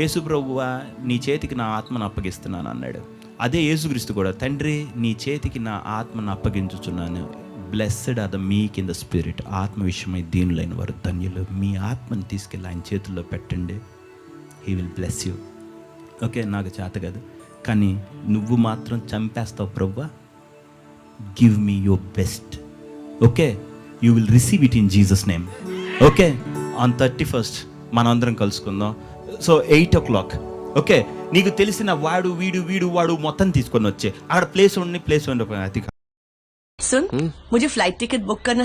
A: యేసు ప్రభువా నీ చేతికి నా ఆత్మను అప్పగిస్తున్నాను అన్నాడు. అదే యేసుక్రీస్తు కూడా, తండ్రి నీ చేతికి నా ఆత్మను అప్పగించుచున్నాను, blessed are the meek in the spirit, ఆత్మ విషయమై దీనులైన వారు ధన్యులు, మీ ఆత్మని తీసుకెళ్ళి ఆయన చేతుల్లో పెట్టండి, he will bless you. Okay, నాకు చేత కాదు, కానీ నువ్వు మాత్రం చంపేస్తావు ప్రభువా, give me your best. Okay, you will receive it in Jesus name. Okay, on 31st మనందరం కలుసుకుందాం. So 8 o'clock. ఓకే, నీకు తెలిసిన వాడు వీడు మొత్తం తీసుకొని వచ్చే అక్కడ ప్లేస్ ఉండి అది
E: सुन, मुझे फ्लाइट टिकट बुक करना